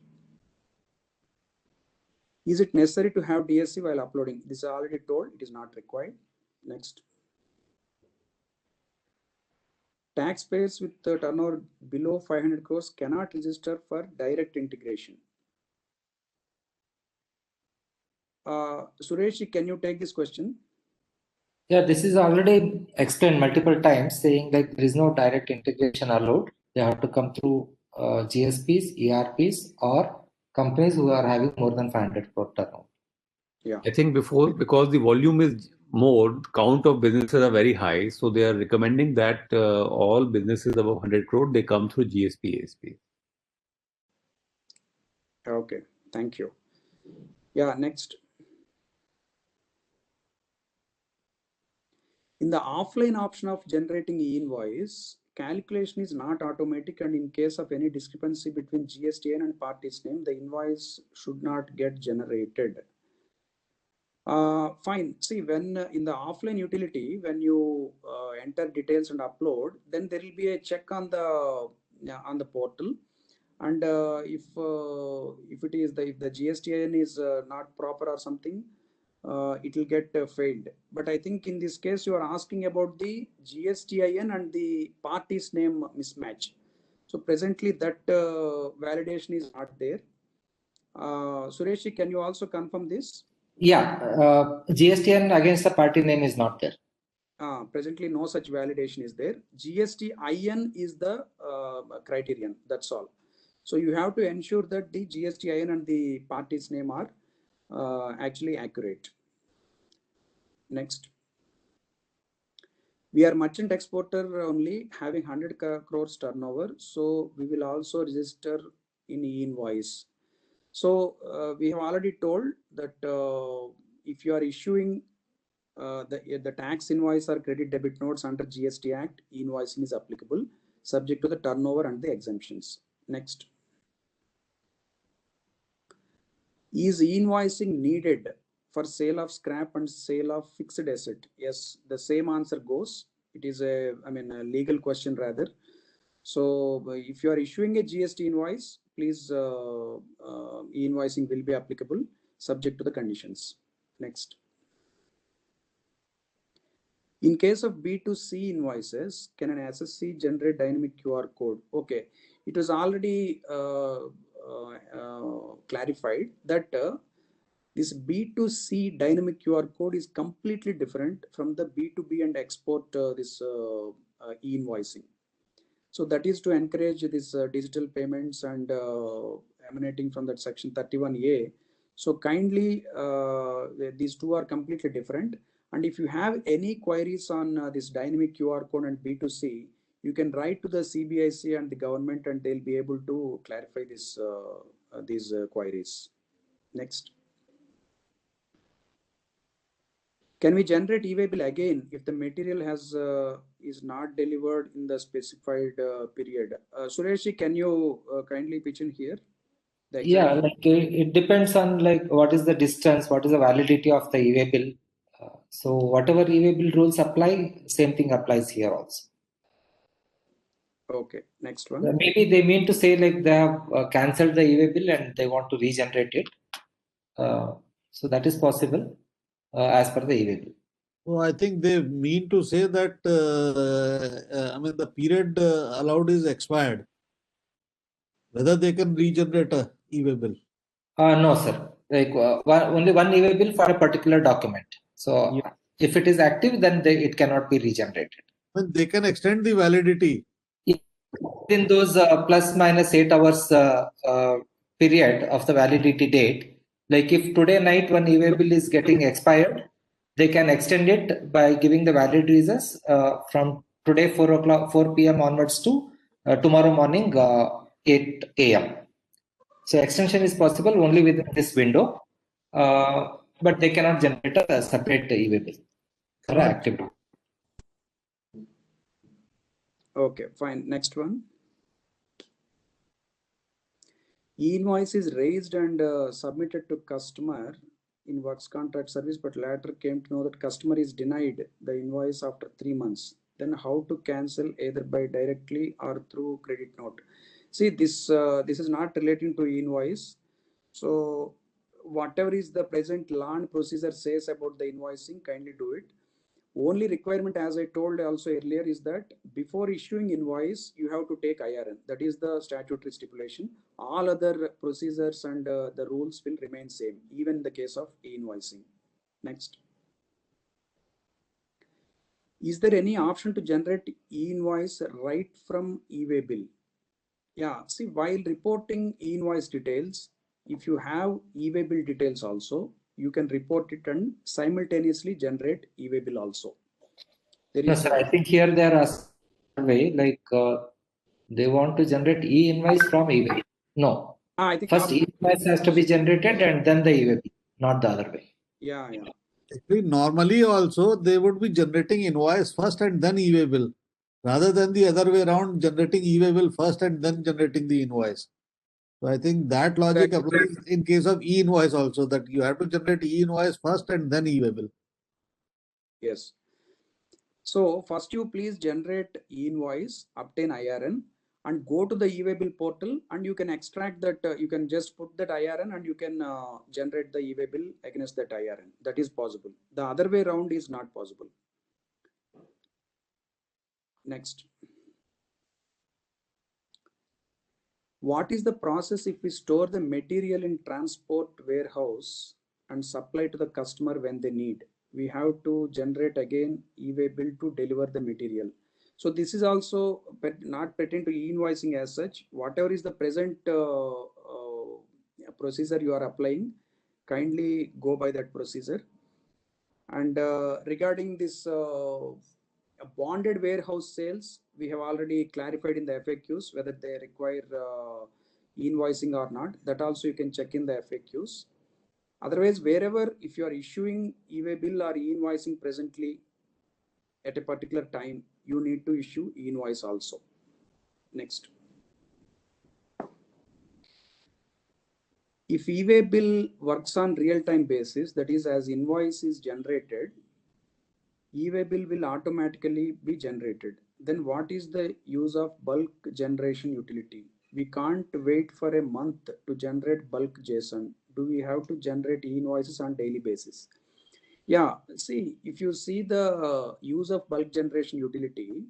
Is it necessary to have DSC while uploading? This is already told. It is not required. Next. Taxpayers with turnover below 500 crores cannot register for direct integration. Suresh, can you take this question? Yeah, this is already explained multiple times, saying that there is no direct integration allowed. They have to come through GSPs, ERPs, or companies who are having more than 500 crore turnover. Yeah. I think because the volume is more, count of businesses are very high, so they are recommending that all businesses above 100 crore, they come through GSP, ASP. Okay, thank you. Yeah, next. In the offline option of generating e-invoice, calculation is not automatic, and in case of any discrepancy between GSTN and party's name, the invoice should not get generated. Fine. See, when in the offline utility, when you enter details and upload, then there will be a check on the portal, and if the GSTN is not proper or something, it will get failed. But I think in this case you are asking about the GSTN and the party's name mismatch. So presently that validation is not there. Suresh, can you also confirm this? Yeah, GSTN against the party name is not there. Presently no such validation is there. GSTIN is the criterion, that's all. So you have to ensure that the GSTIN and the party's name are actually accurate. Next. We are merchant exporter only, having 100 crores turnover, so we will also register in e-invoice. So we have already told that if you are issuing the tax invoice or credit debit notes under GST Act, e-invoicing is applicable, subject to the turnover and the exemptions. Next. Is e-invoicing needed for sale of scrap and sale of fixed asset? Yes, the same answer goes. It is a legal question rather. So if you are issuing a GST invoice, please e-invoicing will be applicable, subject to the conditions. Next. In case of B2C invoices, can an SSC generate dynamic QR code? Okay, it was already clarified that This B2C dynamic QR code is completely different from the B2B and export e-invoicing. So that is to encourage this digital payments and emanating from that section 31A. So kindly, these two are completely different. And if you have any queries on this dynamic QR code and B2C, you can write to the CBIC and the government, and they'll be able to clarify this these queries. Next. Can we generate e-way bill again if the material has is not delivered in the specified period? Suresh, can you kindly pitch in here? Yeah, like it depends on like what is the distance, what is the validity of the e-way bill. So whatever e-way bill rules apply, same thing applies here also. Okay, next one. Maybe they mean to say like they have cancelled the e-way bill and they want to regenerate it. So that is possible as per the e-way bill. So I think they mean to say that I mean the period allowed is expired. Whether they can regenerate a e-way bill. No, sir. Like only one e-way bill for a particular document. So Yeah. if it is active, then it cannot be regenerated. I mean, they can extend the validity. In those plus minus 8 hours period of the validity date, like if today night one e-way bill is getting expired, they can extend it by giving the valid reasons from today 4 p.m. onwards to tomorrow morning 8 a.m. So extension is possible only within this window, but they cannot generate a separate e-way bill for active. Okay, fine. Next one. E-invoice is raised and submitted to customer in works contract service, but later came to know that customer is denied the invoice after 3 months. Then how to cancel either by directly or through credit note? See, this is not relating to e-invoice. So whatever is the present law and procedure says about the invoicing, kindly do it. Only requirement, as I told also earlier, is that before issuing invoice, you have to take IRN. That is the statutory stipulation. All other procedures and the rules will remain same, even in the case of e-invoicing. Next. Is there any option to generate e-invoice right from e-way bill? Yeah, see, while reporting e-invoice details, if you have e-way bill details also, you can report it and simultaneously generate e-way bill also. No, sir, I think here they are asking way like they want to generate e-invoice from e-way. No, I think first e-invoice has to be generated and then the e-way, not the other way. Yeah. Actually, normally also they would be generating invoice first and then e-way bill, rather than the other way around, generating e-way bill first and then generating the invoice. So I think that logic applies in case of e-invoice also, that you have to generate e-invoice first and then e-way bill. Yes. So first you please generate e-invoice, obtain IRN, and go to the e-way bill portal, and you can extract that. You can just put that IRN and you can generate the e-way bill against that IRN. That is possible. The other way around is not possible. Next. What is the process if we store the material in transport warehouse and supply to the customer when they need? We have to generate again e-way bill to deliver the material. So this is also not pertaining to e-invoicing as such. Whatever is the present procedure you are applying, kindly go by that procedure. And regarding this bonded warehouse sales, we have already clarified in the FAQs whether they require e-invoicing or not. That also you can check in the FAQs. Otherwise, wherever, if you are issuing e-way bill or e-invoicing presently at a particular time, you need to issue e-invoice also. Next. If e-way bill works on real-time basis, that is, as invoice is generated, e-way bill will automatically be generated. Then what is the use of bulk generation utility? We can't wait for a month to generate bulk JSON. Do we have to generate e-invoices on daily basis? Yeah, see, if you see the use of bulk generation utility,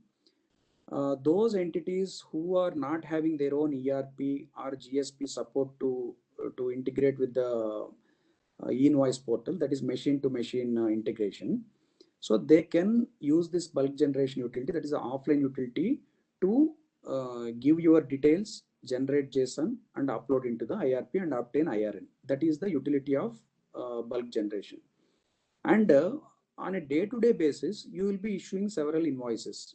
those entities who are not having their own ERP or GSP support to integrate with the e-Invoice portal, that is machine-to-machine integration. So they can use this bulk generation utility, that is an offline utility, to give your details, generate JSON, and upload into the IRP and obtain IRN. That is the utility of bulk generation. And on a day-to-day basis, you will be issuing several invoices.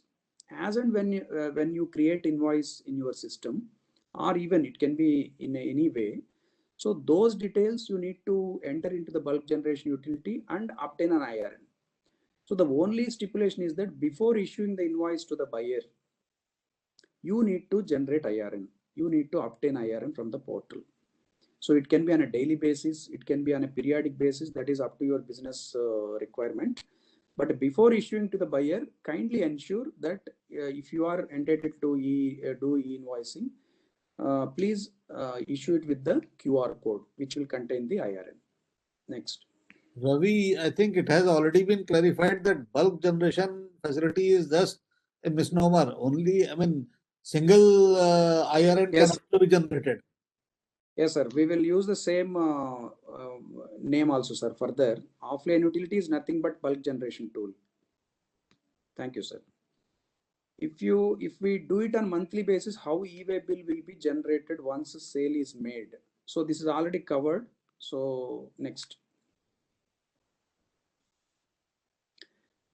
As and when you create invoice in your system, or even it can be in any way, so those details you need to enter into the bulk generation utility and obtain an IRN. So the only stipulation is that before issuing the invoice to the buyer, you need to generate IRN. You need to obtain IRN from the portal. So it can be on a daily basis, it can be on a periodic basis, that is up to your business requirement. But before issuing to the buyer, kindly ensure that if you are entitled to do e-invoicing, please issue it with the QR code, which will contain the IRN. Next. Ravi, I think it has already been clarified that bulk generation facility is just a misnomer. Only, I mean, single IRN can Yes. also be generated. Yes, sir. We will use the same name also, sir. Further, offline utility is nothing but bulk generation tool. Thank you, sir. If we do it on monthly basis, how e-way bill will be generated once a sale is made? So this is already covered. So next.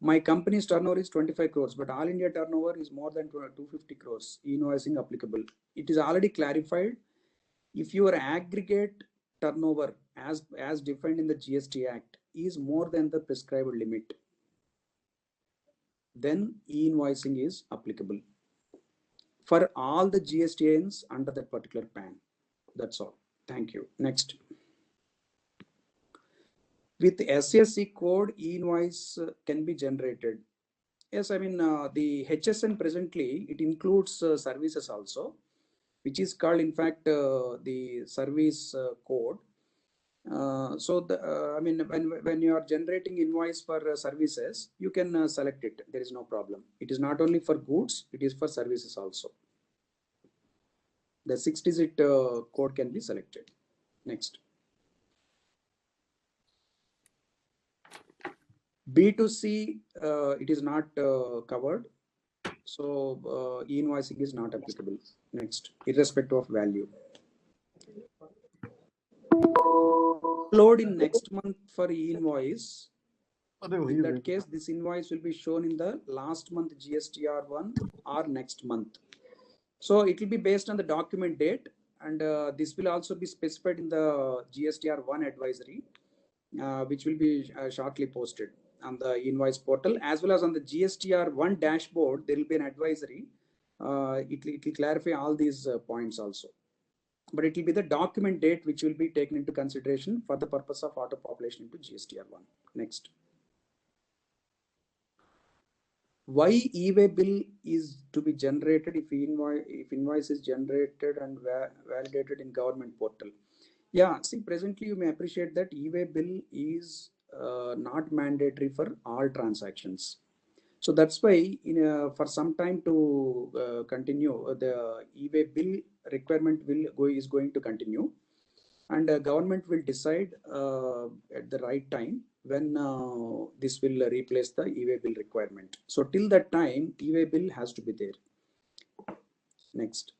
My company's turnover is 25 crores, but all India turnover is more than 250 crores. E-invoicing applicable. It is already clarified. If your aggregate turnover as defined in the GST Act is more than the prescribed limit, then e-invoicing is applicable for all the GSTNs under that particular PAN. That's all. Thank you. Next. With SSC code, e-invoice can be generated. Yes, I mean the HSN presently, it includes services also, which is called in fact the service code. So I mean when you are generating invoice for services, you can select it. There is no problem. It is not only for goods, it is for services also. The 6-digit code can be selected. Next. B2C, it is not covered. So e-invoicing is not applicable. Next, irrespective of value. Upload in next month for e-invoice. In that case, this invoice will be shown in the last month GSTR1 or next month. So it will be based on the document date, and this will also be specified in the GSTR1 advisory, which will be shortly posted on the invoice portal, as well as on the GSTR1 dashboard. There will be an advisory. It will clarify all these points also. But it will be the document date which will be taken into consideration for the purpose of auto population into GSTR1. Next. Why e-way bill is to be generated if invoice is generated and validated in government portal? Yeah, see, presently you may appreciate that e-way bill is not mandatory for all transactions. So that's why for some time to continue, the e-way bill requirement is going to continue, and government will decide at the right time when this will replace the e-way bill requirement. So till that time, e-way bill has to be there. Next.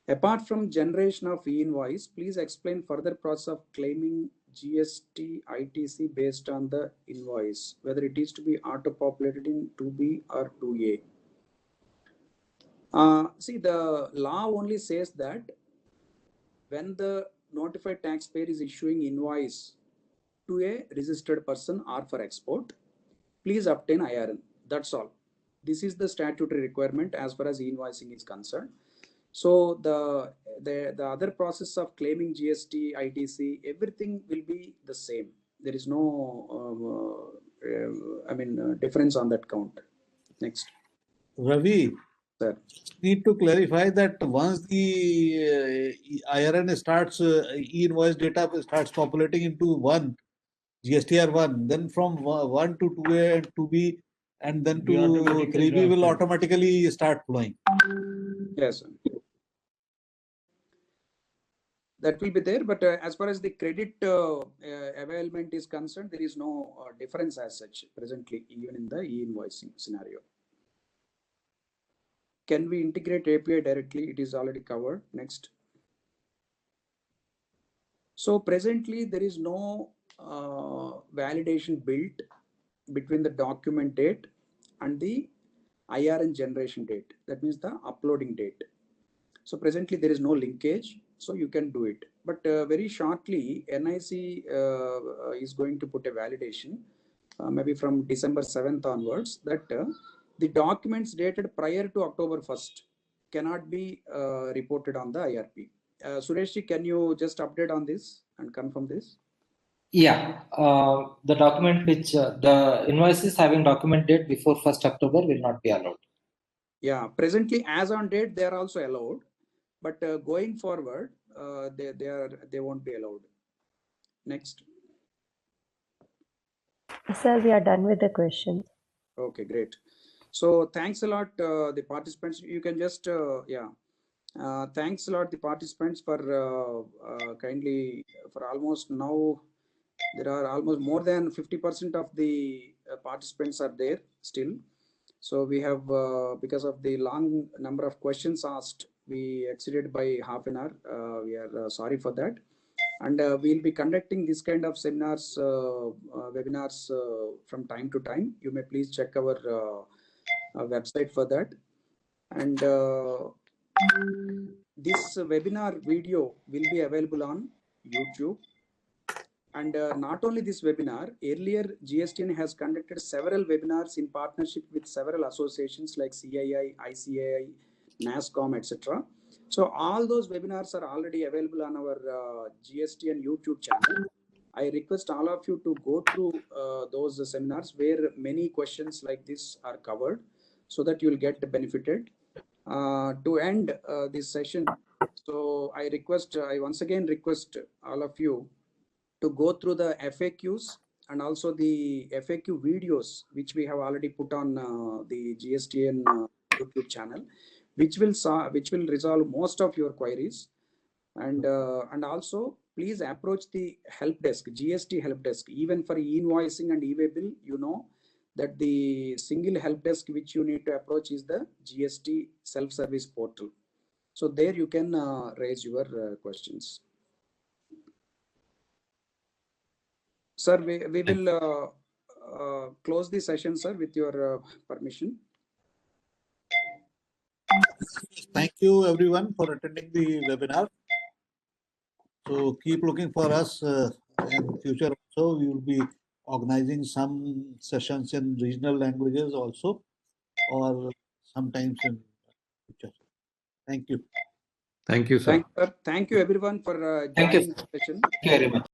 Apart from generation of e-invoice, please explain further process of claiming GST ITC based on the invoice, whether it is to be auto-populated in 2B or 2A. See, the law only says that when the notified taxpayer is issuing invoice to a registered person or for export, please obtain IRN. That's all. This is the statutory requirement as far as e-invoicing is concerned. So the other process of claiming GST, ITC, everything will be the same. There is no, difference on that count. Next. Ravi, Sir. Need to clarify that once the IRN starts, e-invoice data starts populating into one, GSTR1, then from 1 to 2A and 2B, and then to 3B will automatically start flowing. Yes, sir. that will be there. But as far as the credit availment is concerned, there is no difference as such presently, even in the e-invoicing scenario. Can we integrate API directly? It is already covered. Next. So presently there is no validation built between the document date and the IRN generation date. That means the uploading date. So presently there is no linkage, so you can do it. But very shortly, NIC is going to put a validation, maybe from December 7th onwards, that the documents dated prior to October 1st cannot be reported on the IRP. Sureshji, can you just update on this and confirm this? Yeah, the document which the invoices having document date before 1st October will not be allowed. Yeah, presently as on date they are also allowed, but going forward they won't be allowed. Next. Sir, we are done with the questions. Okay, great. So thanks a lot, the participants. You can just thanks a lot the participants for kindly for almost now. There are almost more than 50% of the participants are there still. So we have because of the long number of questions asked, we exceeded by half an hour. We are sorry for that. And we'll be conducting this kind of seminars, webinars from time to time. You may please check our website for that. And this webinar video will be available on YouTube. And not only this webinar, earlier GSTN has conducted several webinars in partnership with several associations like CII, ICAI, NASCOM, etc. So all those webinars are already available on our GSTN YouTube channel. I request all of you to go through those seminars where many questions like this are covered, so that you will get benefited. To end this session, so I once again request all of you to go through the FAQs and also the FAQ videos, which we have already put on the GSTN YouTube channel, which will resolve most of your queries. And also please approach the help desk, GST help desk. Even for e-invoicing and e-way bill, you know that the single help desk which you need to approach is the GST self-service portal. So there you can raise your questions. Sir, we will close the session, sir, with your permission. Thank you everyone for attending the webinar. So keep looking for us in future also. We will be organizing some sessions in regional languages also, or sometimes in future. Thank you. Thank you, sir. Thank you everyone for Thank you. joining the session. Thank you very much.